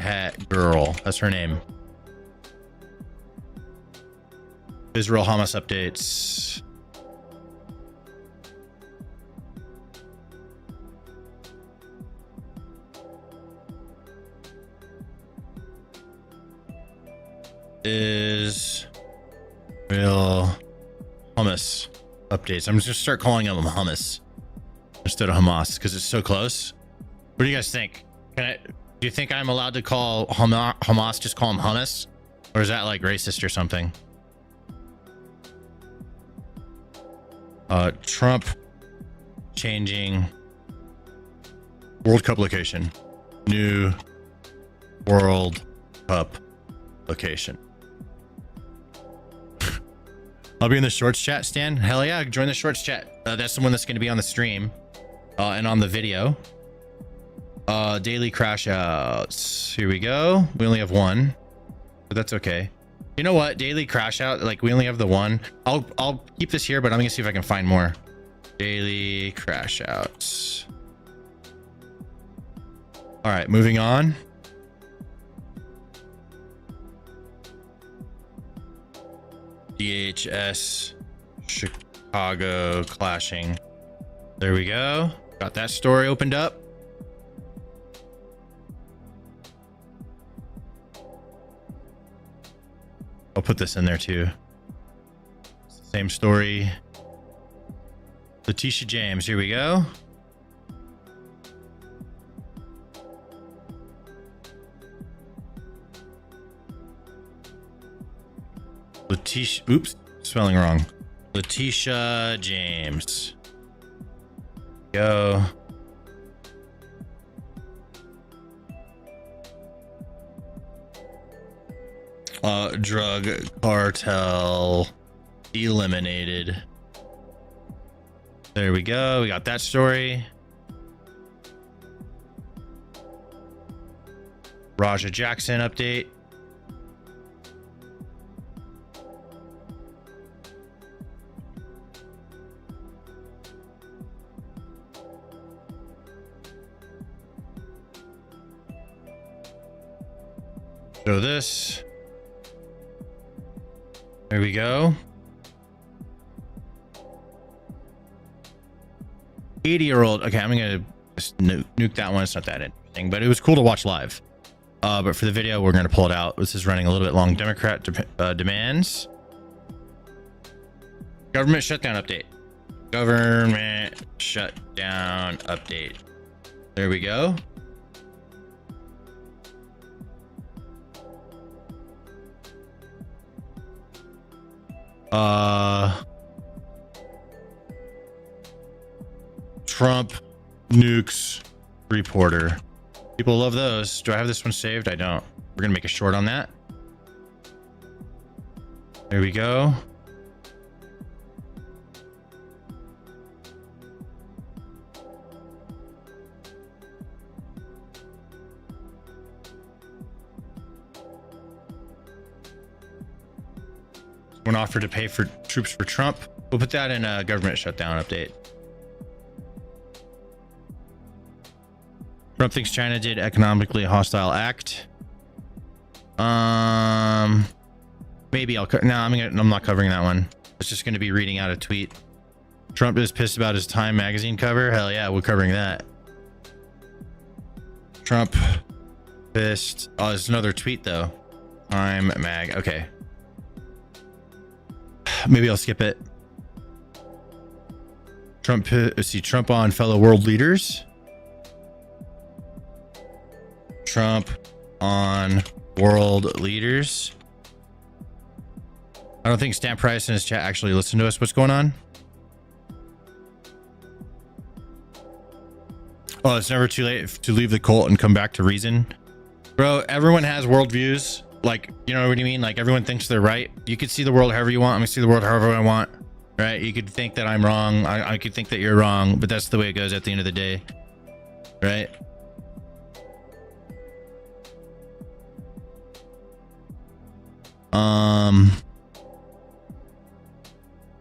hat girl. That's her name. Israel Hamas updates. Is real hummus updates. I'm just gonna start calling them hummus instead of Hamas because it's so close. What do you guys think? Do you think I'm allowed to call Hamas, just call them hummus, or is that like racist or something? Trump changing World Cup location. New World Cup location. I'll be in the shorts chat, Stan. Hell yeah, join the shorts chat. That's the one that's going to be on the stream and on the video. Daily crash outs. Here we go. We only have one, but that's okay. You know what? Daily crash out. Like we only have the one. I'll keep this here, but I'm gonna see if I can find more. Daily crash outs. All right, moving on. DHS Chicago clashing. There we go. Got that story opened up. I'll put this in there too. Same story. Letitia James. Here we go. Letitia, oops, spelling wrong. Letitia James. Go. Drug cartel eliminated. There we go. We got that story. Raja Jackson update. Show this. There we go. 80-year-old. Okay, I'm gonna just nuke that one. It's not that interesting, but it was cool to watch live. But for the video, we're gonna pull it out. This is running a little bit long. Democrat demands government shutdown update. Government shutdown update. There we go. Trump nukes reporter. People love those. Do I have this one saved? I don't. We're gonna make a short on that. There we go. One offer to pay for troops for Trump. We'll put that in a government shutdown update. Trump thinks China did economically hostile act. Maybe I'll no, I'm not covering that one. It's just going to be reading out a tweet. Trump is pissed about his Time magazine cover. Hell yeah, we're covering that. Trump pissed. Oh, there's another tweet though. Time mag. Okay. Maybe I'll skip it. Trump. Let's see. Trump on fellow world leaders. Trump on world leaders. I don't think Stamp Price and his chat actually listen to us. What's going on? Oh, it's never too late to leave the cult and come back to reason. Bro, everyone has worldviews. Like, you know what I mean? Like, everyone thinks they're right. You could see the world however you want. I'm gonna see the world however I want. Right? You could think that I'm wrong. I could think that you're wrong, but that's the way it goes at the end of the day. Right?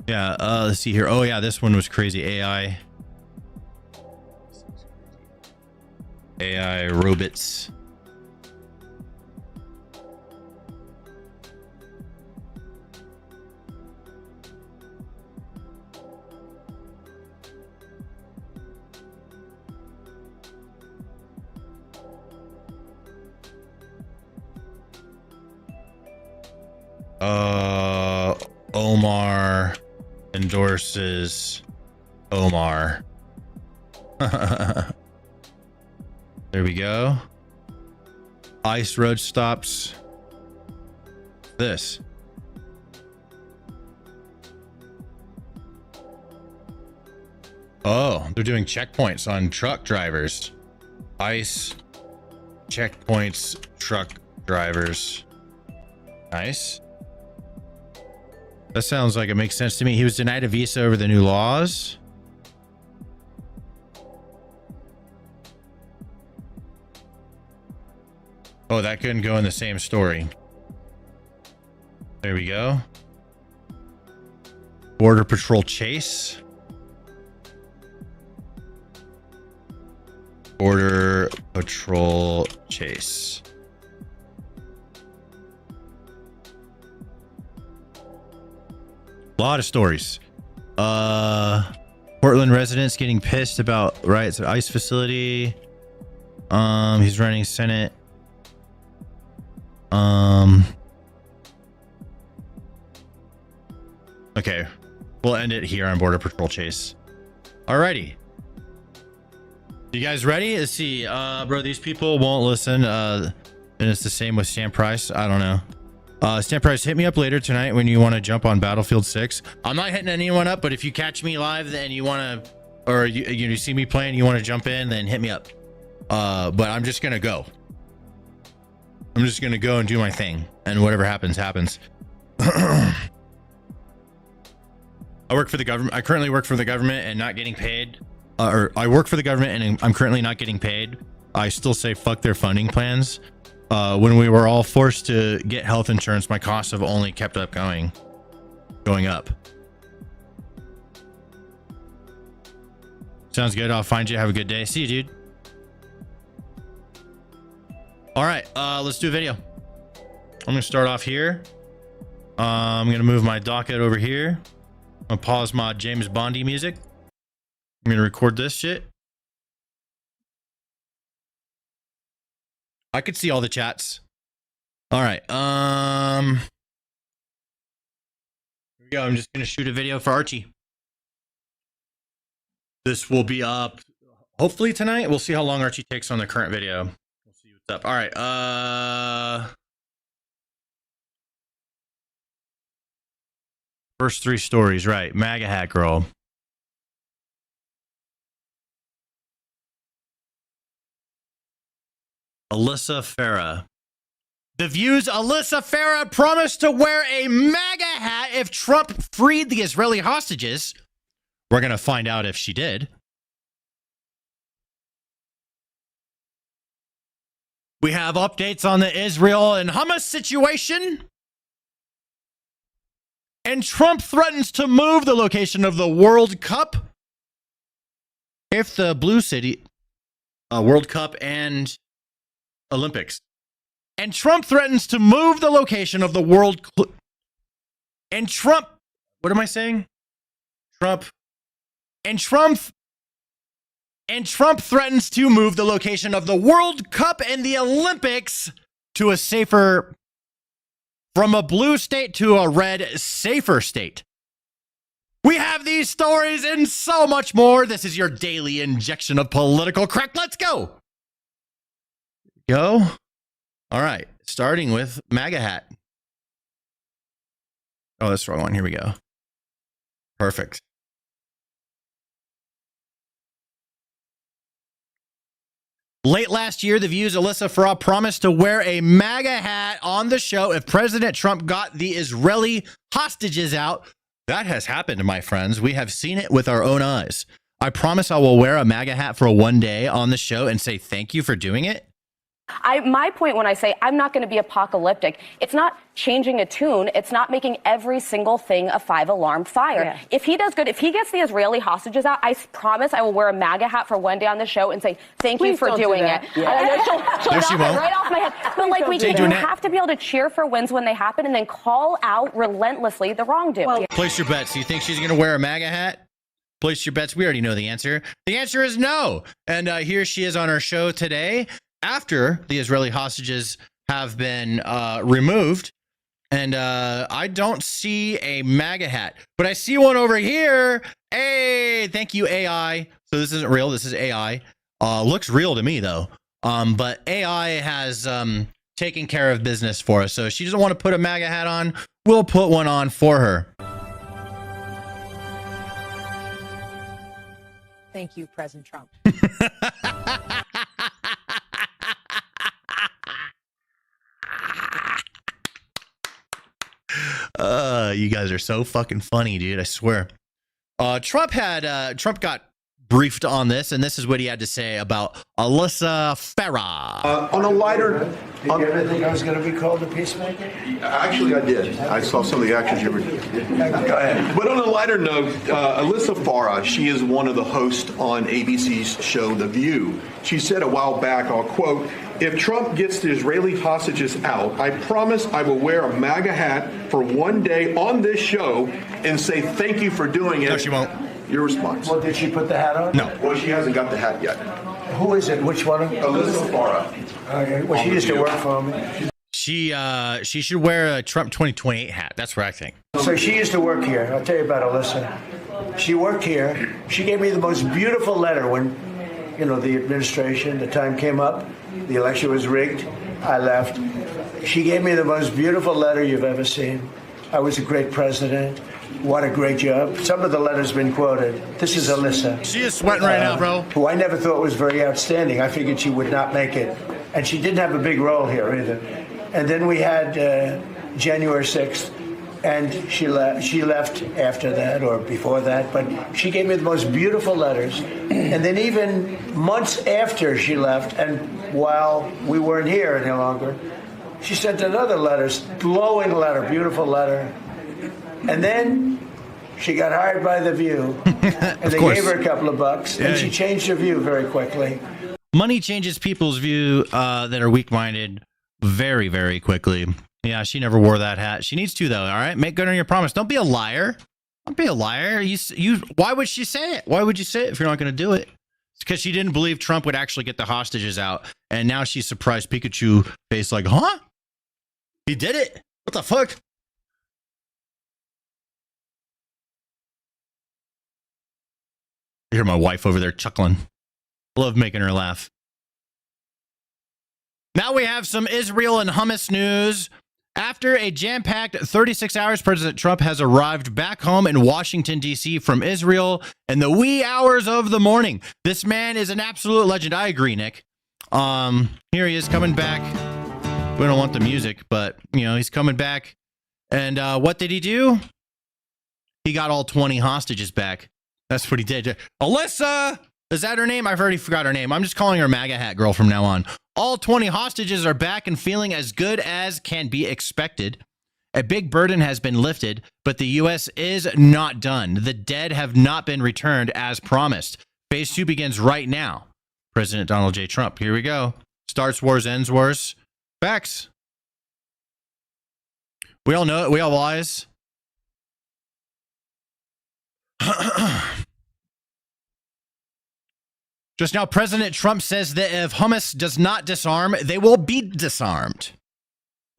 Yeah, let's see here. Oh yeah, this one was crazy. AI robots. Omar endorses Omar. There we go. Ice road stops. This. Oh, they're doing checkpoints on truck drivers. Ice checkpoints, truck drivers. Nice. That sounds like it makes sense to me. He was denied a visa over the new laws. Oh, that couldn't go in the same story. There we go. Border Patrol chase. Border Patrol chase. A lot of stories. Portland residents getting pissed about riots at ICE facility. He's running Senate. Okay, we'll end it here on Border Patrol chase. Alrighty, you guys ready? Let's see. Bro, these people won't listen. And it's the same with Stamp Price. I don't know. Stamp Price, hit me up later tonight when you want to jump on Battlefield 6. I'm not hitting anyone up, but if you catch me live and you want to, or you see me playing, you want to jump in, then hit me up. But I'm just gonna go. I'm just gonna go and do my thing, and whatever happens, happens. I work for the government. I currently work for the government and not getting paid. Or I work for the government and I'm currently not getting paid. I still say fuck their funding plans. When we were all forced to get health insurance, my costs have only kept up going up. Sounds good. I'll find you. Have a good day. See you, dude. All right, let's do a video. I'm gonna start off here. I'm gonna move my docket over here. I'm gonna pause my James Bondy music. I'm gonna record this shit. I could see all the chats. All right. Here we go. I'm just gonna shoot a video for Archie. This will be up hopefully tonight. We'll see how long Archie takes on the current video. We'll see what's up. All right. First 3 stories, right? MAGA hat girl. Alyssa Farah. The View's Alyssa Farah promised to wear a MAGA hat if Trump freed the Israeli hostages. We're going to find out if she did. We have updates on the Israel and Hamas situation. And Trump threatens to move the location of the World Cup if the Blue City World Cup and Olympics. And Trump threatens to move the location of the World and Trump, what am I saying? Trump threatens to move the location of the World Cup and the Olympics to a safer, from a blue state to a red, safer state. We have these stories and so much more. This is your daily injection of political crack. Let's go. Go. All right. Starting with MAGA hat. Oh, that's the wrong one. Here we go. Perfect. Late last year, The View's Alyssa Farah promised to wear a MAGA hat on the show if President Trump got the Israeli hostages out. That has happened, my friends. We have seen it with our own eyes. I promise I will wear a MAGA hat for one day on the show and say thank you for doing it. My point when I say I'm not going to be apocalyptic, it's not changing a tune. It's not making every single thing a 5-alarm fire. Yeah. If he does good, if he gets the Israeli hostages out, I promise I will wear a MAGA hat for one day on the show and say thank you for doing it. Yeah. She'll knock it right off my head. But like you have to be able to cheer for wins when they happen and then call out relentlessly the wrongdoing. Well, place your bets. Do you think she's going to wear a MAGA hat? Place your bets. We already know the answer. The answer is no. And here she is on our show today, after the Israeli hostages have been removed. And I don't see a MAGA hat, but I see one over here. Hey, thank you, AI. So this isn't real. This is AI. Looks real to me, though. But AI has taken care of business for us. So if she doesn't want to put a MAGA hat on, we'll put one on for her. Thank you, President Trump. You guys are so fucking funny, dude. I swear. Trump got briefed on this, and this is what he had to say about Alyssa Farah. On a lighter, did you ever think I was going to be called a peacemaker? Actually, I did. I saw some of the actions you were doing. Go ahead. But on a lighter note, Alyssa Farah, she is one of the hosts on ABC's show The View. She said a while back, I'll quote, "If Trump gets the Israeli hostages out, I promise I will wear a MAGA hat for one day on this show and say thank you for doing it." No, she won't. Your response. Well, did she put the hat on? No. Well, she hasn't got the hat yet. Who is it? Which one? Alyssa Farah. Okay. Well, she used to work for me. She should wear a Trump 2028 hat. That's what I think. So she used to work here. I'll tell you about Alyssa. She worked here. She gave me the most beautiful letter when, the administration, the time came up, the election was rigged. I left. She gave me the most beautiful letter you've ever seen. I was a great president. What a great job. Some of the letters been quoted. This is Alyssa. She is sweating right now, bro. Who I never thought was very outstanding. I figured she would not make it. And she didn't have a big role here either. And then we had January 6th, and she left after that or before that. But she gave me the most beautiful letters. And then even months after she left, and while we weren't here any longer, she sent another letter, glowing letter, beautiful letter. And then she got hired by The View, and they gave her a couple of bucks, and she changed her view very quickly. Money changes people's view that are weak-minded very, very quickly. Yeah, she never wore that hat. She needs to, though. All right, make good on your promise. Don't be a liar. Don't be a liar. Why would she say it? Why would you say it if you're not going to do it? It's because she didn't believe Trump would actually get the hostages out, and now she's surprised Pikachu face like, huh? He did it. What the fuck? I hear my wife over there chuckling. Love making her laugh. Now we have some Israel and hummus news. After a jam-packed 36 hours, President Trump has arrived back home in Washington, D.C. from Israel in the wee hours of the morning. This man is an absolute legend. I agree, Nick. Here he is coming back. We don't want the music, but, you know, he's coming back. And what did he do? He got all 20 hostages back. That's what he did. Alyssa! Is that her name? I've already forgot her name. I'm just calling her MAGA hat girl from now on. All 20 hostages are back and feeling as good as can be expected. A big burden has been lifted, but the U.S. is not done. The dead have not been returned as promised. Phase 2 begins right now. President Donald J. Trump. Here we go. Starts wars, ends wars. Facts. We all know it. We all lies. Just now, President Trump says that if Hamas does not disarm, they will be disarmed.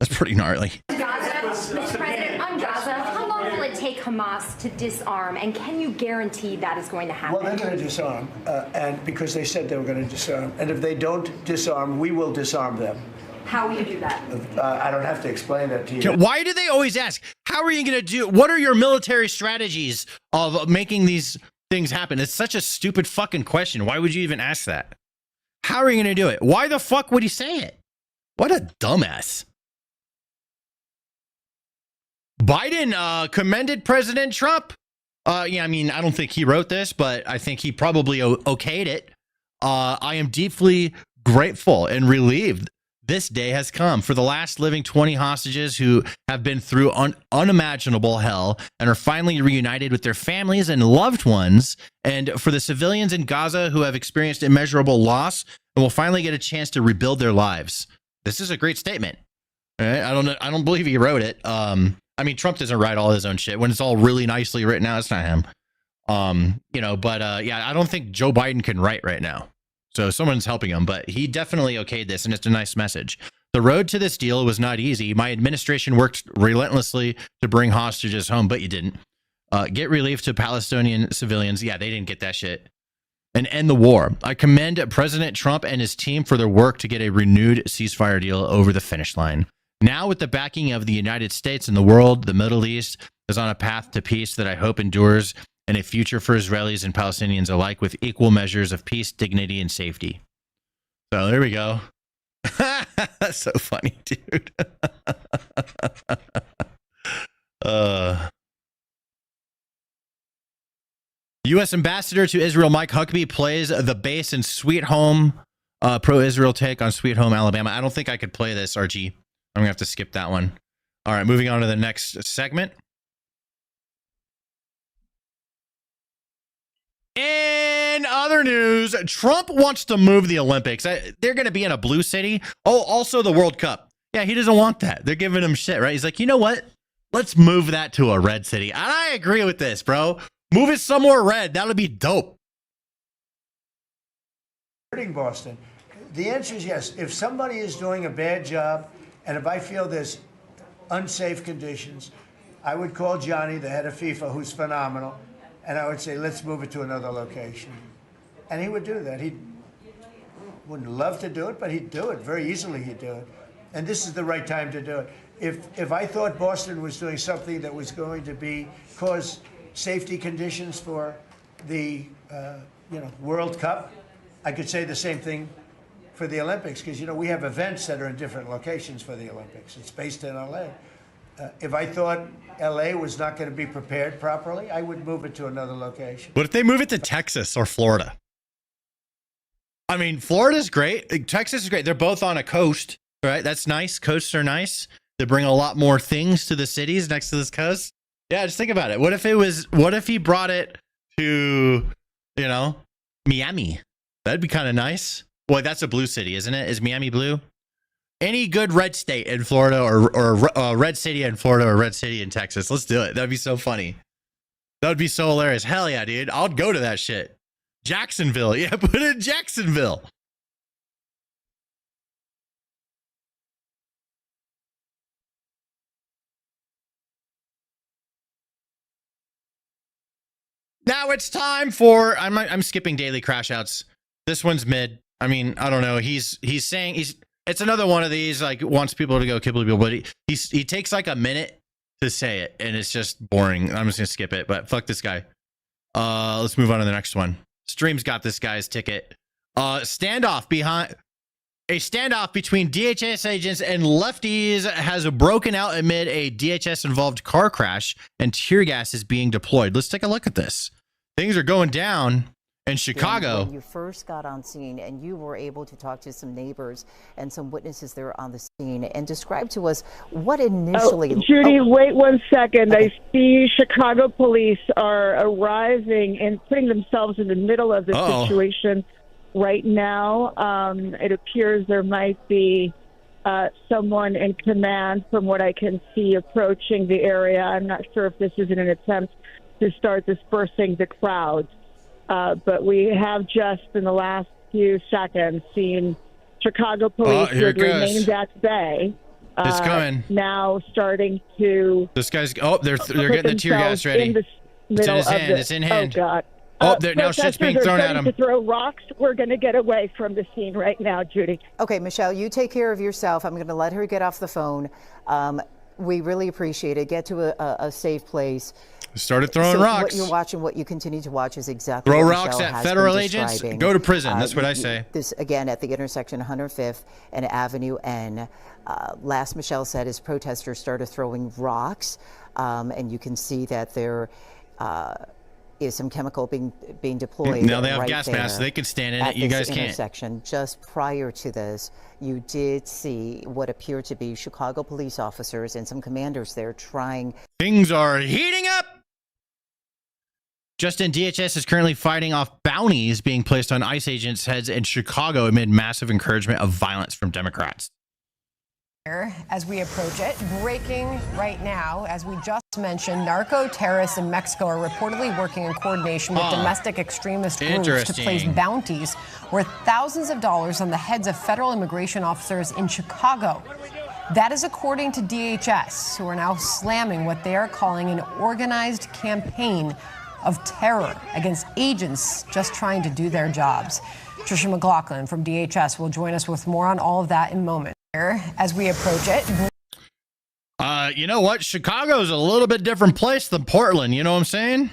That's pretty gnarly. Gaza, Mr. President, on Gaza, how long will it take Hamas to disarm, and can you guarantee that is going to happen? Well, they're going to disarm, and because they said they were going to disarm. And if they don't disarm, we will disarm them. How will you do that? I don't have to explain that to you. Why do they always ask, how are you going to do, what are your military strategies of making these things happen? It's such a stupid fucking question. Why would you even ask that? How are you going to do it? Why the fuck would he say it? What a dumbass. Biden commended President Trump. Yeah, I mean, I don't think he wrote this, but I think he probably okayed it. I am deeply grateful and relieved this day has come for the last living 20 hostages who have been through unimaginable hell and are finally reunited with their families and loved ones, and for the civilians in Gaza who have experienced immeasurable loss and will finally get a chance to rebuild their lives. This is a great statement. All right? I don't believe he wrote it. I mean, Trump doesn't write all his own shit. When it's all really nicely written out, it's not him. Yeah, I don't think Joe Biden can write right now. So someone's helping him, but he definitely okayed this, and it's a nice message. The road to this deal was not easy. My administration worked relentlessly to bring hostages home, but you didn't. Get relief to Palestinian civilians. Yeah, they didn't get that shit. And end the war. I commend President Trump and his team for their work to get a renewed ceasefire deal over the finish line. Now, with the backing of the United States and the world, the Middle East is on a path to peace that I hope endures, and a future for Israelis and Palestinians alike with equal measures of peace, dignity, and safety. So there we go. That's so funny, dude. U.S. Ambassador to Israel Mike Huckabee plays the bass in Sweet Home, pro-Israel take on Sweet Home, Alabama. I don't think I could play this, RG. I'm going to have to skip that one. All right, moving on to the next segment. In other news, Trump wants to move the Olympics. They're going to be in a blue city. Oh, also the World Cup. Yeah, he doesn't want that. They're giving him shit, right? He's like, you know what? Let's move that to a red city. And I agree with this, bro. Move it somewhere red. That'll be dope. Boston. The answer is yes. If somebody is doing a bad job, and if I feel there's unsafe conditions, I would call Johnny, the head of FIFA, who's phenomenal, and I would say, let's move it to another location. And he would do that. He wouldn't love to do it, but he'd do it. Very easily he'd do it. And this is the right time to do it. If I thought Boston was doing something that was going to cause safety conditions for the World Cup, I could say the same thing for the Olympics, because we have events that are in different locations for the Olympics. It's based in LA. If I thought LA was not going to be prepared properly, I would move it to another location. But if they move it to Texas or Florida? I mean, Florida's great. Texas is great. They're both on a coast, right? That's nice. Coasts are nice. They bring a lot more things to the cities next to this coast. Yeah, just think about it. What if he brought it to, Miami? That'd be kind of nice. Boy, that's a blue city, isn't it? Is Miami blue? any good red state in Florida or red city in Florida or red city in Texas. Let's do it. That'd be so funny. That would be so hilarious. Hell yeah, dude. I'll go to that shit. Jacksonville. Yeah, put it in Jacksonville. Now it's time for I'm skipping daily crash outs. This one's mid. I mean, I don't know. He's saying it's another one of these like wants people to go kill people, but he takes like a minute to say it and it's just boring. I'm just gonna skip it, but fuck this guy. Let's move on to the next one. Stream's got this guy's ticket. A standoff between DHS agents and lefties has broken out amid a DHS involved car crash and tear gas is being deployed. Let's take a look at this. Things are going down in Chicago. When you first got on scene and you were able to talk to some neighbors and some witnesses there on the scene and describe to us what initially... Judy, wait 1 second. Okay. I see Chicago police are arriving and putting themselves in the middle of the situation right now. It appears there might be someone in command from what I can see approaching the area. I'm not sure if this is in an attempt to start dispersing the crowd. But we have just in the last few seconds seen Chicago police who had remained at Bday. It's coming. Now starting to... This guy's... Oh, they're getting the tear gas ready. It's in his hand. It's in hand. Oh, God. Now shit's being thrown at him. To throw rocks. We're going to get away from the scene right now, Judy. Okay, Michelle, you take care of yourself. I'm going to let her get off the phone. We really appreciate it. Get to a safe place. Started throwing rocks. What you're watching, what you continue to watch is exactly throw what rocks Michelle at federal agents. Go to prison. That's what I say. This again at the intersection 105th and Avenue N. Last Michelle said as protesters started throwing rocks, and you can see that there is some chemical being deployed. Now they have gas masks. They can stand in it. You guys can't. Intersection. Just prior to this, you did see what appeared to be Chicago police officers and some commanders there trying. Things are heating up. Justin, DHS is currently fighting off bounties being placed on ICE agents' heads in Chicago amid massive encouragement of violence from Democrats. As we approach it, breaking right now, as we just mentioned, narco terrorists in Mexico are reportedly working in coordination with domestic extremist groups to place bounties worth thousands of dollars on the heads of federal immigration officers in Chicago. That is according to DHS, who are now slamming what they are calling an organized campaign of terror against agents just trying to do their jobs. Trisha McLaughlin from DHS will join us with more on all of that in a moment. As we approach it. You know what? Chicago's a little bit different place than Portland. You know what I'm saying?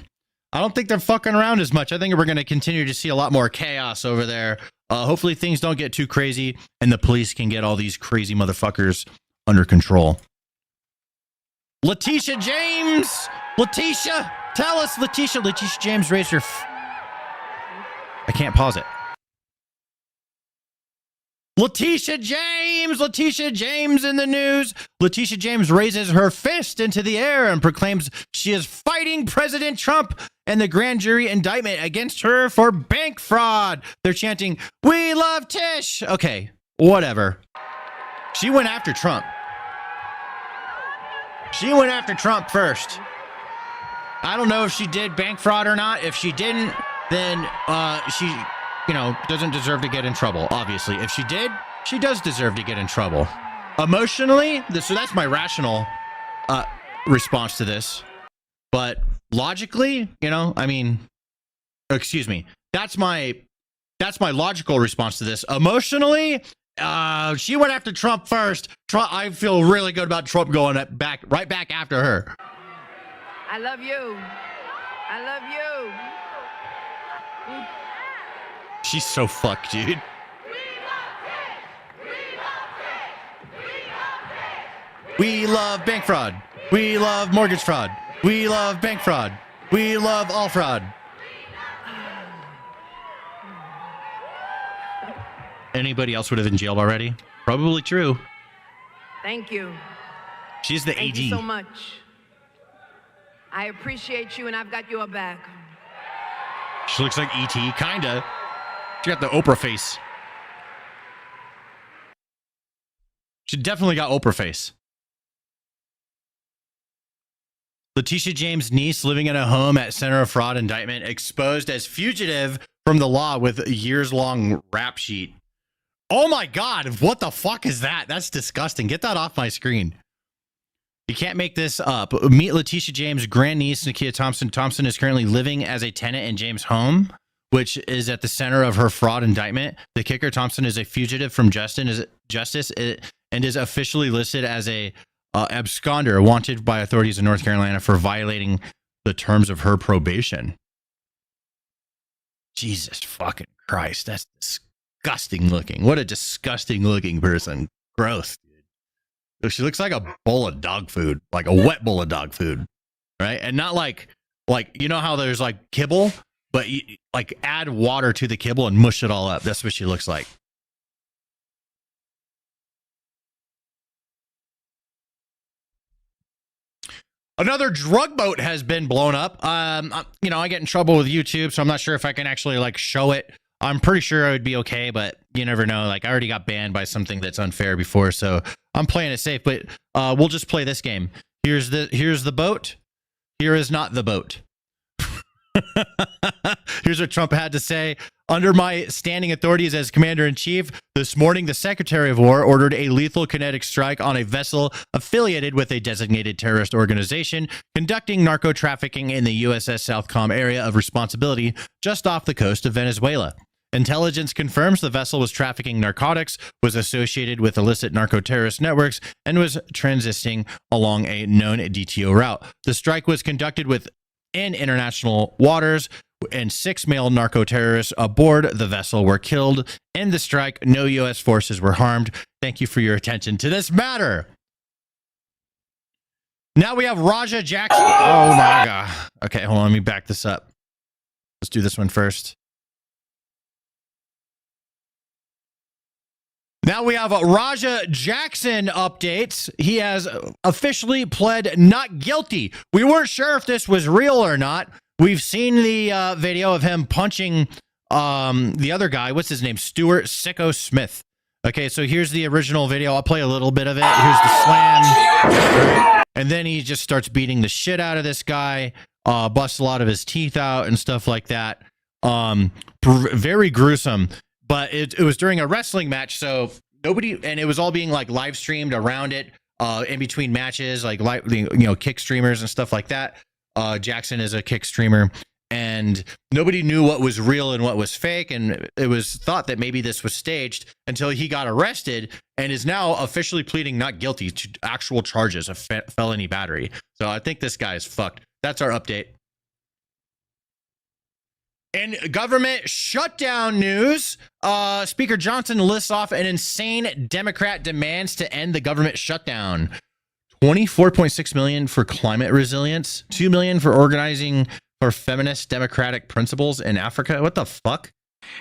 I don't think they're fucking around as much. I think we're going to continue to see a lot more chaos over there. Hopefully things don't get too crazy and the police can get all these crazy motherfuckers under control. Letitia James! Letitia! Tell us, Letitia. Letitia James raised her... I can't pause it. Letitia James in the news. Letitia James raises her fist into the air and proclaims she is fighting President Trump and the grand jury indictment against her for bank fraud. They're chanting, "We love Tish." Okay, whatever. She went after Trump. She went after Trump first. I don't know if she did bank fraud or not. If she didn't, then she... doesn't deserve to get in trouble, obviously. If she did, she does deserve to get in trouble. Emotionally, so that's my rational response to this. But logically, excuse me, that's my logical response to this. Emotionally, she went after Trump first. I feel really good about Trump going right back after her. I love you. I love you. She's so fucked, dude. We love bank fraud. We love mortgage fraud. We love bank fraud. We love all fraud. Anybody else would have been jailed already? Probably true. Thank you. She's the AD. Thank you so much. I appreciate you, and I've got your back. She looks like E.T., kinda. She got the Oprah face. She definitely got Oprah face. Letitia James' niece living in a home at center of fraud indictment exposed as fugitive from the law with a years-long rap sheet. Oh my God, what the fuck is that? That's disgusting. Get that off my screen. You can't make this up. Meet Letitia James' grandniece, Nakia Thompson. Thompson is currently living as a tenant in James' home, which is at the center of her fraud indictment. The kicker, Thompson is a fugitive from justice and is officially listed as a absconder wanted by authorities in North Carolina for violating the terms of her probation. Jesus fucking Christ. That's disgusting looking. What a disgusting looking person. Gross, dude. She looks like a bowl of dog food, like a wet bowl of dog food, right? And not like you know how there's like kibble, but you, like add water to the kibble and mush it all up. That's what she looks like. Another drug boat has been blown up. You know, I get in trouble with YouTube, so I'm not sure if I can actually like show it. I'm pretty sure I would be okay, but you never know. Like I already got banned by something that's unfair before, so I'm playing it safe. But we'll just play this game. Here's the boat. Here is not the boat. Here's what Trump had to say. Under my standing authorities as commander-in-chief, this morning the Secretary of War ordered a lethal kinetic strike on a vessel affiliated with a designated terrorist organization conducting narco trafficking in the USS Southcom area of responsibility just off the coast of Venezuela. Intelligence confirms the vessel was trafficking narcotics, was associated with illicit narco-terrorist networks, and was transiting along a known DTO route. The strike was conducted in international waters, and 6 male narco-terrorists aboard the vessel were killed. In the strike, no U.S. forces were harmed. Thank you for your attention to this matter. Now we have Raja Jackson. Oh my God. Okay, hold on. Let me back this up. Let's do this one first. Now we have Raja Jackson updates. He has officially pled not guilty. We weren't sure if this was real or not. We've seen the video of him punching the other guy. What's his name? Stuart Sicko Smith. Okay, so here's the original video. I'll play a little bit of it. Here's the slam. And then he just starts beating the shit out of this guy, busts a lot of his teeth out and stuff like that. Very gruesome. But it was during a wrestling match, so nobody, and it was all being like live streamed around it in between matches, like kick streamers and stuff like that. Jackson is a kick streamer, and nobody knew what was real and what was fake, and it was thought that maybe this was staged until he got arrested and is now officially pleading not guilty to actual charges of felony battery. So I think this guy is fucked. That's our update. In government shutdown news, Speaker Johnson lists off an insane Democrat demands to end the government shutdown. $24.6 million for climate resilience, $2 million for organizing for feminist democratic principles in Africa. What the fuck?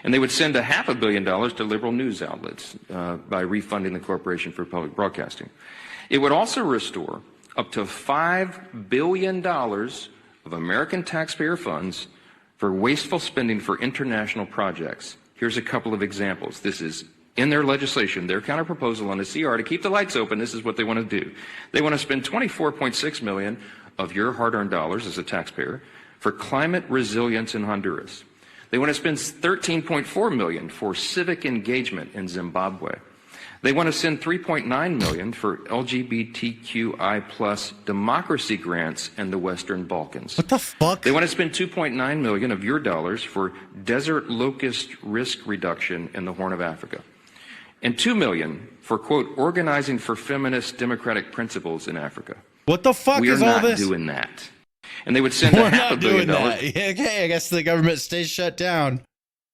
And they would send $500 million to liberal news outlets by refunding the Corporation for Public Broadcasting. It would also restore up to $5 billion of American taxpayer funds for wasteful spending for international projects. Here's a couple of examples. This is in their legislation, their counterproposal on the CR to keep the lights open. This is what they want to do. They want to spend $24.6 million of your hard-earned dollars as a taxpayer for climate resilience in Honduras. They want to spend $13.4 million for civic engagement in Zimbabwe. They want to send $3.9 million for LGBTQI plus democracy grants in the Western Balkans. What the fuck? They want to spend $2.9 million of your dollars for desert locust risk reduction in the Horn of Africa. And $2 million for, quote, organizing for feminist democratic principles in Africa. What the fuck is all this? We're not doing that. And they would send $500 million. Okay, I guess the government stays shut down.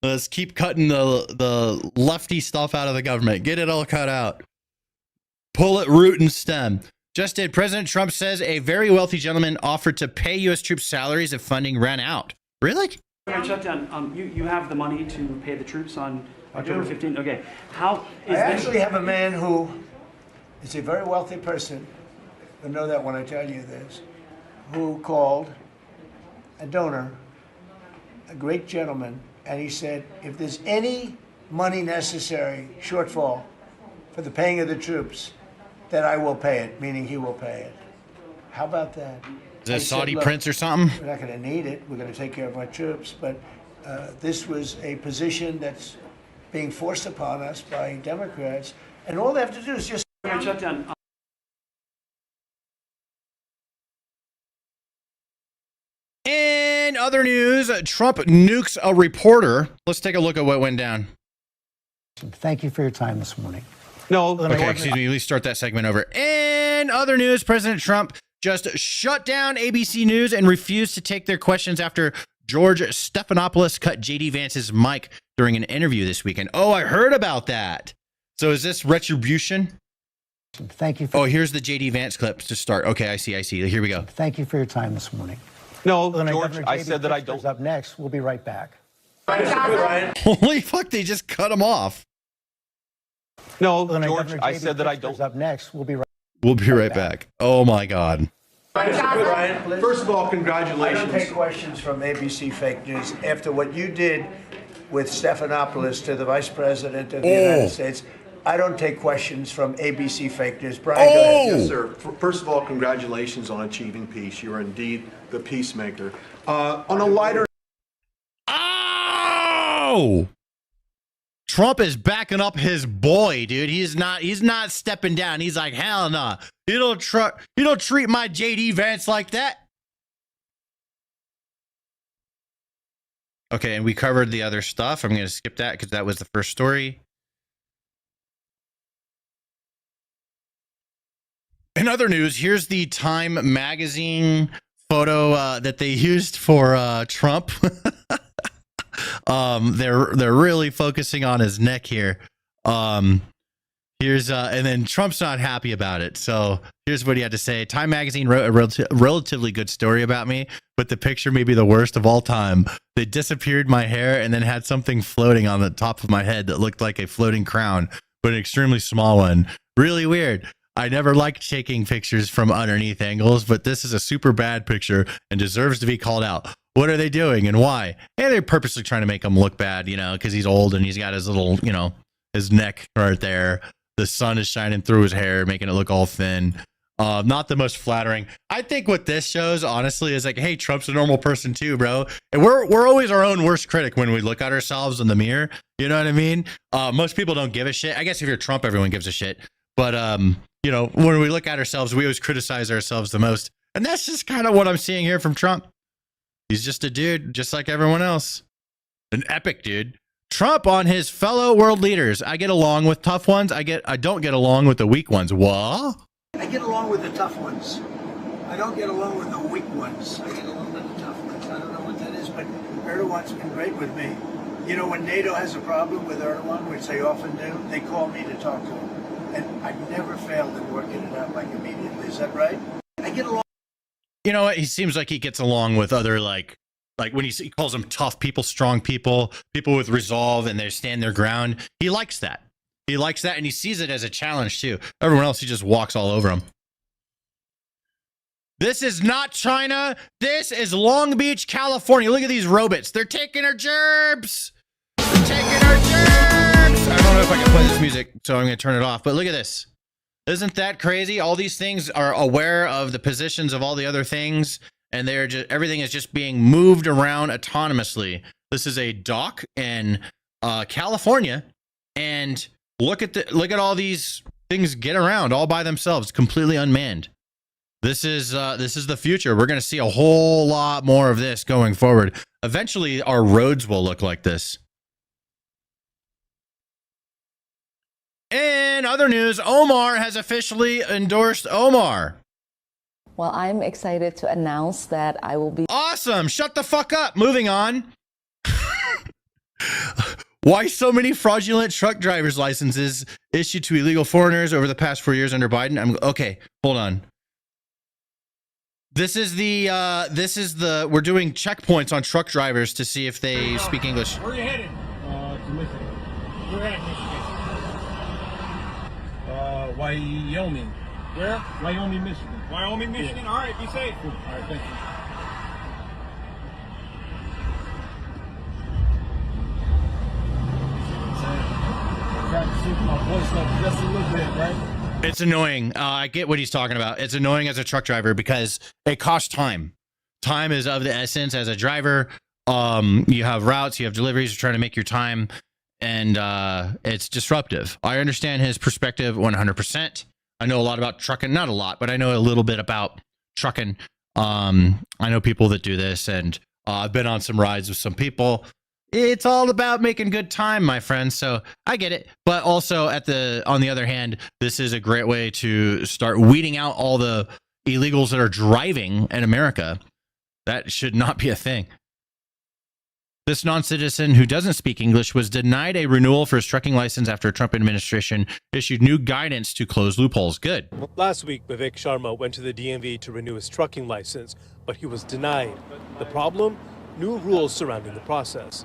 Let's keep cutting the lefty stuff out of the government. Get it all cut out. Pull it root and stem. Just did. President Trump says a very wealthy gentleman offered to pay U.S. troops salaries if funding ran out. Really? Shutdown. You have the money to pay the troops on October 15th. Okay. How is I actually have a man who is a very wealthy person. You'll know that when I tell you this. Who called a donor, a great gentleman. And he said, if there's any money necessary, shortfall, for the paying of the troops, that I will pay it, meaning he will pay it. How about that? Is that I Saudi said, "Look, prince or something? We're not going to need it. We're going to take care of our troops. But this was a position that's being forced upon us by Democrats. And all they have to do is just... Shut down. In other news, Trump nukes a reporter. Let's take a look at what went down. Thank you for your time this morning. No. Okay, excuse me. At least start that segment over. In other news, President Trump just shut down ABC News and refused to take their questions after George Stephanopoulos cut JD Vance's mic during an interview this weekend. Oh, I heard about that. So is this retribution? Thank you for... Oh, here's the JD Vance clip to start. Okay, I see. Here we go. Thank you for your time this morning. No, George, I said that I don't. Up next, we'll be right back. Holy fuck, they just cut him off. No, George, I said that I don't. Up next, we'll be right back. Oh my God. Ryan, First of all, congratulations. I don't take questions from ABC Fake News after what you did with Stephanopoulos to the Vice President of the United States. I don't take questions from ABC Fake News. Brian, go ahead. Yes, sir. First of all, congratulations on achieving peace. You are indeed the peacemaker. On a lighter... Oh! Trump is backing up his boy, dude. He's not stepping down. He's like, hell no. You don't treat my JD Vance like that. Okay, and we covered the other stuff. I'm going to skip that because that was the first story. In other news, here's the Time magazine photo that they used for Trump. They're really focusing on his neck here. Here's and then Trump's not happy about it. So here's what he had to say. Time magazine wrote a relatively good story about me, but the picture may be the worst of all time. They disappeared my hair and then had something floating on the top of my head that looked like a floating crown, but an extremely small one. Really weird. I never liked taking pictures from underneath angles, but this is a super bad picture and deserves to be called out. What are they doing and why? And they're purposely trying to make him look bad, because he's old and he's got his little, his neck right there. The sun is shining through his hair, making it look all thin. Not the most flattering. I think what this shows, honestly, is like, hey, Trump's a normal person too, bro. And we're always our own worst critic when we look at ourselves in the mirror. You know what I mean? Most people don't give a shit. I guess if you're Trump, everyone gives a shit. But, when we look at ourselves, we always criticize ourselves the most. And that's just kind of what I'm seeing here from Trump. He's just a dude, just like everyone else. An epic dude. Trump on his fellow world leaders. I get along with tough ones. I don't get along with the weak ones. What? I get along with the tough ones. I don't get along with the weak ones. I get along with the tough ones. I don't know what that is, but Erdogan's been great with me. When NATO has a problem with Erdogan, which they often do, they call me to talk to him. And I've never failed in working it out like immediately. Is that right? I get along. You know what? He seems like he gets along with other like when he calls them tough people, strong people, people with resolve, and they stand their ground. He likes that. He likes that, and he sees it as a challenge too. Everyone else, he just walks all over them. This is not China. This is Long Beach, California. Look at these robots. They're taking our gerbs. They're taking our gerbs. I don't know if I can play this music, so I'm going to turn it off. But look at this. Isn't that crazy? All these things are aware of the positions of all the other things, and they're just everything is just being moved around autonomously. This is a dock in California, and look at all these things get around all by themselves, completely unmanned. This is the future. We're going to see a whole lot more of this going forward. Eventually, our roads will look like this. In other news, Omar has officially endorsed Omar. Well, I'm excited to announce that I will be... Awesome! Shut the fuck up! Moving on. Why so many fraudulent truck driver's licenses issued to illegal foreigners over the past 4 years under Biden? Okay, hold on. This is the we're doing checkpoints on truck drivers to see if they speak English. Where are you headed? To Michigan. We're at Michigan. Wyoming. Where? Wyoming, Michigan. Wyoming, Michigan? Yeah. All right, be safe. All right, thank you. Trying to keep my voice up just a little bit, right? It's annoying. I get what he's talking about. It's annoying as a truck driver because it costs time. Time is of the essence as a driver. You have routes, you have deliveries, you're trying to make your time, and it's disruptive. I understand his perspective 100%. I know a lot about trucking, not a lot, but I know a little bit about trucking. I know people that do this, and I've been on some rides with some people. It's all about making good time, my friends. So I get it. But also on the other hand, this is a great way to start weeding out all the illegals that are driving in America. That should not be a thing. This non-citizen who doesn't speak English was denied a renewal for his trucking license after a Trump administration issued new guidance to close loopholes. Good. Last week, Vivek Sharma went to the DMV to renew his trucking license, but he was denied. The problem? New rules surrounding the process.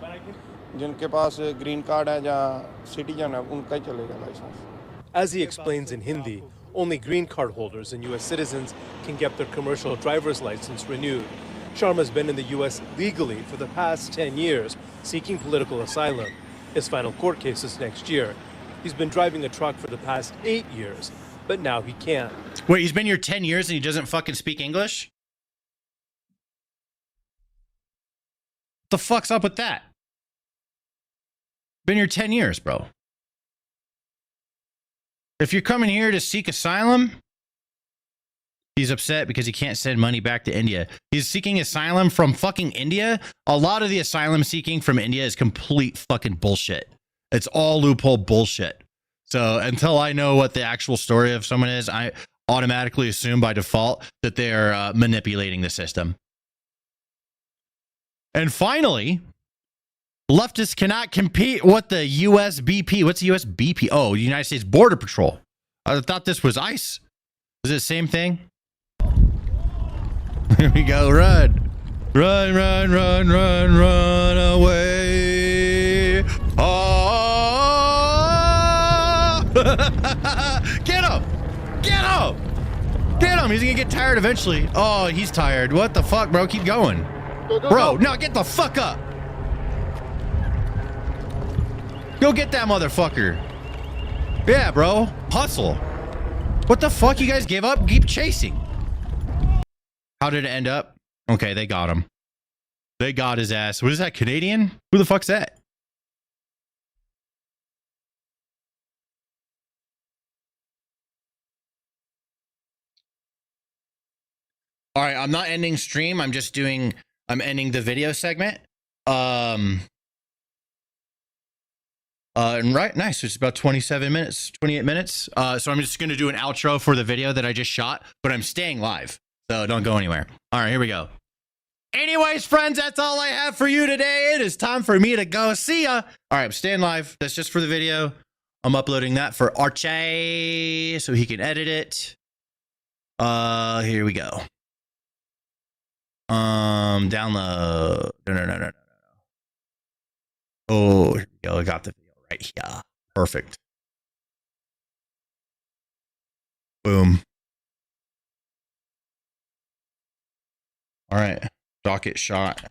As he explains in Hindi, only green card holders and U.S. citizens can get their commercial driver's license renewed. Sharma's been in the U.S. legally for the past 10 years, seeking political asylum. His final court case is next year. He's been driving a truck for the past 8 years, but now he can't. Wait, he's been here 10 years and he doesn't fucking speak English? What the fuck's up with that? Been here 10 years, bro. If you're coming here to seek asylum, he's upset because he can't send money back to India. He's seeking asylum from fucking India. A lot of the asylum seeking from India is complete fucking bullshit. It's all loophole bullshit. So until I know what the actual story of someone is, I automatically assume by default that they're manipulating the system. And finally, leftists cannot compete with the U.S. BP. What's the U.S. BP? Oh, United States Border Patrol. I thought this was ICE. Is it the same thing? Here we go. Run. Run, run, run, run, run away. Oh! Get him! Get him! Get him! He's gonna get tired eventually. Oh, he's tired. What the fuck, bro? Keep going. Bro, no, get the fuck up. Go get that motherfucker. Yeah, bro. Hustle. What the fuck? You guys give up? Keep chasing. How did it end up? Okay, they got him. They got his ass. What is that, Canadian? Who the fuck's that? All right, I'm not ending stream. I'm ending the video segment. And right, nice. It's about 28 minutes. So I'm just going to do an outro for the video that I just shot, but I'm staying live. So don't go anywhere. All right, here we go. Anyways, friends, that's all I have for you today. It is time for me to go. See ya. All right, I'm staying live. That's just for the video. I'm uploading that for Archie so he can edit it. Here we go. Download. No. Oh, here we go. I got the video right here. Perfect. Boom. All right. Docket shot.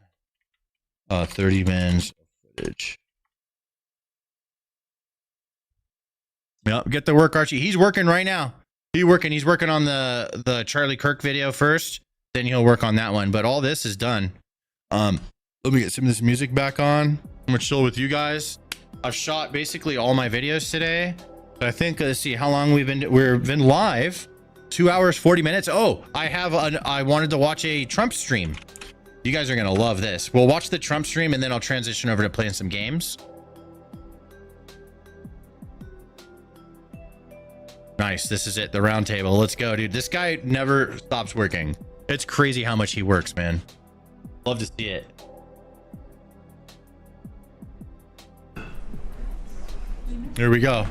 30 minutes of footage. Yep. Get to work, Archie. He's working right now. He's working on the Charlie Kirk video first. Then he'll work on that one. But all this is done. Let me get some of this music back on. I'm gonna chill with you guys. I've shot basically all my videos today. I think let's see how long we've been live. 2 hours 40 minutes. Oh, I wanted to watch a Trump stream. You guys are gonna love this. We'll watch the Trump stream and then I'll transition over to playing some games. Nice. This is it. The round table. Let's go, dude. This guy never stops working. It's crazy how much he works, man. Love to see it. Here we go.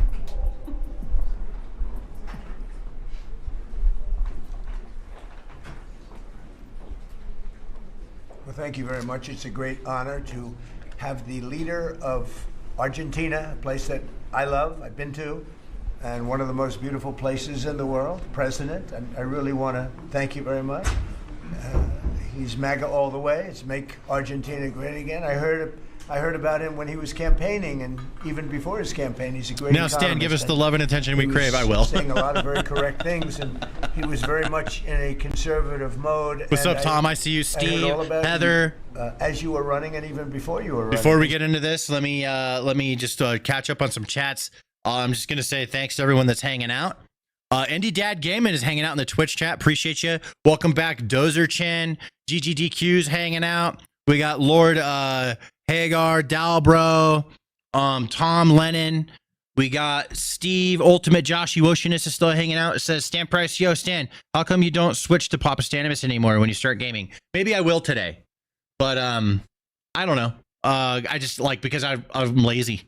Well, thank you very much. It's a great honor to have the leader of Argentina, a place that I love, I've been to, and one of the most beautiful places in the world, President. I really want to thank you very much. He's MAGA all the way. It's Make Argentina Great Again. I heard I heard about him when he was campaigning, and even before his campaign, he's a great Now, Stan, give us the love and attention we crave. I will. Saying a lot of very correct things, and he was very much in a conservative mode. What's up, Tom? I see you, Steve, Heather. As you were running, and even before you were running. Before we get into this, let me just catch up on some chats. I'm just gonna say thanks to everyone that's hanging out. Indie Dad Gaming is hanging out in the Twitch chat. Appreciate you. Welcome back, Dozer Chin. GGDQ's hanging out. We got Lord Hagar, Dalbro, Tom Lennon. We got Steve, Ultimate Josh Oceanus is still hanging out. It says Stan Price, yo Stan, how come you don't switch to Papa Stanimus anymore when you start gaming? Maybe I will today, but I don't know. I just like because I'm lazy.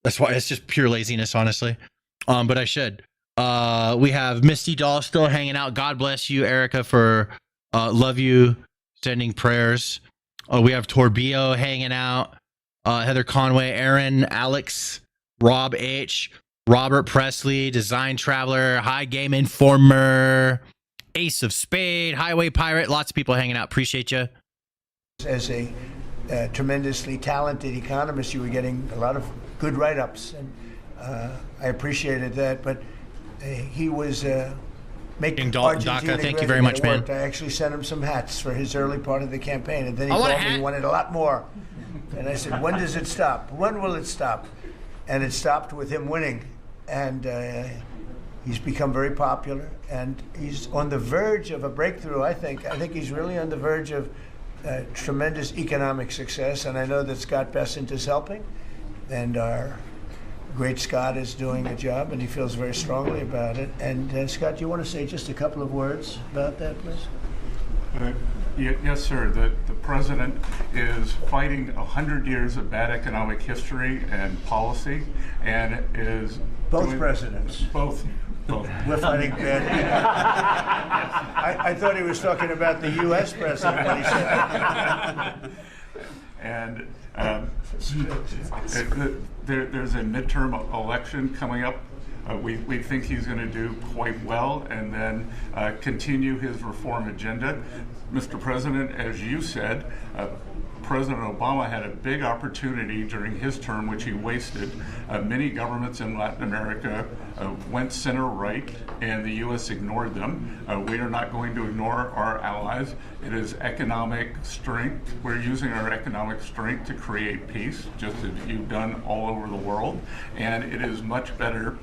That's why it's just pure laziness, honestly. But I should. We have Misty Doll still hanging out. God bless you, Erica, for love you, sending prayers. We have Torbillo hanging out. Heather Conway, Aaron, Alex, Rob H, Robert Presley, Design Traveler, High Game Informer, Ace of Spade, Highway Pirate. Lots of people hanging out. Appreciate you. As a tremendously talented economist, you were getting a lot of good write-ups, and I appreciated that. But he was making Argentina thank you very much, man. I actually sent him some hats for his early part of the campaign, and then he told me he wanted a lot more. And I said, when does it stop? When will it stop? And it stopped with him winning, and he's become very popular, and he's on the verge of a breakthrough. I think he's really on the verge of tremendous economic success, and I know that Scott Bessent is helping, and our great Scott is doing a job, and he feels very strongly about it. And Scott, do you want to say just a couple of words about that, please? Yes, sir. The president is fighting 100 years of bad economic history and policy, and is both presidents. Both. We're fighting bad. I thought he was talking about the U.S. president when he said. And there's a midterm election coming up. We think he's going to do quite well, and then continue his reform agenda. Mr. President, as you said, President Obama had a big opportunity during his term, which he wasted. Many governments in Latin America went center-right, and the U.S. ignored them. We are not going to ignore our allies. It is economic strength. We're using our economic strength to create peace, just as you've done all over the world. And it is much better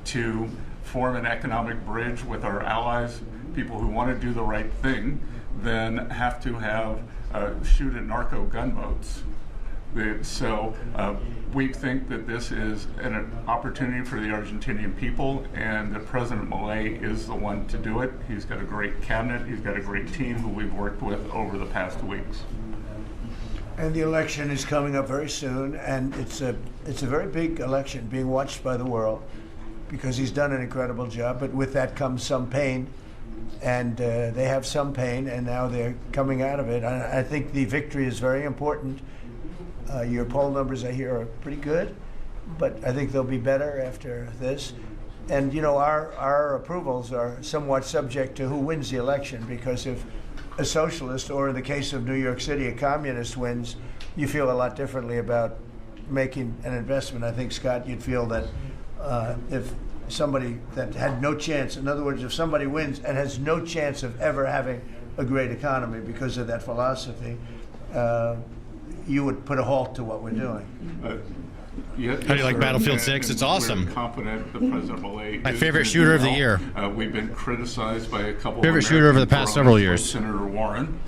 to form an economic bridge with our allies, people who want to do the right thing, than have to have shoot at narco gunboats. So we think that this is an opportunity for the Argentinian people, and that President Milei is the one to do it. He's got a great cabinet. He's got a great team who we've worked with over the past weeks. And the election is coming up very soon, and it's a very big election being watched by the world, because he's done an incredible job. But with that comes some pain. And they have some pain, and now they're coming out of it. I think the victory is very important. Your poll numbers, I hear, are pretty good, but I think they'll be better after this. And, you know, our approvals are somewhat subject to who wins the election, because if a socialist, or in the case of New York City, a communist wins, you feel a lot differently about making an investment. I think, Scott, you'd feel that if somebody that had no chance, in other words, if somebody wins and has no chance of ever having a great economy because of that philosophy, you would put a halt to what we're doing. Yes, how do you like Battlefield 6? It's awesome. We're confident that President Milei my favorite shooter of the year. We've been criticized by a couple favorite of shooter over the past several years. Senator Warren.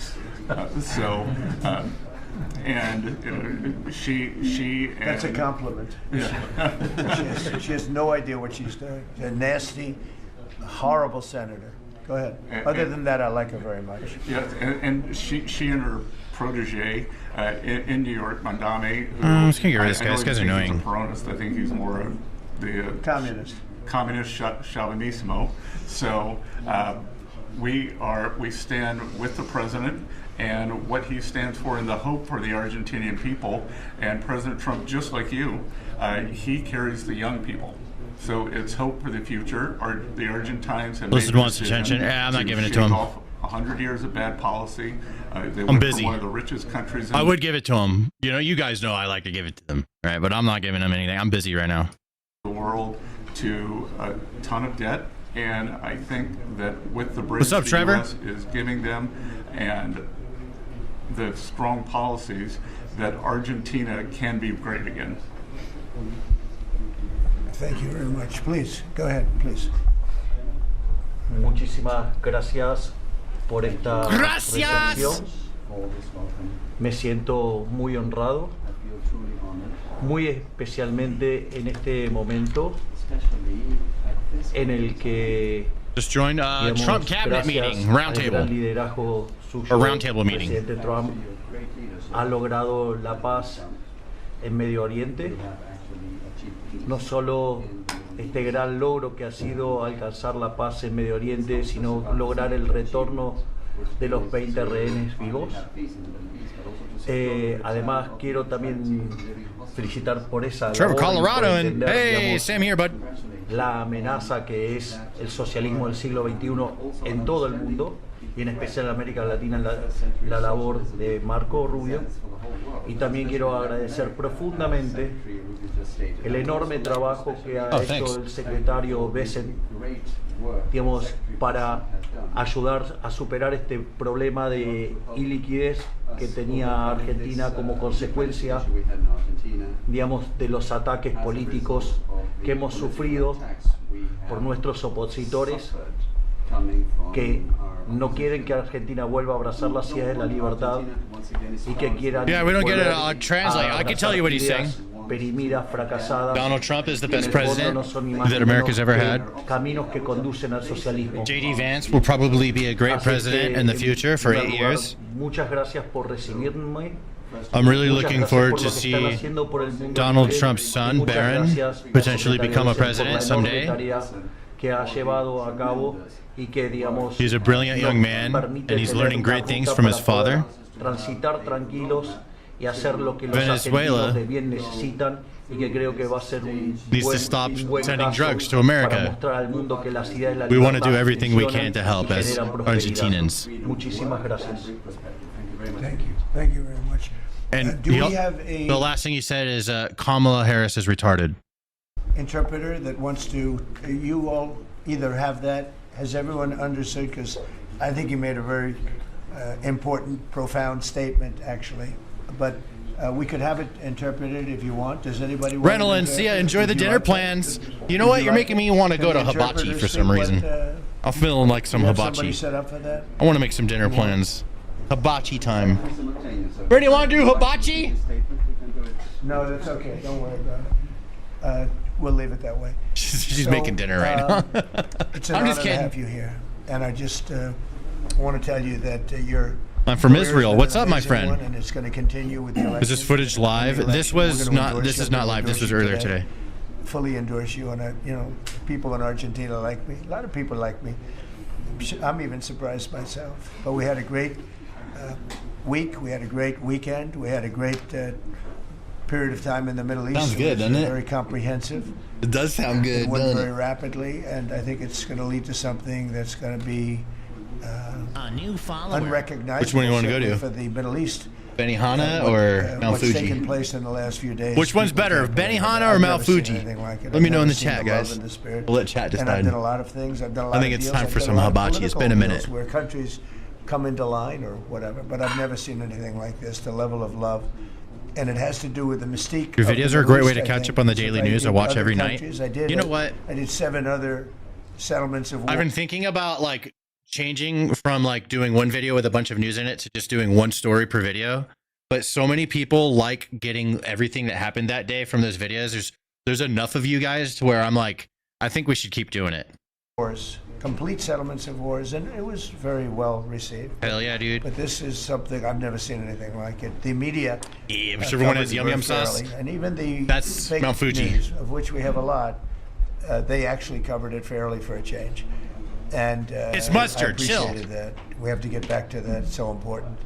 And she that's a compliment. Yeah. she has no idea what she's doing. She's a nasty, horrible senator. Go ahead. Other than that, I like her very much. Yeah, and she and her protege in New York, Mandame. I'm just gonna get rid of this guy. This guy's annoying. He's a Peronist. I think he's more of the communist Chauvinismo. So we stand with the president and what he stands for, and the hope for the Argentinian people. And President Trump, just like you, he carries the young people. So it's hope for the future. The Argentines have Blizzard wants attention. Yeah, I'm not giving it to him. 100 years of bad policy. They I'm went busy. from one of the richest countries in I would give it to them. You know, you guys know I like to give it to them, right? But I'm not giving them anything. I'm busy right now. the world to a ton of debt. And I think that with the bridge What's up, the Trevor? U.S. is giving them and the strong policies that Argentina can be great again. Thank you very much. Please, go ahead, please. Muchísimas gracias por esta recepción. Me siento muy honrado, muy especialmente en este momento en el que just joined Trump cabinet meeting, roundtable, or roundtable meeting. Presidente Trump ha logrado la paz en Medio Oriente. No solo este gran logro que ha sido alcanzar la paz en Medio Oriente, sino lograr el retorno de los 20 rehenes vivos. Además, quiero también felicitar por esa Trevor, labor y por Colorado, and entender, hey, digamos, Sam here, bud. la amenaza que es el socialismo del siglo XXI en todo el mundo y en especial en América Latina, la labor de Marco Rubio. Y también quiero agradecer profundamente el enorme trabajo que ha hecho el secretario Besen, digamos, para ayudar a superar este problema de iliquidez que tenía Argentina como consecuencia, digamos, de los ataques políticos que hemos sufrido por nuestros opositores que no quieren que Argentina vuelva a abrazar las ideas de la libertad y que quieran Yeah, we don't get it. I'll translate. I can tell you what he's saying. Donald Trump is the best president that America's ever had. Caminos que conducen al socialismo. J.D. Vance will probably be a great president in the future for 8 years. Muchas gracias por recibirme. I'm really looking forward to see Donald Trump's son, Barron, potentially become a president someday. Que ha llevado a cabo y que, digamos, He's a brilliant young man, and he's learning great things from his father. Transitar tranquilos y hacer lo que los Venezuela argentinos de bien necesitan y que creo que va a ser un needs to stop sending drugs to America. We want to do everything we can to help as Argentinians. Muchísimas gracias. Thank you. Thank you very much. And do we have a the last thing he said is Kamala Harris is retarded. interpreter that wants to, you all either have that, has everyone understood? Because I think you made a very important, profound statement, actually. But we could have it interpreted if you want. Does anybody want Reynolds, yeah, enjoy the dinner plans. You know what? You're making me want to go to hibachi for some reason. I'm feeling like some hibachi. Set up for that? I want to make some dinner plans. Hibachi time. Bernie, want to do hibachi? No, that's okay. Don't worry about it. We'll leave it that way. She's making dinner right now. It's an I'm honor just kidding. to have you here, and I just want to tell you that you're. I'm from Israel. What's up, my friend? And it's going to continue with the election. Is this footage live? This was not. This is not live. This was earlier today. Fully endorse you, and you know, people in Argentina like me. A lot of people like me. I'm even surprised myself. But we had a great week. We had a great weekend. We had a great period of time in the Middle East. Sounds good, doesn't it? Very comprehensive. It does sound good, It went doesn't very it? rapidly, and I think it's going to lead to something that's going to be a new follower. Unrecognizable. Which one do you want to go to? For the Middle East. Benihana or Mount What's taken Fuji? place in the last few days. Which one's better, Benihana or Mount Fuji? Let me know in the chat, guys. We'll let chat And I've decide. done a lot of things. I've done a lot I think of it's deals. time I've for done some a lot of hibachi. It's political been a minute. deals Where countries come into line or whatever, but I've never seen anything like this. The level of love, and it has to do with the mystique. Your of the videos are a Middle great way East, to I catch think. up on the So daily I news. I did watch other every night. countries. I did. You know what? I did 7 other settlements of war. I've been thinking about like changing from like doing one video with a bunch of news in it to just doing one story per video. But so many people like getting everything that happened that day from those videos. There's enough of you guys to where I'm like, I think we should keep doing it. Wars, complete settlements of wars, and it was very well received. Hell yeah, dude. But this is something I've never seen anything like it. The media, Yeah, which everyone has covered yum very yum sauce. fairly, and even the That's fake Mount Fuji. news, of which we have a lot, they actually covered it fairly for a change. And It's mustard, I chill. appreciated that. We have to get back to that. It's so important.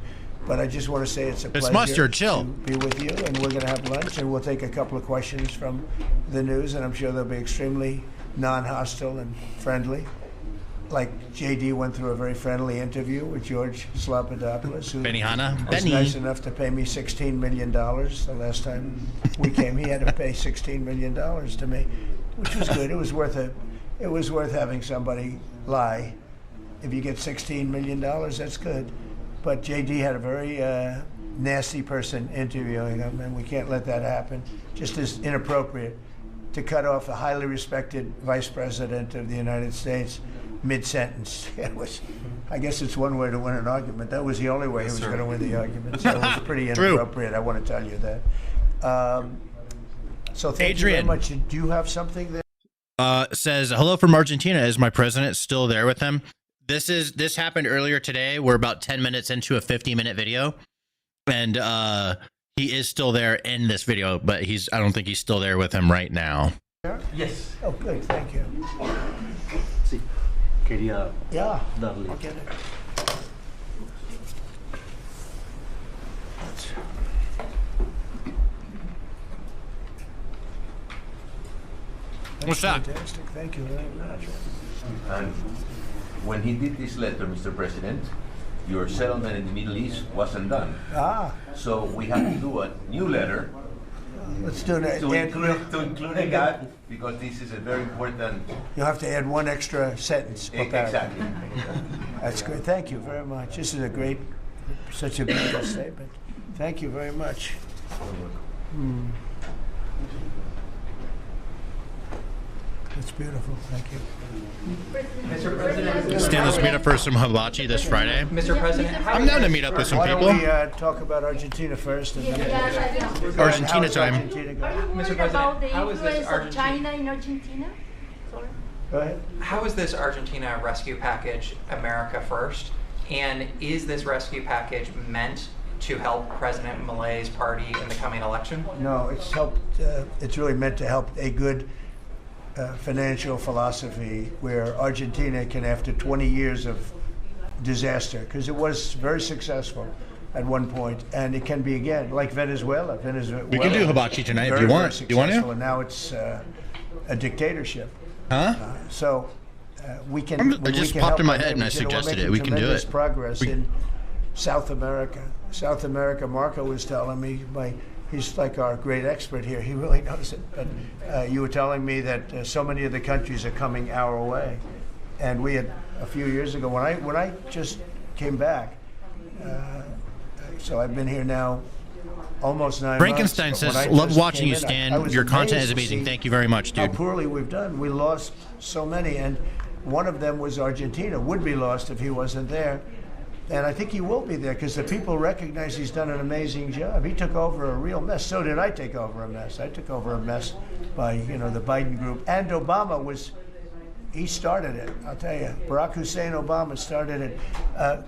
But I just want to say it's a pleasure mustard, chill. to be with you, and we're going to have lunch, and we'll take a couple of questions from the news, and I'm sure they'll be extremely non-hostile and friendly. like JD went through a very friendly interview with George Slobodanopoulos, who Benihana. was nice enough to pay me $16 million. The last time we came, he had to pay $16 million to me, which was good. It was worth having somebody lie. If you get $16 million, that's good. But JD had a very nasty person interviewing him, and we can't let that happen. Just as inappropriate to cut off a highly respected vice president of the United States mid-sentence. I guess it's one way to win an argument. That was the only way he was going to win the argument. So it was pretty inappropriate. I want to tell you that. So thank you very much. Do you have something there? Says, hello from Argentina. Is my president still there with him? This happened earlier today. We're about 10 minutes into a 50-minute video, and he is still there in this video, but I don't think he's still there with him right now. Yes. Oh, good. Thank you. Sí. Quería darle. I'll get it. What's that? Fantastic. Thank you very much. And when he did this letter, Mr. President, your settlement in the Middle East wasn't done. So we have to do a new letter. Let's do that. To include a gap, because this is a very important. You'll have to add one extra sentence. Exactly. That's good. Thank you very much. This is such a beautiful statement. Thank you very much. That's beautiful. Thank you. Mr. President. Stan, let's meet up for some hibachi this Friday. Mr. President. I'm down to meet up with some people. Why don't we talk about Argentina first? And then Argentina time. Mr. President, how is this China in Argentina? Sorry. Go ahead. How is this Argentina rescue package America first? And is this rescue package meant to help President Milei's party in the coming election? No, it's helped. It's really meant to help a good financial philosophy where Argentina can, after 20 years of disaster, because it was very successful at one point, and it can be again, like Venezuela. We can do hibachi tonight if you want. You want to? And now it's a dictatorship. Huh? So we can. It just popped in my head and I suggested it. We can do it. Progress in South America. South America, Marco was telling me, he's like our great expert here. He really knows it. But you were telling me that so many of the countries are coming our way, and we had a few years ago when I just came back. So I've been here now almost 9 months. Frankenstein says, "Love watching you, Stan. Your content is amazing. Thank you very much, dude." How poorly we've done. We lost so many, and one of them was Argentina. Would be lost if he wasn't there. And I think he will be there because the people recognize he's done an amazing job. He took over a real mess. So did I take over a mess. I took over a mess by, the Biden group. And Obama he started it. I'll tell you. Barack Hussein Obama started it.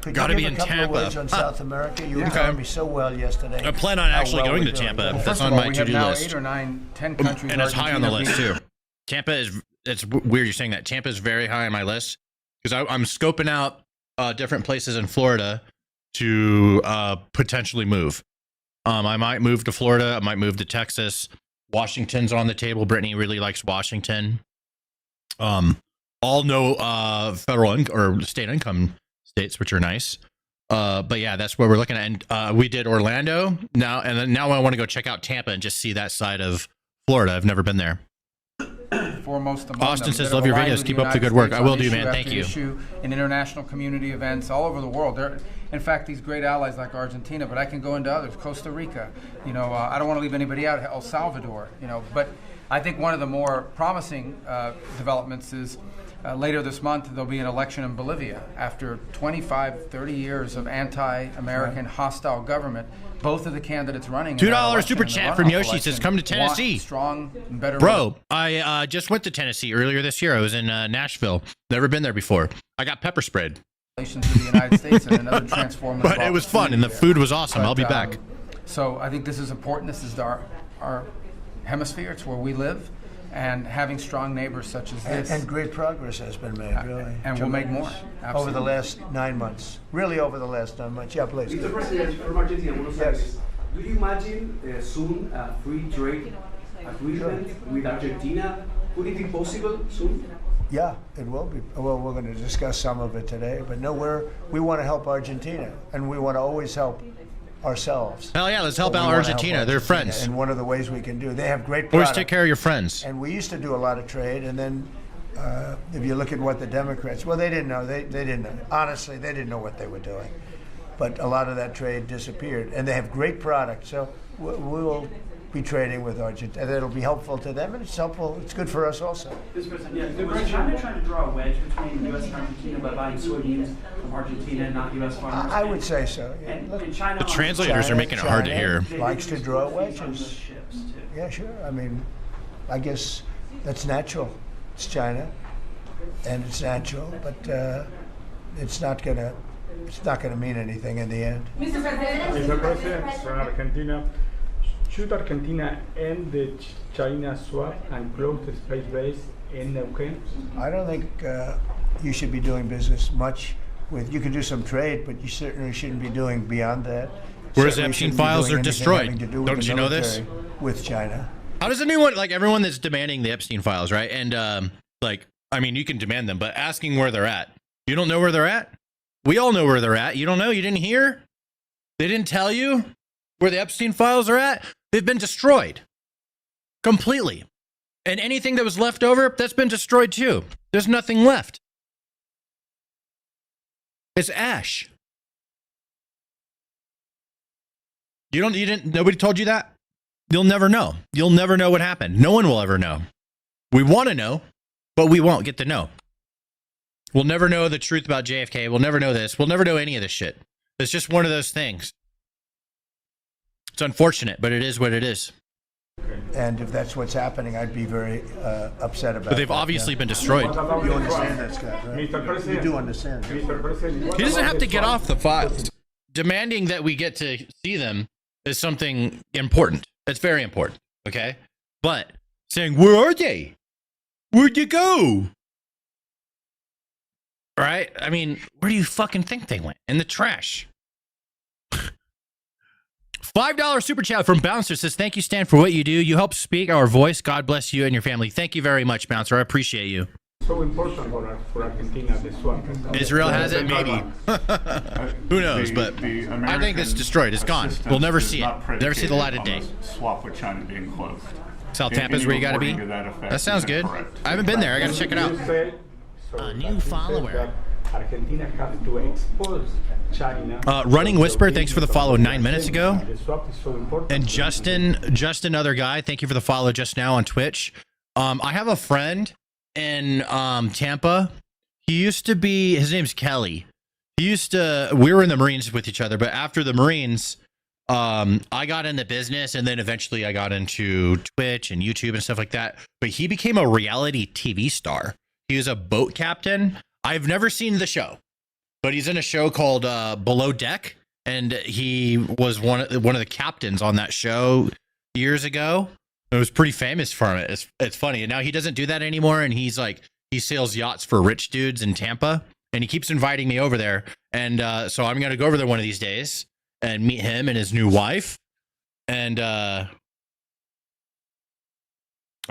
Could Gotta you be give in a couple Tampa. of words on South America? You were telling me so well yesterday. I plan on actually going to Tampa. Well, That's of on all, my we have to-do now list. 8 or 9, 10 countries. And it's high on the list, Argentina too. Tampa it's weird you're saying that. Tampa is very high on my list because I'm scoping out different places in Florida to potentially move. I might move to Florida. I might move to Texas. Washington's on the table. Brittany really likes Washington. All no federal or state income states, which are nice. But yeah, that's what we're looking at. And we did Orlando now, and now I want to go check out Tampa and just see that side of Florida. I've never been there. Foremost among Austin them says, that "Love your have videos. aligned Keep with up the good United work." States I will on do, issue man. Thank after you. issue in international community events all over the world. In fact, these great allies like Argentina, but I can go into others. Costa Rica, I don't want to leave anybody out. El Salvador, but I think one of the more promising developments is later this month there'll be an election in Bolivia after 25, 30 years of anti-American hostile government. Both of the candidates running. $2 super chat from Yoshi says, "Come to Tennessee." Strong, better. Bro, I just went to Tennessee earlier this year. I was in Nashville. Never been there before. I got pepper sprayed. Relations with the United States and another transformative. But it was fun and the food was awesome. I'll be back. So I think this is important. This is our hemisphere. It's where we live. And having strong neighbors such as this. And great progress has been made, really. And we'll make more. Absolutely. Over the last 9 months. Really over the last 9 months. Yeah, please. Mr. President, from Argentina, Buenos Aires, do you imagine soon a free trade agreement with Argentina Would it be possible soon? Yeah, it will be. Well, we're going to discuss some of it today, but no, we want to help Argentina, and we want to always help ourselves. Hell yeah, let's help out Argentina. They're friends. And one of the ways we can do, they have great Always product. take care of your friends. And we used to do a lot of trade, and then if you look at what the Democrats, well, they didn't know. They didn't know. Honestly, they didn't know what they were doing. But a lot of that trade disappeared, and they have great product. So we will be trading with Argentina. It'll be helpful to them, and it's helpful. It's good for us also. Was China trying to draw a wedge between the U.S. and Argentina by buying soybeans from Argentina and not U.S. farmers? I would say so. Yeah. And China, the translators are making it hard to hear. Likes to draw wedges. Yeah, sure. I mean, I guess that's natural. It's China, and it's natural, but it's not gonna mean anything in the end. Mr. President. Mr. President, from Argentina, should Argentina end the China swap and close the space base in Neuquén? I don't think you should be doing business much with. You can do some trade, but you certainly shouldn't be doing beyond that. Whereas Epstein files are destroyed. Don't you know this? With China. How does anyone, like everyone that's demanding the Epstein files, right? And like, I mean, you can demand them, but asking where they're at. You don't know where they're at? We all know where they're at. You don't know? You didn't hear? They didn't tell you where the Epstein files are at? They've been destroyed completely. And anything that was left over, that's been destroyed too. There's nothing left. It's ash. Nobody told you that? You'll never know. You'll never know what happened. No one will ever know. We want to know, but we won't get to know. We'll never know the truth about JFK. We'll never know this. We'll never know any of this shit. It's just one of those things. It's unfortunate, but it is what it is. And if that's what's happening, I'd be very upset about it. But they've obviously been destroyed. You understand that, Scott, right? You do understand. He doesn't have to get off the files. Demanding that we get to see them is something important. It's very important, okay? But saying, where are they? Where'd you go? Right? I mean, where do you fucking think they went? In the trash. $5 super chat from Bouncer says, thank you, Stan, for what you do. You help speak our voice. God bless you and your family. Thank you very much, Bouncer. I appreciate you. So important for Argentina, the swap. Israel has it, maybe. Who knows? But I think it's destroyed. It's gone. We'll never see it. Never see the light of day. Swap with China being closed. South Tampa's where you got to be. That sounds good. I haven't been there. I got to check it out. A new follower. Argentina has to expose China. Running Whisper, thanks for the follow 9 minutes ago. And Justin, other guy, thank you for the follow just now on Twitch. I have a friend in Tampa. He used to be, his name's Kelly. We were in the Marines with each other, but after the Marines, I got into business, and then eventually I got into Twitch and YouTube and stuff like that. But he became a reality TV star. He was a boat captain. I've never seen the show, but he's in a show called Below Deck, and he was one of the captains on that show years ago. It was pretty famous for it. It's funny, and now he doesn't do that anymore. And he sails yachts for rich dudes in Tampa, and he keeps inviting me over there. And so I'm gonna go over there one of these days and meet him and his new wife. And I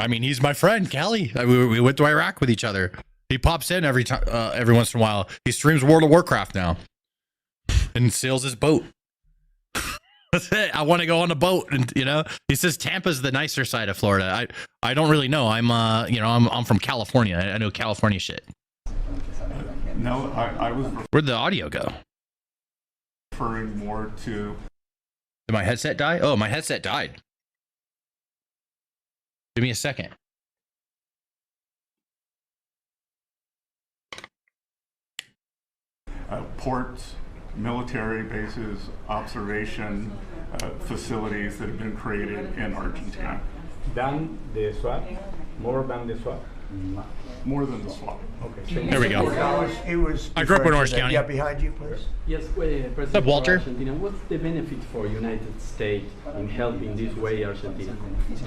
mean, he's my friend, Kelly. We went to Iraq with each other. He pops in every once in a while. He streams World of Warcraft now and sails his boat. That's it. I want to go on a boat, and he says Tampa's the nicer side of Florida. I don't really know. I'm from California. I know California shit. No, I was. Where'd the audio go? Referring more to. Did my headset die? Oh, my headset died. Give me a second. Ports, military bases, observation facilities that have been created in Argentina. Than the swap? More than the swap? More than the swap. Okay. There we go. I grew up in Orange County. Yeah, behind you, please. Yes, President. What's up, Walter? Argentina, what's the benefit for United States in helping this way Argentina?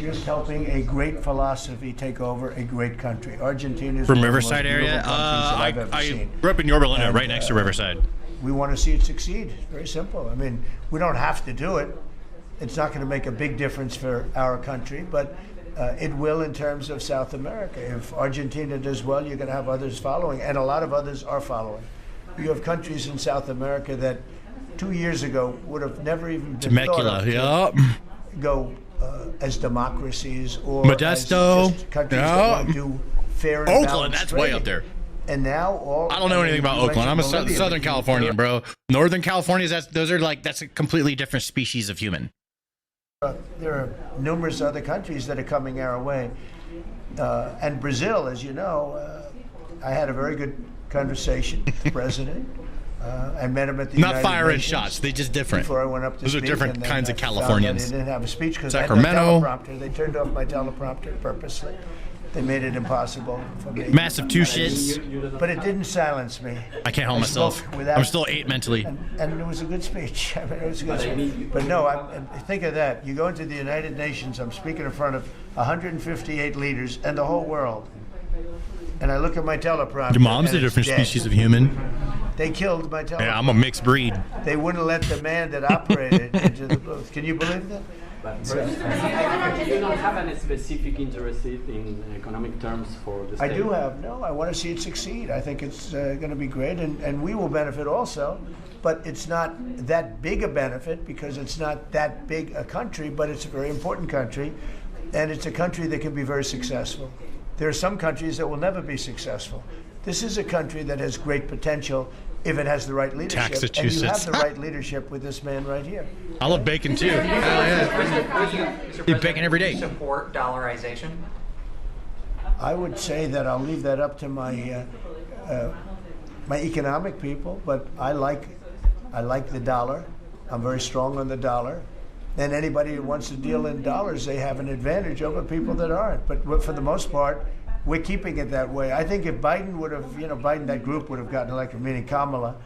Just helping a great philosophy take over a great country. Argentina is from one Riverside of the most area. I've ever seen. Grew up in Yorba Linda, right next to Riverside. We want to see it succeed. It's very simple. I mean, we don't have to do it. It's not going to make a big difference for our country, but It will in terms of South America. If Argentina does well, you're going to have others following, and a lot of others are following. You have countries in South America that 2 years ago would have never even been Temecula, thought of to go as democracies or Modesto, as just countries that want to do fair and Oakland, balanced that's way trading. up there. And now I don't know anything about Oakland. I'm a Bolivia, Southern Californian, bro. Northern California, that's a completely different species of human. There are numerous other countries that are coming our way. And Brazil, as you know, I had a very good conversation with the president. I met him at the Not United firing Nations shots. They just different. Before I went up to Those are speak, different and then kinds of I found out Californians. They didn't have a speech because Sacramento. I had no teleprompter. They turned off my teleprompter purposely. They made it impossible for me. Massive two shits. But it didn't silence me. I can't hold myself. I'm still 8 mentally. And it was a good speech. I mean, it was a good speech. But no, think of that. You go into the United Nations, I'm speaking in front of 158 leaders and the whole world. And I look at my teleprompter. Your mom's a and it's different dead. species of human. They killed my teleprompter. Yeah, I'm a mixed breed. They wouldn't let the man that operated into the booth. Can you believe that? You don't have any specific interest in economic terms for the state? I do have. No, I want to see it succeed. I think it's going to be great, and we will benefit also. But it's not that big a benefit because it's not that big a country, but it's a very important country, and it's a country that can be very successful. There are some countries that will never be successful. This is a country that has great potential if it has the right leadership. And you have the right leadership with this man right here. I love bacon too. Hell yeah. Eat bacon every day. Support dollarization? I would say that I'll leave that up to my my economic people, but I like the dollar. I'm very strong on the dollar. And anybody who wants to deal in dollars, they have an advantage over people that aren't. But for the most part, we're keeping it that way. I think if Biden would have, Biden, that group would have gotten elected, meaning Kamala.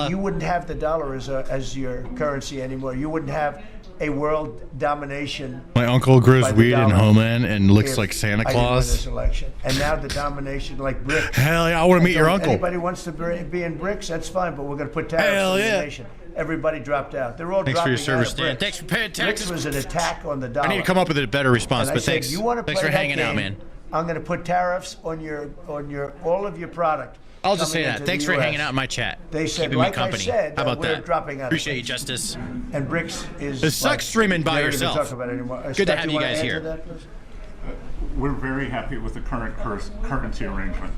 You wouldn't have the dollar as your currency anymore. You wouldn't have a world domination. My uncle grows by the weed in dollar Homeland and looks if like Santa I didn't win Claus. this election. And now the domination, like BRICS. Hell yeah, I want to meet your uncle. Anybody wants to be in BRICS, that's fine, but we're going to put tariffs Hell on yeah. the nation. Everybody dropped out. They're all Thanks for dropping your out service, of Dan. BRICS. Thanks for paying taxes. BRICS was an attack on the dollar. I need to come up with a better response, And I but said, thanks. you want to Thanks play for that hanging out, game, man. I'm going to put tariffs on your all of your product. I'll just say coming that. into Thanks the for US. hanging out in my chat. They said, keeping like me company. I said, How about we're that? dropping out. Appreciate you, Justice. And BRICS is. It sucks streaming by you don't even yourself. Talk about it anymore. Good to Scott, have you wanna guys add to here. that, please? We're very happy with the current currency arrangement.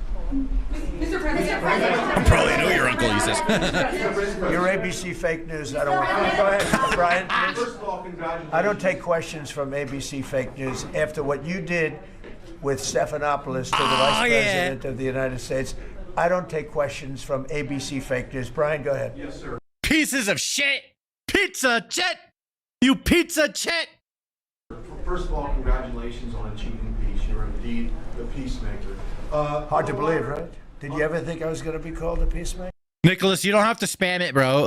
Mr. President. I probably know your uncle, he says. Your ABC fake news. I don't want. Go ahead, Brian. Please. First of all, congratulations. I don't take questions from ABC fake news after what you did with Stephanopoulos to the Vice President of the United States. I don't take questions from ABC fake news. Brian, go ahead. Yes, sir. Pieces of shit. Pizza Chet. You pizza Chet. First of all, congratulations on achieving peace. You're indeed the peacemaker. Hard to believe, right? Did you ever think I was going to be called a peacemaker? Nicholas, you don't have to spam it, bro.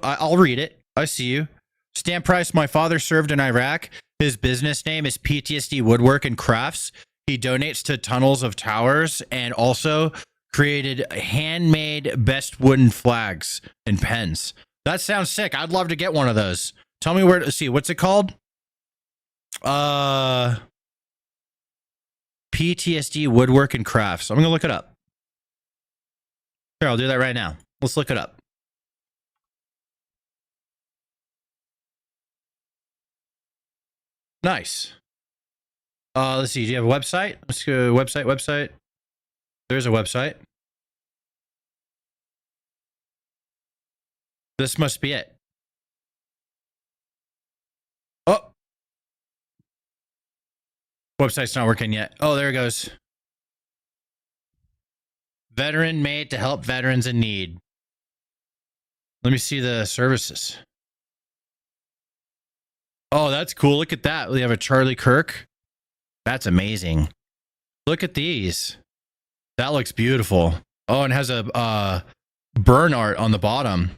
I'll read it. I see you. Stamp price. My father served in Iraq. His business name is PTSD Woodwork and Crafts. He donates to Tunnels of Towers and also created handmade best wooden flags and pens. That sounds sick. I'd love to get one of those. Tell me where to see. What's it called? PTSD Woodwork and Crafts. I'm going to look it up. Here, I'll do that right now. Let's look it up. Nice. Let's see. Do you have a website? Let's go website. There's a website. This must be it. Oh. Website's not working yet. Oh, there it goes. Veteran made to help veterans in need. Let me see the services. Oh, that's cool. Look at that. We have a Charlie Kirk. That's amazing. Look at these. That looks beautiful. Oh, and has a burn art on the bottom.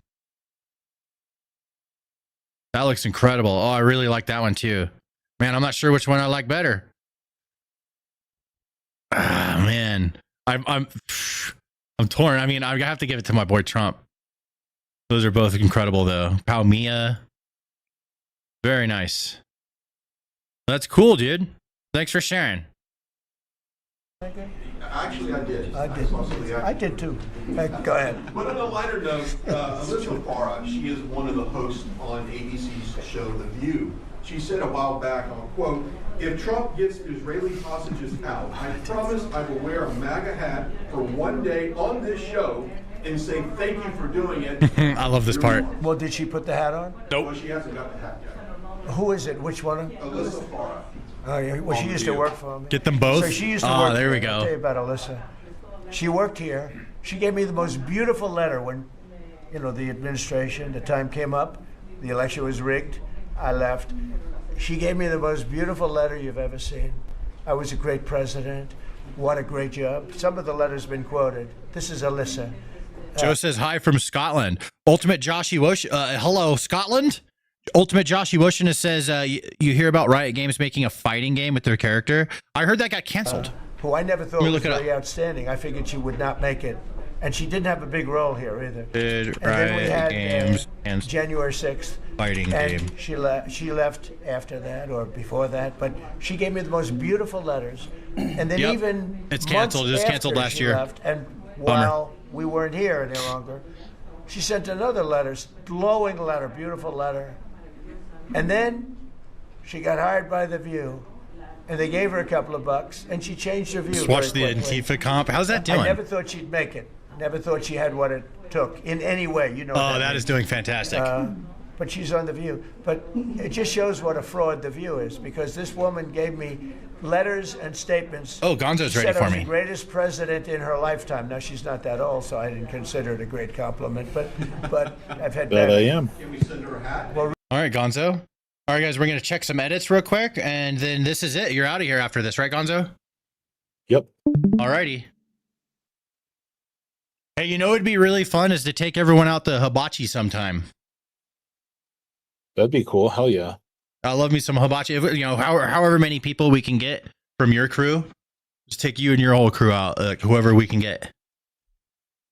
That looks incredible. Oh, I really like that one too. Man, I'm not sure which one I like better. Ah, man. I'm torn. I mean, I have to give it to my boy Trump. Those are both incredible though. Palmia. Very nice. That's cool, dude. Thanks for sharing. Actually, I did. I did too. Go ahead. But on a lighter note, Elizabeth Farah, she is one of the hosts on ABC's show The View. She said a while back, I'll quote, "If Trump gets Israeli hostages out, I promise I will wear a MAGA hat for one day on this show and say thank you for doing it." I love this part. Well, did she put the hat on? Nope. Well, she hasn't got the hat yet. Who is it? Which one? Alyssa Farah. Oh, yeah. Well, she used to work for me. Get them both? So she used to Oh, work there for we me. go. I'll tell you about Alyssa. She worked here. She gave me the most beautiful letter when, the administration, the time came up, the election was rigged. I left. She gave me the most beautiful letter you've ever seen. I was a great president. What a great job. Some of the letters been quoted. This is Alyssa. Joe says hi from Scotland. Ultimate Josh Ewosh. Hello, Scotland. Ultimate Josh Ewoshina says you hear about Riot Games making a fighting game with their character. I heard that got canceled. Who I never thought Let me was look it very outstanding. I figured she would not make it. And she didn't have a big role here either. Did And then we Riot had Games and January 6th. fighting And game. she left after that or before that, but she gave me the most beautiful letters. And then Yep. even It's canceled. It was canceled after last she year. left, and Bummer. while we weren't here any longer, she sent another letter, glowing letter, beautiful letter. And then she got hired by The View, and they gave her a couple of bucks, and she changed her view. Just watch the very quickly. Antifa comp. How's that doing? I never thought she'd make it. Never thought she had what it took in any way. You know. Oh, that means. is doing fantastic. But she's on The View. But it just shows what a fraud The View is, because this woman gave me letters and statements. Oh, Gonzo's She ready said for I was me. the greatest president in her lifetime. Now, she's not that old, so I didn't consider it a great compliment. But I've had But better. I am. Can we send her a hat? Well, All right, Gonzo. All right, guys, we're going to check some edits real quick, and then this is it. You're out of here after this, right, Gonzo? Yep. All righty. Hey, you know it'd be really fun is to take everyone out to hibachi sometime. That'd be cool. Hell yeah. I love me some hibachi. However many people we can get from your crew, just take you and your whole crew out, whoever we can get.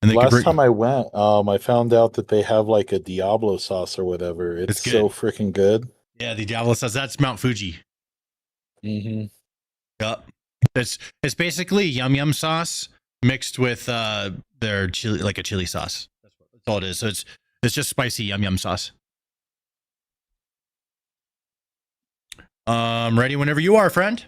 And they Last time I went, I found out that they have like a Diablo sauce or whatever. It's good. so freaking good. Yeah, the Diablo says that's Mount Fuji. Mm-hmm. Yep. It's basically yum yum sauce mixed with their chili, like a chili sauce. That's all it is. So it's just spicy yum yum sauce. Ready whenever you are, friend.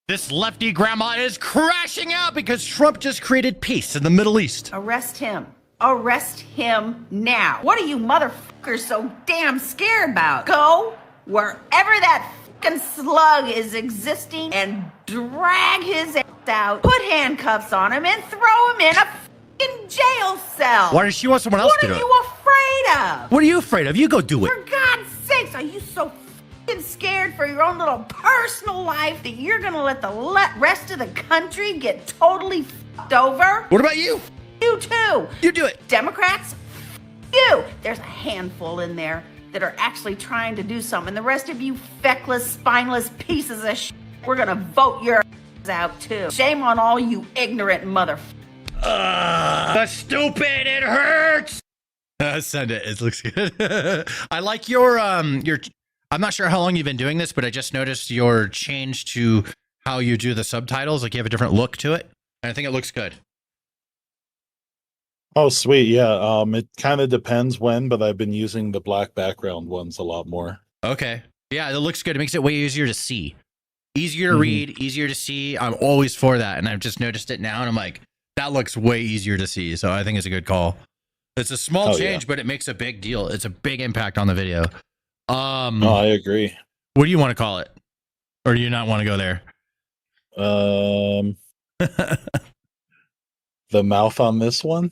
This lefty grandma is crashing out because Trump just created peace in the Middle East. Arrest him. Arrest him now. What are you motherfuckers so damn scared about? Go wherever that fucking slug is existing and drag his ass out, put handcuffs on him, and throw him in a fucking jail cell. Why does she want someone else to do What it? are you afraid of? What are you afraid of? You go do it. For God's sakes, are you so fucking scared for your own little personal life that you're gonna let the rest of the country get totally fucked over? What about you? You too. You do it. Democrats, you. There's a handful in there that are actually trying to do something. The rest of you feckless, spineless pieces of shit, we're gonna vote your ass out too. Shame on all you ignorant motherfuckers. That's stupid. It hurts. Send it. It looks good. I like your. I'm not sure how long you've been doing this, but I just noticed your change to how you do the subtitles. Like you have a different look to it, and I think it looks good. Oh, sweet. Yeah. It kind of depends when, but I've been using the black background ones a lot more. Okay. Yeah, it looks good. It makes it way easier to see. Easier to read, easier to see. I'm always for that. And I've just noticed it now. And I'm like, that looks way easier to see. So I think it's a good call. It's a small change, but it makes a big deal. It's a big impact on the video. No, I agree. What do you want to call it? Or do you not want to go there? The mouth on this one?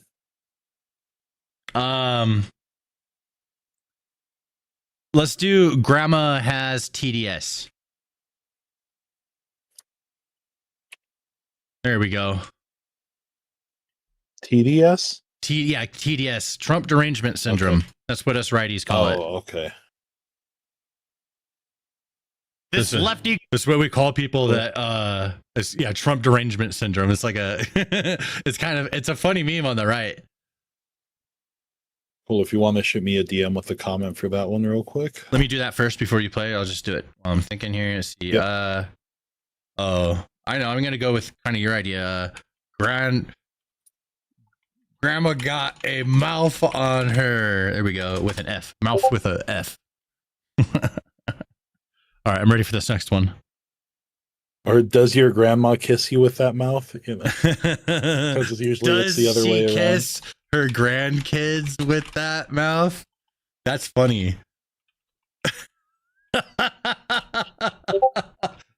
Let's do Grandma has TDS. There we go. TDS? Yeah, TDS, Trump derangement syndrome. Okay. That's what us righties call it. Oh, okay. This lefty. This is what we call people that. Trump derangement syndrome. It's like a. It's a funny meme on the right. Cool. If you want to shoot me a DM with a comment for that one real quick. Let me do that first before you play. I'll just do it while I'm thinking here. Let's see. Yep. Oh, I know. I'm gonna go with kind of your idea. Grandma got a mouth on her. There we go. With an F. Mouth with a F. All right, I'm ready for this next one. Or does your grandma kiss you with that mouth? You know, because usually it's the other way around. Does she kiss her grandkids with that mouth? That's funny.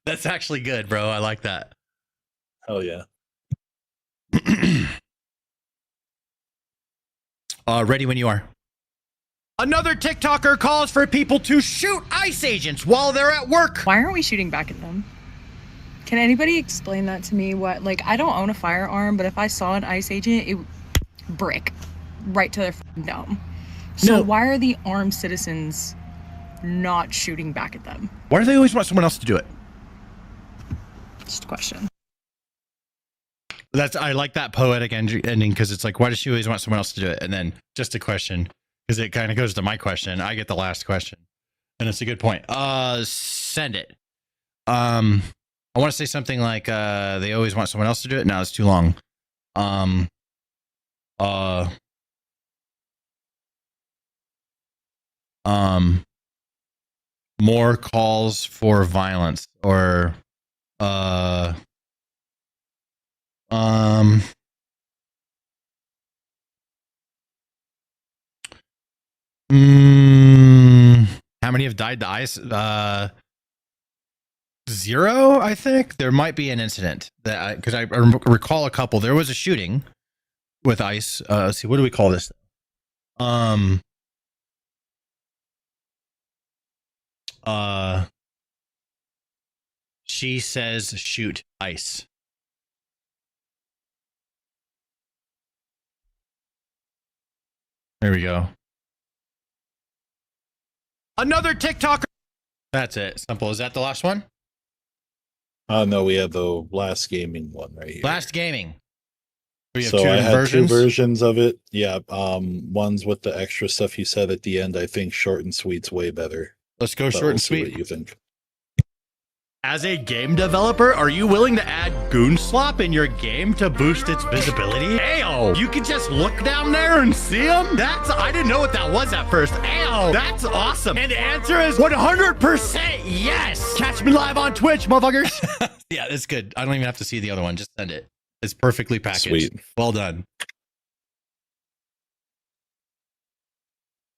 That's actually good, bro. I like that. Hell yeah. Ready when you are. Another TikToker calls for people to shoot ICE agents while they're at work. Why aren't we shooting back at them? Can anybody explain that to me? What, like, I don't own a firearm, but if I saw an ICE agent, it would brick right to their dome. So why are the armed citizens not shooting back at them? Why do they always want someone else to do it? Just a question. I like that poetic ending because it's like, why does she always want someone else to do it? And then just a question, because it kind of goes to my question. I get the last question, and it's a good point. Send it. I want to say something like, they always want someone else to do it. No, it's too long. More calls for violence, or how many have died to ICE? 0, I think. There might be an incident that because I recall a couple. There was a shooting with ICE. Let's see, what do we call this? She says shoot ICE. There we go. Another TikToker. That's it. Simple. Is that the last one? No, we have the last gaming one right here. Last gaming. We have so two I had versions? 2 versions of it. Yeah. One's with the extra stuff you said at the end. I think short and sweet's way better. Let's go But short we'll and see sweet. What you think? As a game developer, are you willing to add goon slop in your game to boost its visibility? Ayo! You can just look down there and see them? I didn't know what that was at first. Ayo! That's awesome. And the answer is 100% yes! Catch me live on Twitch, motherfuckers. Yeah, it's good. I don't even have to see the other one. Just send it. It's perfectly packaged. Sweet. Well done.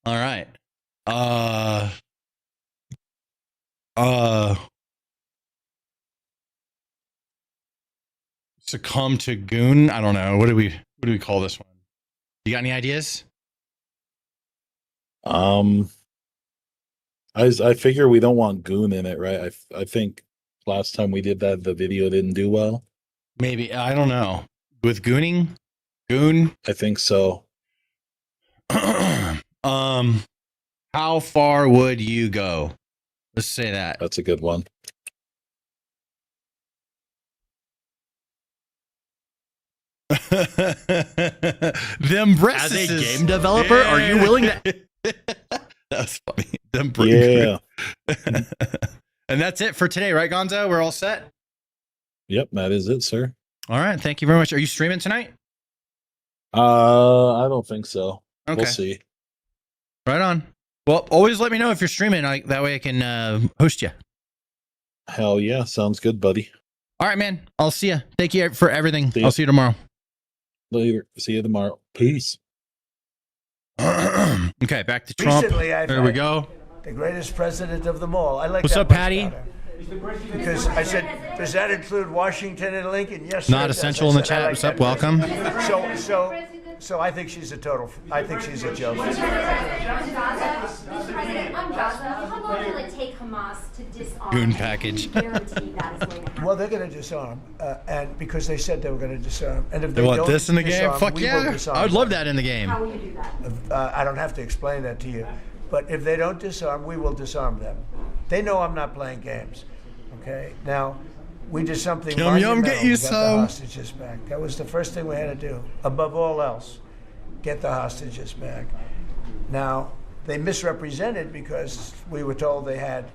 All right. Succumb to goon. I don't know. What do we call this one? You got any ideas? I figure we don't want goon in it, right? I think last time we did that, the video didn't do well. Maybe. I don't know. With gooning? Goon? I think so. How far would you go? Let's say that. That's a good one. Them breasts. As a game developer, are you willing to? That's funny. Them breasts. Yeah. And that's it for today, right, Gonzo? We're all set. Yep, that is it, sir. All right. Thank you very much. Are you streaming tonight? I don't think so. Okay. We'll see. Right on. Well, always let me know if you're streaming. That way I can host you. Hell yeah. Sounds good, buddy. All right, man. I'll see you. Thank you for everything. I'll see you tomorrow. Later. See you tomorrow. Peace. Okay, back to Trump. There we go. The greatest president of them all. I like What's that up, much Patty? better. Because I said, does that include Washington and Lincoln? Yes. Not essential in the chat. What's up? Welcome. So I think she's a total. I think she's a joke. Mr. President, on Gaza, how long will it take Hamas to disarm? Goon package. Well, they're going to disarm, and because they said they were going to disarm, and if They they want don't this in the game? disarm, Fuck we will yeah. disarm I would love them. that in the game. How will you do that? I don't have to explain that to you, but if they don't disarm, we will disarm them. They know I'm not playing games. Okay, now we did something Yum, yum, monumental. get you We got the some. hostages back. That was the first thing we had to do. Above all else, get the hostages back. Now, they misrepresented because we were told they had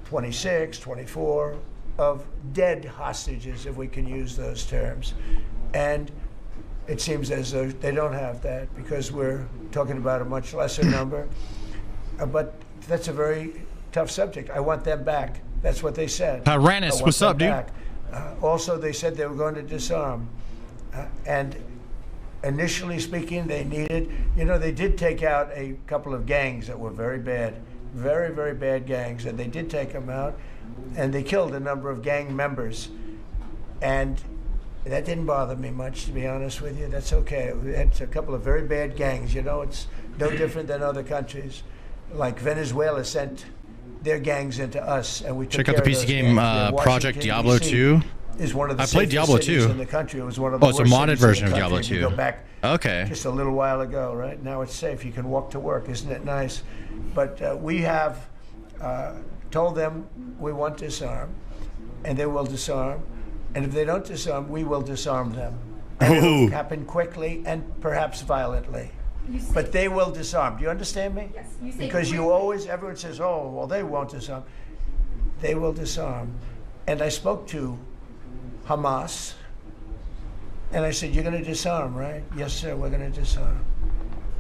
26, 24 of dead hostages, if we can use those terms. And it seems as though they don't have that because we're talking about a much lesser number. But that's a very tough subject. I want them back. That's what they said. Rannis, what's up, dude? Also, they said they were going to disarm. And initially speaking, they needed, they did take out a couple of gangs that were very bad, very, very bad gangs, and they did take them out, and they killed a number of gang members. And that didn't bother me much, to be honest with you. That's okay. We had a couple of very bad gangs. It's no different than other countries. Like Venezuela sent their gangs into us, and we took Check out the PC game Project Diablo 2. Is one of the I played Diablo 2 in the country. It was one of the it's a modded version of Diablo if you 2. Go back just a little while ago, right? Now it's safe. You can walk to work. Isn't it nice? But we have told them we want to disarm, and they will disarm. And if they don't disarm, we will disarm them. And it'll happen quickly and perhaps violently. But they will disarm. Do you understand me? Yes. You say because everyone says, oh, well, they won't disarm. They will disarm. And I spoke to Hamas, and I said, you're going to disarm, right? Yes, sir, we're going to disarm.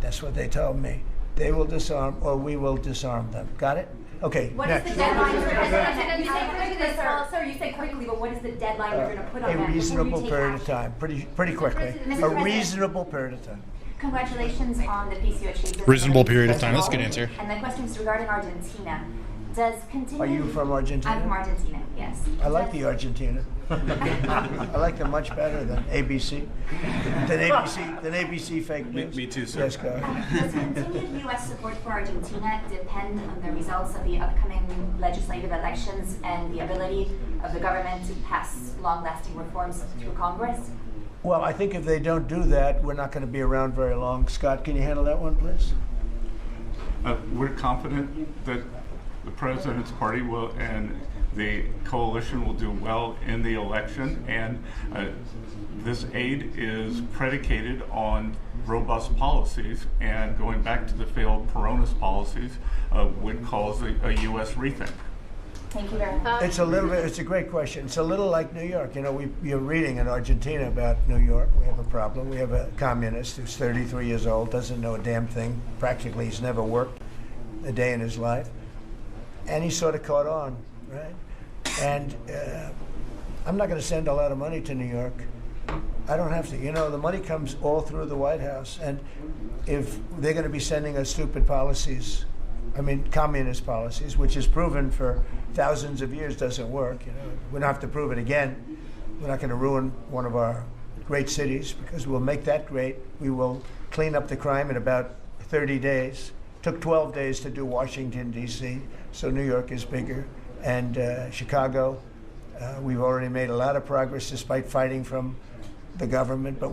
That's what they told me. They will disarm, or we will disarm them. Got it? Okay, what next. Is the deadline for President? Sir, you say quickly, but what is the deadline you're going to put on that? A reasonable period of time, pretty quickly. A reasonable period of time. Congratulations on the peace you achieved. Reasonable period of time. That's a good answer. And the question is regarding Argentina. Does continue? Are you from Argentina? I'm from Argentina. Yes. I like the Argentina. I like them much better than ABC. Than ABC fake news. Me too, sir. Yes, go ahead. Does continued U.S. support for Argentina depend on the results of the upcoming legislative elections and the ability of the government to pass long-lasting reforms through Congress? Well, I think if they don't do that, we're not going to be around very long. Scott, can you handle that one, please? We're confident that the president's party will and the coalition will do well in the election, and this aid is predicated on robust policies, and going back to the failed Peronist policies would cause a U.S. rethink. Thank you very much. It's a great question. It's a little like New York. You're reading in Argentina about New York. We have a problem. We have a communist who's 33 years old, doesn't know a damn thing. Practically, he's never worked a day in his life. And he sort of caught on, right? And I'm not going to send a lot of money to New York. I don't have to. The money comes all through the White House. And if they're going to be sending us stupid policies, communist policies, which is proven for thousands of years doesn't work. We don't have to prove it again. We're not going to ruin one of our great cities because we'll make that great. We will clean up the crime in about 30 days. Took 12 days to do Washington, D.C., so New York is bigger. And Chicago, we've already made a lot of progress despite fighting from the government, but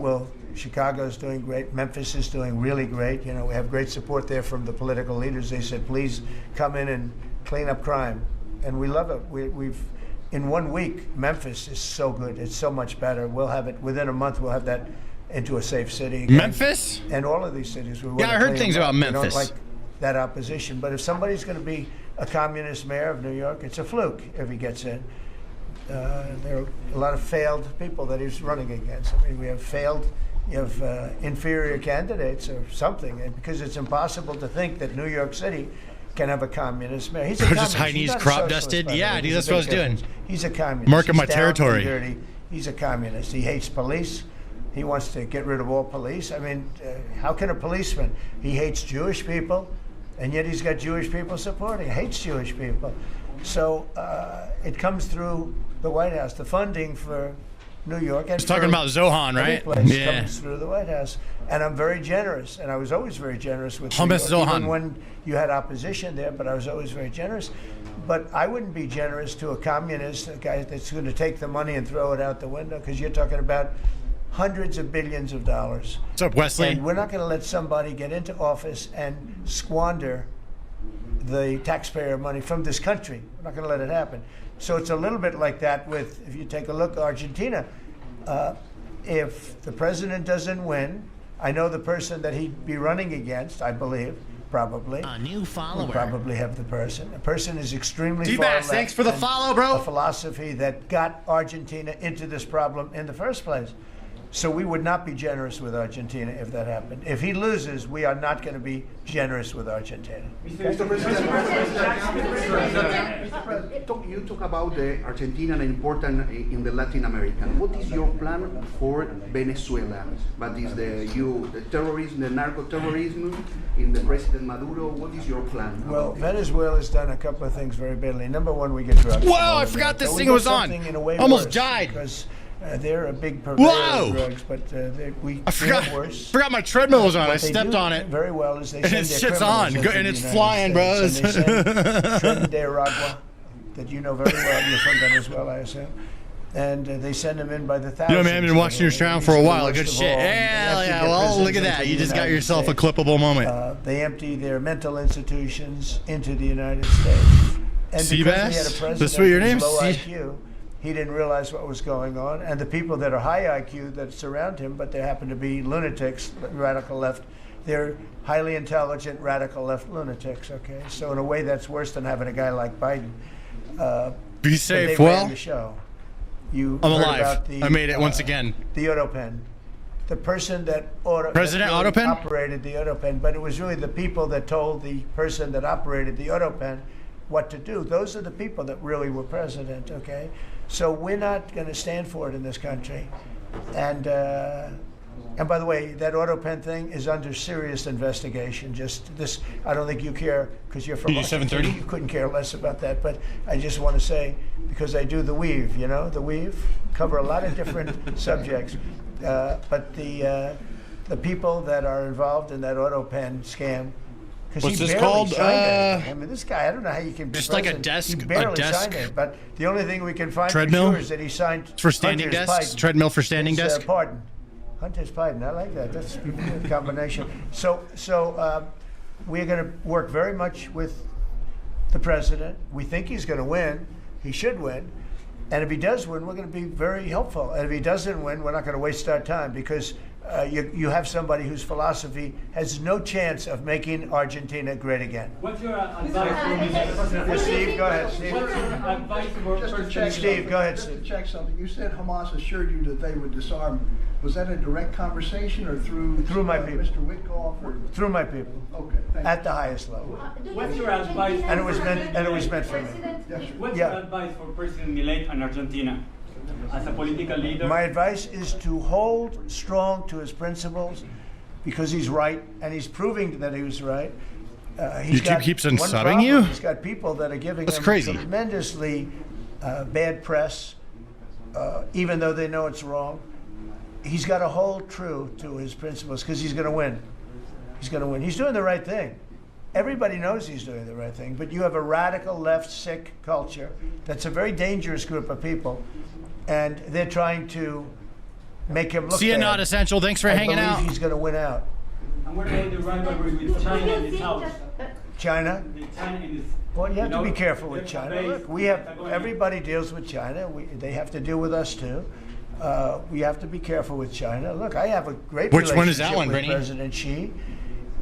Chicago's doing great. Memphis is doing really great. We have great support there from the political leaders. They said, please come in and clean up crime. And we love it. We've in 1 week, Memphis is so good. It's so much better. We'll have it within a month. We'll have that into a safe city again. Memphis? And all of these cities. I heard things about Memphis. We don't like that opposition. But if somebody's going to be a communist mayor of New York, it's a fluke if he gets in. There are a lot of failed people that he's running against. We have inferior candidates or something, and because it's impossible to think that New York City can have a communist mayor. He's a communist. Just Chinese crop dusted. Yeah, dude, that's what I was doing. He's a communist. Marking my territory. Dirty. He's a communist. He hates police. He wants to get rid of all police. How can a policeman? He hates Jewish people, and yet he's got Jewish people supporting. He hates Jewish people. So it comes through the White House. The funding for New York. And he's talking about Zohan, right? Yeah. Comes through the White House. And I'm very generous, and I was always very generous with New York, even when you had opposition there, but I was always very generous. But I wouldn't be generous to a communist, a guy that's going to take the money and throw it out the window, because you're talking about hundreds of billions of dollars. What's up, Wesley? And we're not going to let somebody get into office and squander the taxpayer money from this country. We're not going to let it happen. So it's a little bit like that with, if you take a look at Argentina, if the president doesn't win, I know the person that he'd be running against, I believe, probably. A new follower. We probably have the person. The person is extremely far D-Bass, left. thanks for the and follow, bro. A philosophy that got Argentina into this problem in the first place. So we would not be generous with Argentina if that happened. If he loses, we are not going to be generous with Argentina. Mr. President, you talk about the Argentina and important in the Latin American. What is your plan for Venezuela? But is the terrorism, the narco-terrorism in the President Maduro? What is your plan? Well, Venezuela has done a couple of things very badly. Number one, we get drugs. Whoa, I forgot this thing was on. Almost died. Because they're a big purveyor of drugs, but we forgot my treadmill was on. I stepped on it. Very well as they and send it their shit's on criminals and into it's the flying, United bro. States, and they send Trinidad that you know very well. You're from Venezuela, I assume. And they send them in by the thousands. Yo, man, I've been watching your channel for a while. Good shit. Yeah. Well, look at that. You just got yourself a clippable moment. They empty their mental institutions into the United States. And because we had a president that's what your who's name's low IQ, he didn't realize what was going on. And the people that are high IQ that surround him, but they happen to be lunatics, radical left, they're highly intelligent, radical left lunatics, okay? So in a way, that's worse than having a guy like Biden. Be safe, they well. ran the show. You I'm heard alive. about the, I made it once again. The Autopen. The person that President Autopen? operated the Autopen, but it was really the people that told the person that operated the Autopen what to do. Those are the people that really were president, okay? So we're not going to stand for it in this country. And by the way, that Autopen thing is under serious investigation. Just this, I don't think you care because you're from 730. You couldn't care less about that. But I just want to say, because I do the weave, you know, the weave, cover a lot of different subjects. But the people that are involved in that Autopen scam, what's this called? I mean, this guy, I don't know how you can be just like a president. desk. He barely A desk. signed it, but the only thing we can find treadmill for sure is that he signed for standing Hunter's desks. Biden. Treadmill for standing His, desk. Pardon. Hunter's Biden. I like that. That's a good combination. So we're going to work very much with the president. We think he's going to win. He should win. And if he does win, we're going to be very helpful. And if he doesn't win, we're not going to waste our time because you have somebody whose philosophy has no chance of making Argentina great again. What's your advice? Steve, go ahead. Steve. What's your advice for Just to check Steve, go ahead. Just to check something. You said Hamas assured you that they would disarm. Was that a direct conversation or through my people? Mr. Witkoff or through my people. Okay. Thank At the highest level. What's your advice? And it was meant for me. What's your advice for President Milei and Argentina as a political leader? My advice is to hold strong to his principles because he's right and he's proving that he was right. YouTube keeps on one subbing problem. you? He's got people that are giving That's him crazy. tremendously bad press, even though they know it's wrong. He's got to hold true to his principles because he's going to win. He's going to win. He's doing the right thing. Everybody knows he's doing the right thing, but you have a radical left sick culture that's a very dangerous group of people, and they're trying to make him look See you, bad. Not Essential. Thanks for hanging out. He's going to win out. And what about the rivalry with China in this house? China? China in this. Well, you have to be careful with China. Look, we have everybody deals with China. They have to deal with us too. We have to be careful with China. Look, I have a great Which one is that relationship one, with Brittany? President Xi,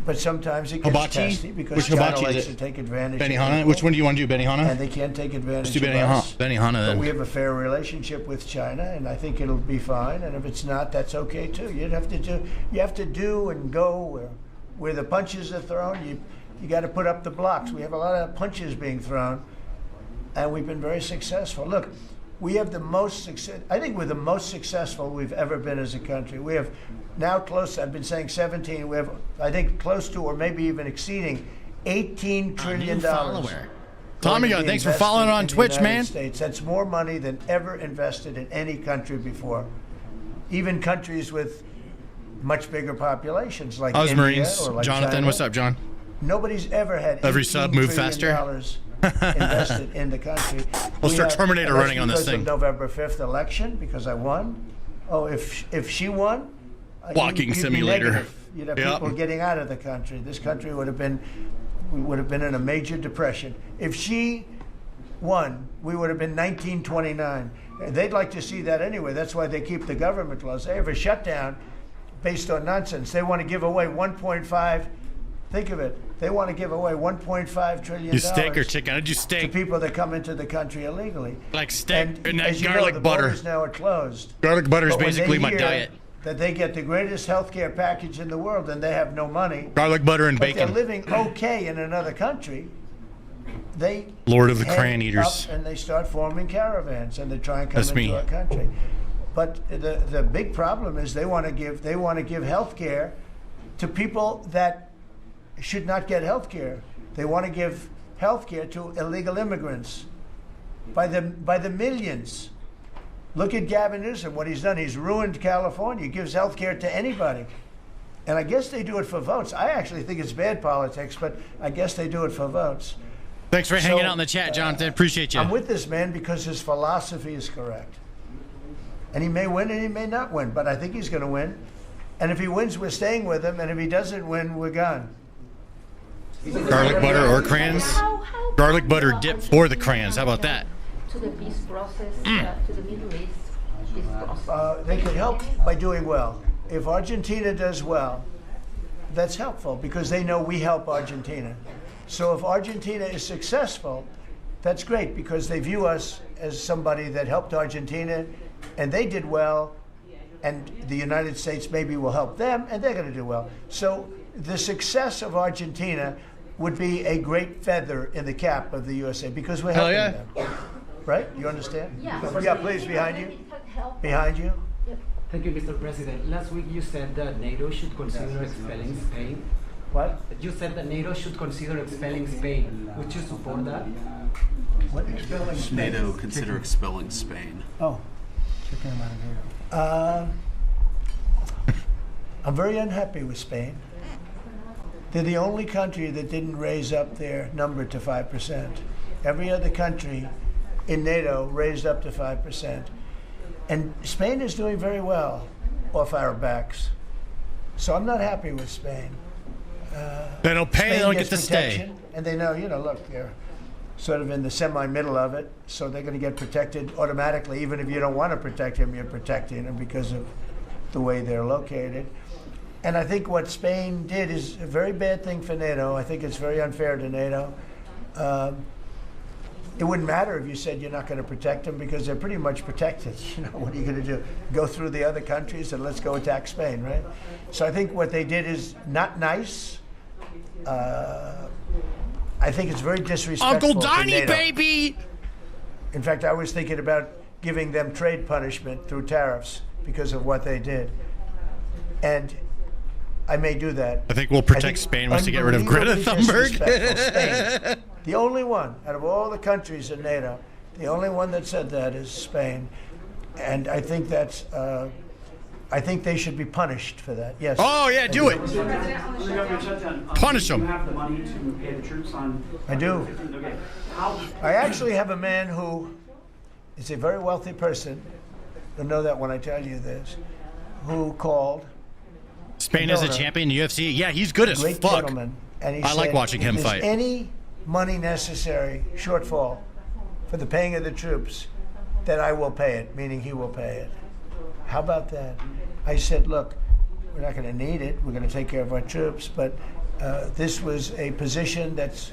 but sometimes it gets Hibachi? testy because Which China hibachi is likes it? to take advantage Benihana? of people, Which one do you want to do, Benihana? and they can't take advantage Let's do of Benihana. us. Benihana then. But we have a fair relationship with China, and I think it'll be fine. And if it's not, that's okay too. You have to do and go where the punches are thrown. You got to put up the blocks. We have a lot of punches being thrown, and we've been very successful. Look, we have the most success. I think we're the most successful we've ever been as a country. We have now close. I've been saying 17. We have, I think, close to or maybe even exceeding $18 trillion. Tommy, thanks for following on Twitch, man. States. That's more money than ever invested in any country before. Even countries with much bigger populations like India Marines. or like Jonathan, China. what's up, John? Nobody's ever had Every $18 sub move trillion faster. invested in the country. We'll start Terminator and that's running on this because of thing. November 5th election because I won. Oh, if she won, Walking you'd be simulator. negative. You'd have Yep. people getting out of the country. This country would have been in a major depression. If she won, we would have been 1929. They'd like to see that anyway. That's why they keep the government closed. They have a shutdown based on nonsense. They want to give away $1.5 Think of it. They want to give away $1.5 trillion. You steak or chicken? I do steak. To people that come into the country illegally. Like steak and as you garlic know, the butter. borders now are closed. Garlic butter is But when basically they my hear diet. That they get the greatest health care package in the world and they have no money. Garlic butter and but bacon. They're living okay in another country. They Lord of the head Crayon Eaters. up and they start forming caravans and they try and come That's into me. our country. But the big problem is they want to give health care to people that should not get health care. They want to give health care to illegal immigrants by the millions. Look at Gavin Newsom, what he's done. He's ruined California. He gives health care to anybody. And I guess they do it for votes. I actually think it's bad politics, but I guess they do it for votes. Thanks for hanging out in the chat, Jonathan. Appreciate you. I'm with this man because his philosophy is correct. And he may win and he may not win, but I think he's going to win. And if he wins, we're staying with him. And if he doesn't win, we're gone. Garlic butter or crayons? Garlic butter dip for the crayons. How about that? To the peace process, to the Middle East peace process. They could help by doing well. If Argentina does well, that's helpful because they know we help Argentina. So if Argentina is successful, that's great because they view us as somebody that helped Argentina and they did well, and the United States maybe will help them and they're going to do well. So the success of Argentina would be a great feather in the cap of the USA because we're helping them. Right? You understand? Yeah. Yeah, please, behind you. Behind you. Thank you, Mr. President. Last week you said that NATO should consider expelling Spain. What? You said that NATO should consider expelling Spain. Would you support that? What? Expelling Spain? NATO consider expelling Spain. Oh. Kicking them out of NATO. I'm very unhappy with Spain. They're the only country that didn't raise up their number to 5%. Every other country in NATO raised up to 5%. And Spain is doing very well off our backs. So I'm not happy with Spain. They don't pay, they don't get to protection, stay. And they know, look, they're sort of in the semi-middle of it, so they're going to get protected automatically. Even if you don't want to protect him, you're protecting him because of the way they're located. And I think what Spain did is a very bad thing for NATO. I think it's very unfair to NATO. It wouldn't matter if you said you're not going to protect them because they're pretty much protected. What are you going to do? Go through the other countries and let's go attack Spain, right? So I think what they did is not nice. I think it's very disrespectful. Uncle Donnie, to NATO. baby! In fact, I was thinking about giving them trade punishment through tariffs because of what they did. And I may do that. I think we'll protect Spain once to get rid of Greta Unbelievably Thunberg. disrespectful. Spain, the only one out of all the countries in NATO, the only one that said that is Spain. And I think that's, I think they should be punished for that. Yes. Oh, yeah, do it. Punish them. Do you have the money to pay the troops on? I do. Okay. How? I actually have a man who is a very wealthy person. You'll know that when I tell you this. Who called. Spain as a champion in UFC? Yeah, he's good as Great fuck. gentleman, and he I like said, watching him if fight. there's any money necessary, shortfall, for the paying of the troops, then I will pay it, meaning he will pay it. How about that? I said, look, we're not going to need it. We're going to take care of our troops, but this was a position that's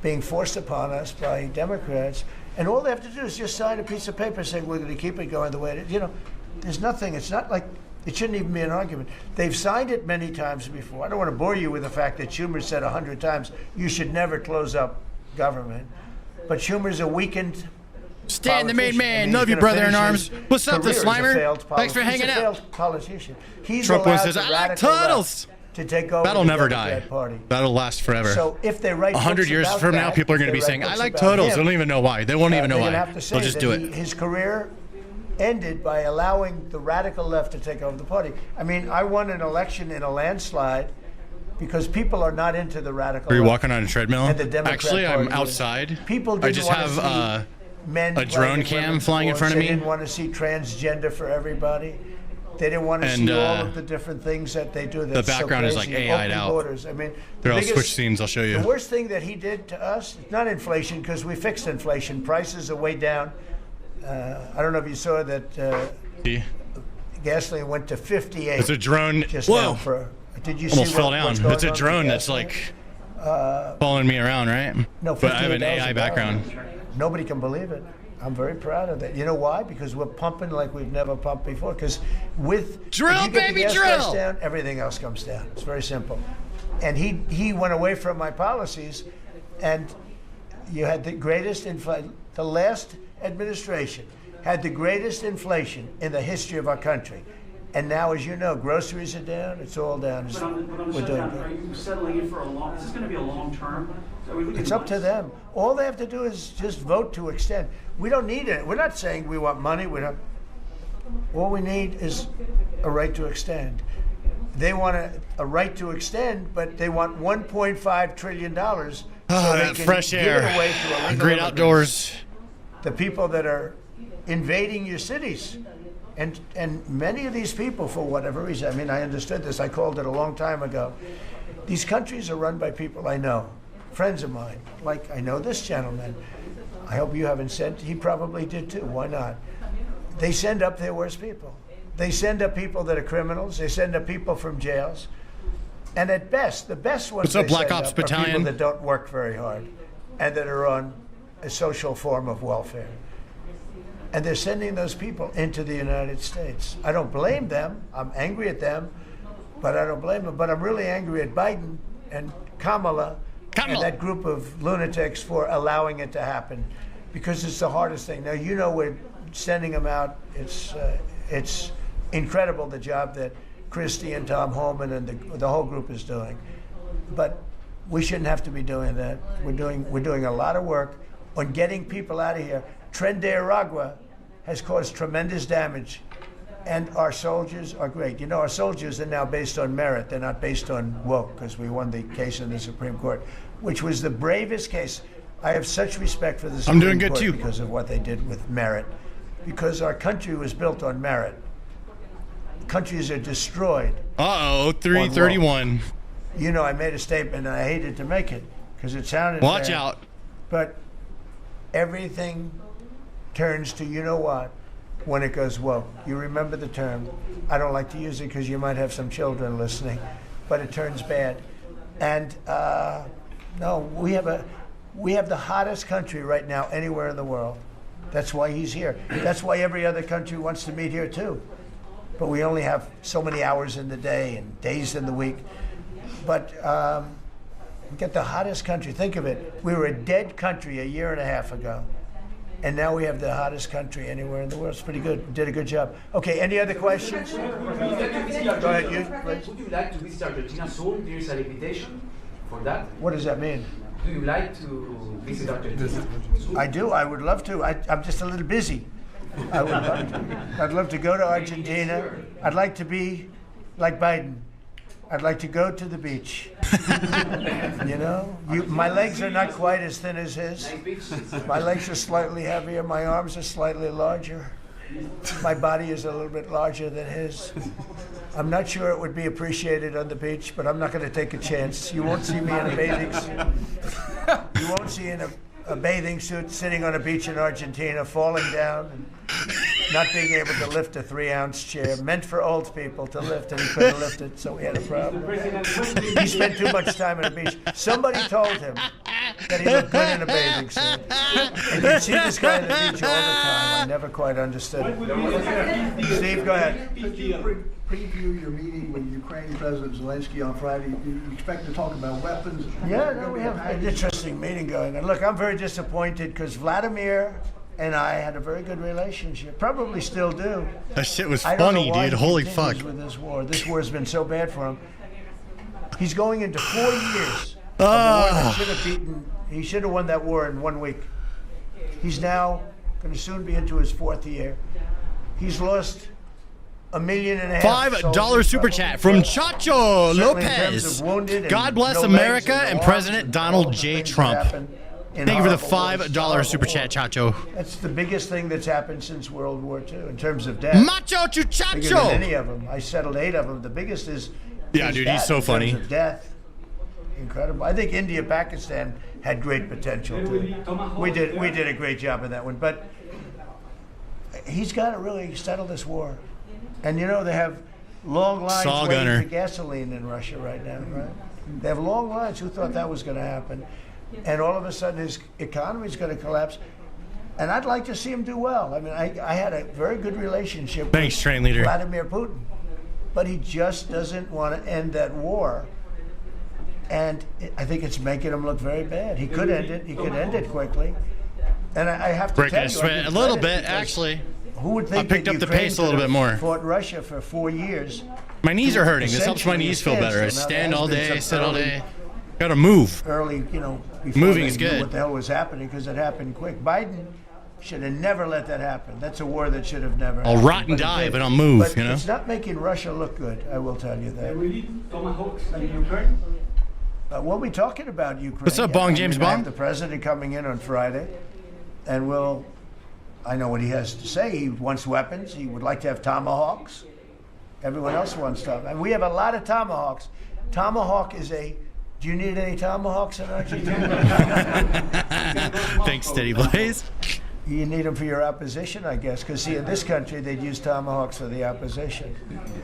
being forced upon us by Democrats, and all they have to do is just sign a piece of paper saying we're going to keep it going the way it is. There's nothing. It's not like it shouldn't even be an argument. They've signed it many times before. I don't want to bore you with the fact that Schumer said 100 times you should never close up government, but Schumer's a weakened. Stan, the made man. I mean, Love you, he's brother gonna in finish arms. his What's up, the career as a Slimer? failed Thanks for hanging He's a out. failed politician. He's Trump allowed says, the I like radical turtles. left to take over That'll the never Democrat die. Party. That'll last forever. So if they write 100 books years about from now, that, people are if going to be they saying, write I books like about turtles. him, They don't even know why. They won't even know they're why. gonna have to say They'll just that do it. His career ended by allowing the radical left to take over the party. I mean, I won an election in a landslide because people are not into the radical Are you left walking on a treadmill? and the Democrat Actually, I'm Party. outside. People I didn't just wanna have see men a drone playing cam women's flying in sports. front of They me. didn't want to see transgender for everybody. They didn't want to And, see all of the different things that they do. the That's background so is, like, crazy. AI'd Open out. Borders. I mean, Here, I'll biggest- switch scenes. I'll show you. The worst thing that he did to us, not inflation, because we fixed inflation. Prices are way down. I don't know if you saw that. Gasoline went to 58. It's a drone. Just Whoa. now for. Did you Almost see fell what's down. going It's a on with drone that's gasoline? like following me around, right? No, but I have an AI $58 background. Nobody can believe it. I'm very proud of that. You know why? Because we're pumping like we've never pumped before. Because with Drill, if you get baby, the gas drill. price down, everything else comes down. It's very simple. And he went away from my policies, and you had the greatest inflation. The last administration had the greatest inflation in the history of our country. And now, as you know, groceries are down. It's all down. But on We're the doing shutdown, good. are you settling in for a long? Is this going to be a long term? Are we looking It's up to them. All they have to do is just vote to extend. We don't need it. We're not saying we want money. We don't. All we need is a right to extend. They want a right to extend, but they want $1.5 trillion. Oh, that fresh air. Great outdoors. The people that are invading your cities. And many of these people, for whatever reason, I mean, I understood this. I called it a long time ago. These countries are run by people I know, friends of mine. Like, I know this gentleman. I hope you haven't sent. He probably did too. Why not? They send up their worst people. They send up people that are criminals. They send up people from jails. And at best, the best ones What's up, they Black send Ops up are Battalion? people that don't work very hard and that are on a social form of welfare. And they're sending those people into the United States. I don't blame them. I'm angry at them, but I don't blame them. But I'm really angry at Biden and Kamala and that group of lunatics for allowing it to happen, because it's the hardest thing. Now, you know, we're sending them out. It's incredible the job that Christie and Tom Homan and the whole group is doing. But we shouldn't have to be doing that. We're doing a lot of work on getting people out of here. Tren de Aragua has caused tremendous damage, and our soldiers are great. You know, our soldiers are now based on merit. They're not based on woke, because we won the case in the Supreme Court, which was the bravest case. I have such respect for the Supreme I'm doing good Court too. because of what they did with merit, because our country was built on merit. Countries are destroyed. 331. You know, I made a statement, and I hated to make it because it sounded Watch bad, out. but everything turns to, you know what, when it goes woke. You remember the term. I don't like to use it because you might have some children listening, but it turns bad. And no, we have the hottest country right now anywhere in the world. That's why he's here. That's why every other country wants to meet here too. But we only have so many hours in the day and days in the week. But we get the hottest country. Think of it. We were a dead country a year and a half ago. And now we have the hottest country anywhere in the world. It's pretty good. We did a good job. Okay, any other questions? Go ahead, you. Please. Would you like to visit Argentina soon? There is an invitation for that. What does that mean? Do you like to visit Argentina? I do. I would love to. I'm just a little busy. I would love to. I'd love to go to Argentina. I'd like to be like Biden. I'd like to go to the beach. You know, my legs are not quite as thin as his. My legs are slightly heavier. My arms are slightly larger. My body is a little bit larger than his. I'm not sure it would be appreciated on the beach, but I'm not going to take a chance. You won't see me in a bathing suit. You won't see in a bathing suit sitting on a beach in Argentina, falling down and not being able to lift a 3-ounce chair, meant for old people to lift, and he couldn't lift it, so we had a problem. He spent too much time on the beach. Somebody told him that he looked good in a bathing suit. And you see this guy on the beach all the time. I never quite understood it. Steve, go ahead. Could you preview your meeting with Ukraine President Zelensky on Friday? You expect to talk about weapons? Yeah, no, we have an interesting meeting going on. Look, I'm very disappointed because Vladimir and I had a very good relationship. Probably still do. That shit was I don't know funny, why dude. he Holy continues fuck. with this war. This war has been so bad for him. He's going into 4 years of a war that should have beaten. He should have won that war in 1 week. He's now going to soon be into his 4th year. He's lost 1.5 million. $5 super chat from Chacho Lopez. God bless America and President Donald J. Trump. Thank you for the $5 super chat, Chacho. That's the biggest thing that's happened since World War II in terms of death. Macho Chuchacho. Bigger than any of them. I settled 8 of them. The biggest is Yeah, dude, he's so funny. In terms of death. Incredible. I think India, Pakistan had great potential too. We did a great job in that one, but he's got to really settle this war. And you know they have long lines Saw waiting gunner. for gasoline in Russia right now, right? They have long lines. Who thought that was going to happen? And all of a sudden his economy is going to collapse. And I'd like to see him do well. I mean, I had a very good relationship Thanks, with train leader. Vladimir Putin. But he just doesn't want to end that war. And I think it's making him look very bad. He could end it. He could end it quickly. And I have to Breaking tell a you, sweat a little bit, actually. Who would think I picked that up the Ukraine pace a little could bit have more. Fought Russia for 4 years. My knees are hurting. This helps my knees feel better. I stand all day, sit all day. Gotta move. Early, you know, before Moving they is knew good. what the hell was happening, because it happened quick. Biden should have never let that happen. That's a war that should have never I'll happened. rot and But it die, did. but I'll move, But you know? it's not making Russia look good, I will tell you that. We need tomahawks in Ukraine. We'll be talking about Ukraine. What's up, Bong James I Bong? have the president coming in on Friday, and I know what he has to say. He wants weapons. He would like to have tomahawks. Everyone else wants tomahawks. And we have a lot of tomahawks. Tomahawk is do you need any tomahawks in Argentina? Thanks, Steady Blaze. You need them for your opposition, I guess, because see, in this country, they'd use tomahawks for the opposition.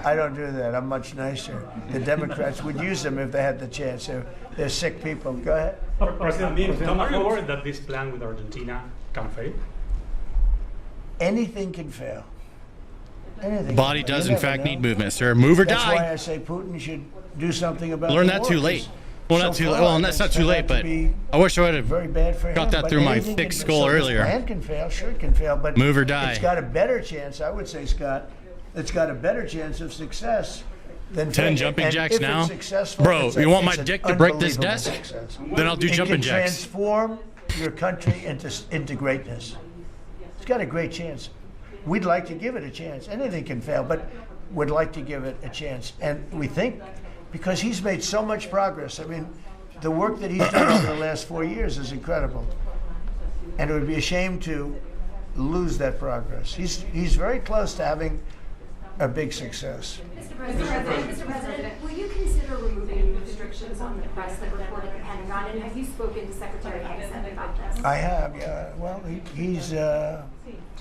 I don't do that. I'm much nicer. The Democrats would use them if they had the chance. They're sick people. Go ahead. President, are you worried that this plan with Argentina can fail? Anything can fail. Anything. Body can fail. does, You in never fact, know. need movement, sir. Move or That's die. why I say Putin should do something about Learn the that war, too late. 'cause Well, so not too late. far, Well, that's not it's too turned late, out to but be I wish I would have very bad for got him, that but through my anything thick can- skull so this earlier. plan can fail, sure it can fail, but Move or die. It's got a better chance, I would say, Scott. It's got a better chance of success than 10 failure. jumping And jacks if now? It's successful, Bro, it's you want my it's an dick to break this unbelievable desk? success. Then I'll do jumping It can jacks. transform your country into greatness. It's got a great chance. We'd like to give it a chance. Anything can fail, but we'd like to give it a chance. And we think, because he's made so much progress. I mean, the work that he's done over the last 4 years is incredible. And it would be a shame to lose that progress. He's very close to having a big success. Mr. President, will you consider removing restrictions on the press that report at the Pentagon? And have you spoken to Secretary Hexon about this? I have, yeah. Well, he's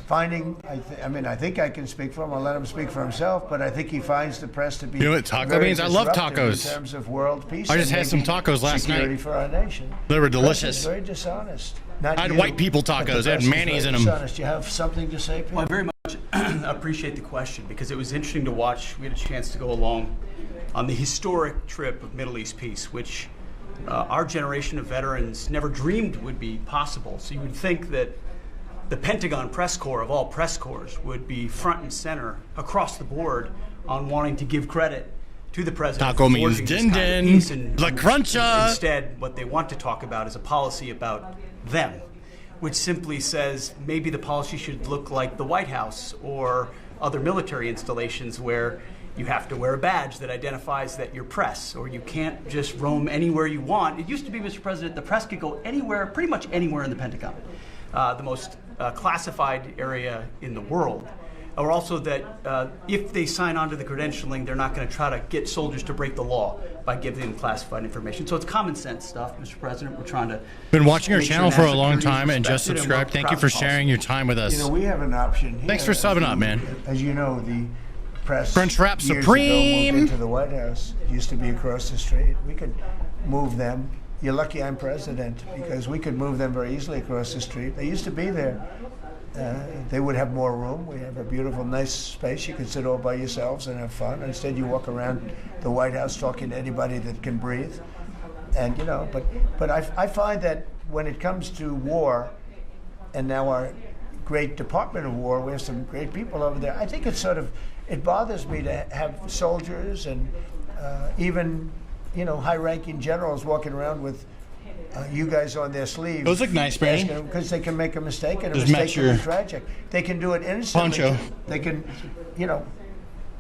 finding, I think I can speak for him. I'll let him speak for himself, but I think he finds the press to be You know what taco very means? I love disruptive tacos. in terms of world peace. I just and had some maybe tacos last security night. for our nation. They were Press delicious. is very dishonest. Not I had you, white people but the tacos. They had press is mayonnaise very in 'em. dishonest. You have something to say, Pete? Well, I very much appreciate the question because it was interesting to watch. We had a chance to go along on the historic trip of Middle East peace, which our generation of veterans never dreamed would be possible. So you would think that the Pentagon press corps of all press corps would be front and center across the board on wanting to give credit to the president. Taco for means forging this din kind of din. peace and La cruncha. Instead, what they want to talk about is a policy about them, which simply says maybe the policy should look like the White House or other military installations where you have to wear a badge that identifies that you're press, or you can't just roam anywhere you want. It used to be, Mr. President, the press could go anywhere, pretty much anywhere in the Pentagon, the most classified area in the world. Or also that if they sign on to the credentialing, they're not going to try to get soldiers to break the law by giving them classified information. So it's common sense stuff, Mr. President. We're trying to Been watching our make sure channel for a national long security is time and just respected, and subscribed. we're Thank proud you for of the policy. sharing your time with us. You know, we have an option here. Thanks for subbing up, man. As you know, the press Crunch Wrap years Supreme. ago moved into the White House. It used to be across the street. We could move them. You're lucky I'm president, because we could move them very easily across the street. They used to be there. They would have more room. We have a beautiful, nice space. You can sit all by yourselves and have fun. Instead, you walk around the White House talking to anybody that can breathe. And you know, but I find that when it comes to war, and now our great Department of War, we have some great people over there. I think it bothers me to have soldiers and even high-ranking generals walking around with you guys on their sleeves. Those look nice, Brandon. Because they can make a mistake, and a Just mistake match can be your tragic. They can do it instantly. poncho. They can,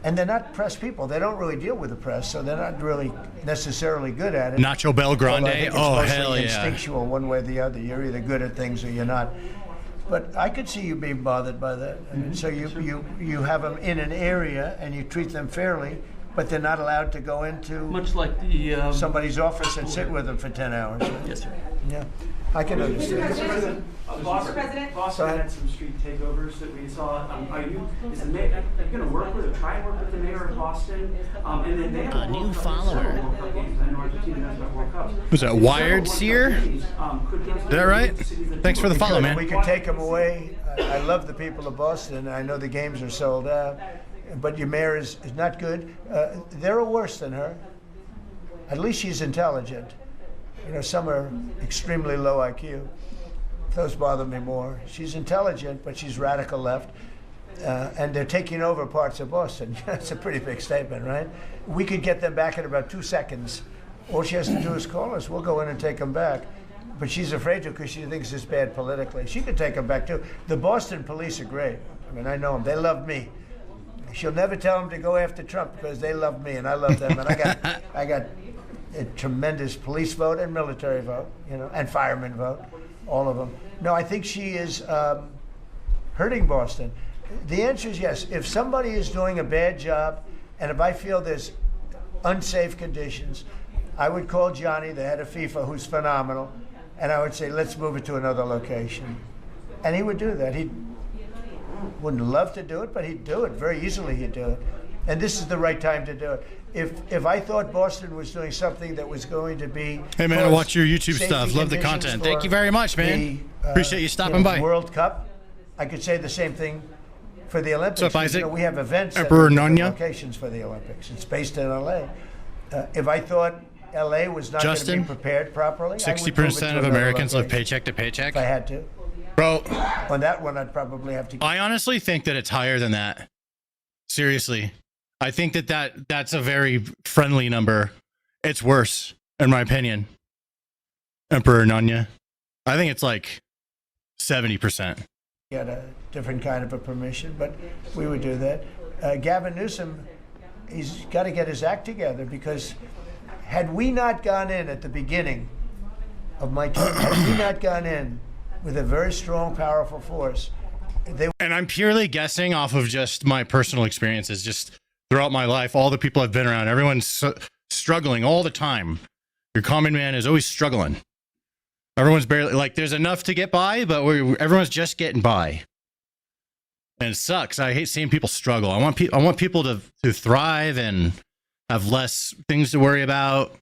and they're not press people. They don't really deal with the press, so they're not really necessarily good at it. Nacho Bel Grande? Although I think it's Oh, mostly hell yeah. instinctual, one way or the other. You're either good at things or you're not. But I could see you being bothered by that. I mean, so you have them in an area and you treat them fairly, But they're not allowed to go into Much like the somebody's office and sit with them for 10 hours. Right? Yes, sir. Yeah, I can understand. Boston had some street takeovers that we saw. Are you going to work with or try and work with the mayor of Boston? And then they have A new follower. World Cup games. I know Argentina has got World Cups. Was that Wired Seer? Is that right? Thanks for the follow, man. We could take them away. I love the people of Boston. I know the games are sold out. But your mayor is not good. They're worse than her. At least she's intelligent. You know, some are extremely low IQ. Those bother me more. She's intelligent, but she's radical left. And they're taking over parts of Boston. That's a pretty big statement, right? We could get them back in about 2 seconds. All she has to do is call us. We'll go in and take them back. But she's afraid to because she thinks it's bad politically. She could take them back, too. The Boston police are great. I mean, I know them. They love me. She'll never tell them to go after Trump because they love me and I love them. And I got a tremendous police vote and military vote, you know, and fireman vote, all of them. No, I think she is hurting Boston. The answer is yes. If somebody is doing a bad job, and if I feel there's unsafe conditions, I would call Johnny, the head of FIFA, who's phenomenal, and I would say, let's move it to another location. And he would do that. He wouldn't love to do it, but he'd do it. Very easily he'd do it. And this is the right time to do it. If I thought Boston was doing something that was going to be... Hey, man, I watch your YouTube stuff. Love the content. Thank you very much, man. Appreciate you stopping by. World Cup, I could say the same thing for the Olympics. What's up, Isaac? You know, we have events Emperor at Nanya? locations for the Olympics. It's based in L.A. If I thought L.A. was not going to be prepared properly, 60% of Americans live paycheck to paycheck. If I had to. Bro. On that one, I'd probably have to... I honestly think that it's higher than that. Seriously. I think that's a very friendly number. It's worse, in my opinion. Emperor Nanya. I think it's like 70%. Get a different kind of a permission, but we would do that. Gavin Newsom, he's got to get his act together because had we not gone in at the beginning of my term, had we not gone in with a very strong, powerful force, and I'm purely guessing off of just my personal experiences, just throughout my life, all the people I've been around, everyone's struggling all the time. Your common man is always struggling. Everyone's barely, like, there's enough to get by, but everyone's just getting by. And it sucks. I hate seeing people struggle. I want people to thrive and have less things to worry about.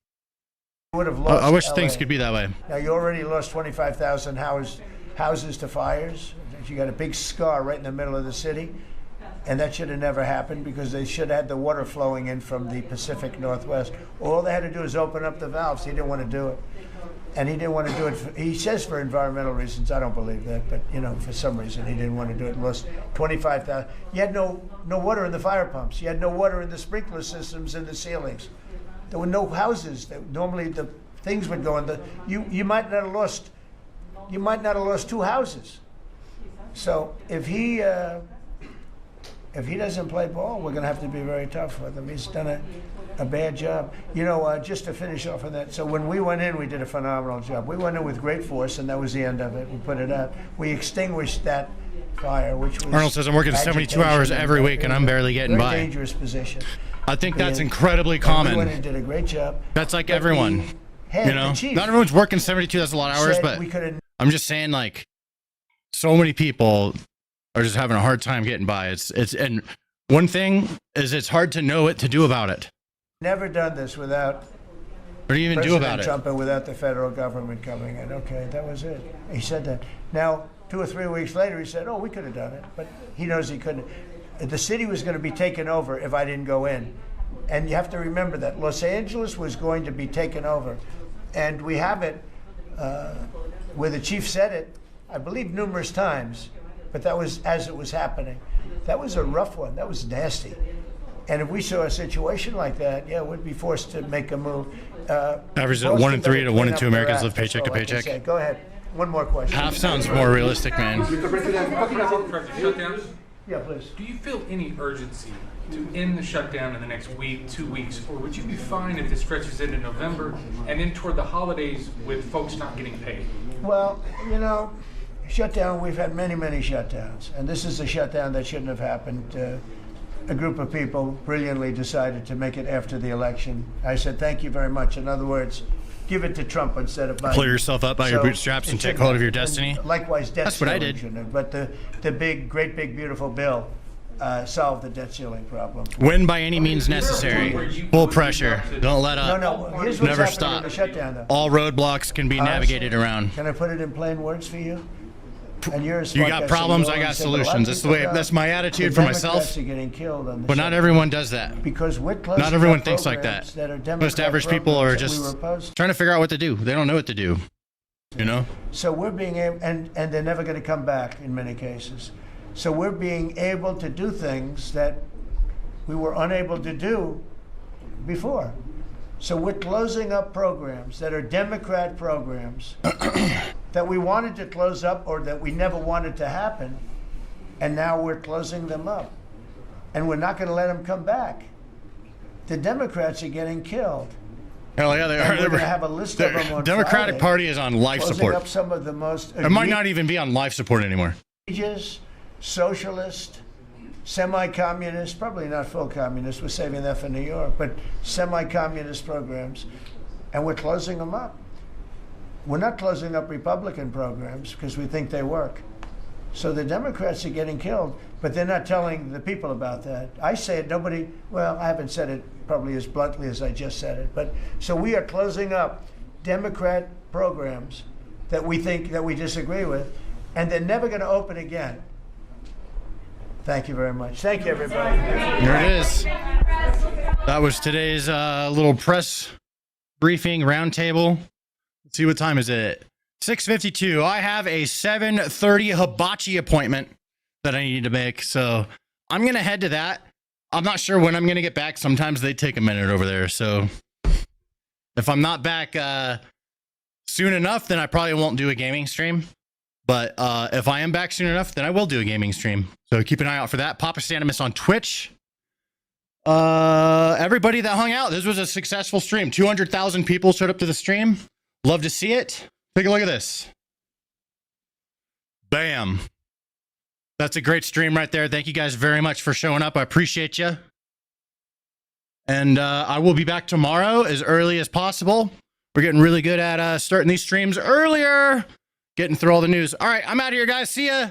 I wish things could be that way. Now, you already lost 25,000 houses to fires. You got a big scar right in the middle of the city. And that should have never happened because they should have had the water flowing in from the Pacific Northwest. All they had to do is open up the valves. He didn't want to do it. And he didn't want to do it. He says for environmental reasons. I don't believe that. But, you know, for some reason, he didn't want to do it. Lost 25,000. You had no water in the fire pumps. You had no water in the sprinkler systems in the ceilings. There were no houses. Normally, the things would go in the... You might not have lost... You might not have lost 2 houses. So if he doesn't play ball, we're going to have to be very tough with him. He's done a bad job. You know, just to finish off on that, so when we went in, we did a phenomenal job. We went in with great force, and that was the end of it. We put it out. We extinguished that fire, which was... Arnold says, I'm working 72 hours every week, and I'm barely getting by. Very dangerous position. I think that's incredibly common. We went in and did a great job. That's like everyone. You know, not everyone's working 72. That's a lot of hours, but I'm just saying, like, so many people are just having a hard time getting by. And one thing is, it's hard to know what to do about it. Never done this without. What do you even do about it? Trump and without the federal government coming in. Okay, that was it. He said that. Now, 2 or 3 weeks later, he said, "Oh, we could have done it," but he knows he couldn't. The city was going to be taken over if I didn't go in, and you have to remember that Los Angeles was going to be taken over, and we have it where the chief said it, I believe, numerous times, but that was as it was happening. That was a rough one. That was nasty. And if we saw a situation like that, yeah, we'd be forced to make a move. Average 1 in 3 to 1 in 2 Americans live paycheck to paycheck. Go ahead. One more question. Half sounds more realistic, man. Mr. President, talking about shutdowns. Yeah, please. Do you feel any urgency to end the shutdown in the next week, 2 weeks, or would you be fine if it stretches into November and then toward the holidays with folks not getting paid? Well, you know, shutdown, we've had many, many shutdowns. And this is a shutdown that shouldn't have happened. a group of people brilliantly decided to make it after the election. I said, thank you very much. In other words, give it to Trump instead of Biden. Pull yourself up by your bootstraps and take hold of your destiny. Likewise, debt That's what I ceiling did. shouldn't have. But the big, great big, beautiful bill solved the debt ceiling problem. Win by any means necessary. Full pressure. Don't let up. No, here's what's Never happening stop. in the shutdown, though. All roadblocks can be navigated around. Can I put it in plain words for you? And you're a You smart got guy, so problems, know I what got I'm saying, but a lot of solutions. That's the people way. don't. That's my attitude The for Democrats myself. are getting killed on the But not everyone does that. because we're closing Not everyone up thinks like programs that. are Most Democrat average people are programs that we just were opposed trying to figure out what to do. They don't know what to do. You know? So we're being able, and they're never going to come back in many cases. So we're being able to do things that we were unable to do before. So we're closing up programs that are Democrat programs that we wanted to close up or that we never wanted to happen, and now we're closing them up. And we're not going to let them come back. The Democrats are getting killed. Hell yeah, they And are. we're going to have a list of them on Democratic Friday, Party is on life closing support. up some of the most It might not even be on life support anymore. egregious, socialist, semi-communist, probably not full communist, we're saving that for New York, but semi-communist programs, and we're closing them up. We're not closing up Republican programs because we think they work. So the Democrats are getting killed, but they're not telling the people about that. I say it, nobody, well, I haven't said it probably as bluntly as I just said it, but so we are closing up Democrat programs that we think, that we disagree with, and they're never going to open again. Thank you very much. Thank you, everybody. Here it is. That was today's little press briefing roundtable. Let's see, what time is it? 6:52. I have a 7:30 hibachi appointment that I need to make, so I'm gonna head to that. I'm not sure when I'm gonna get back. Sometimes they take a minute over there, so if I'm not back soon enough, then I probably won't do a gaming stream. But if I am back soon enough, then I will do a gaming stream. So keep an eye out for that. Papa Stanimus on Twitch. Everybody that hung out, this was a successful stream. 200,000 people showed up to the stream. Love to see it. Take a look at this. Bam. That's a great stream right there. Thank you guys very much for showing up. I appreciate you. And I will be back tomorrow as early as possible. We're getting really good at starting these streams earlier. Getting through all the news. All right, I'm out of here, guys. See ya.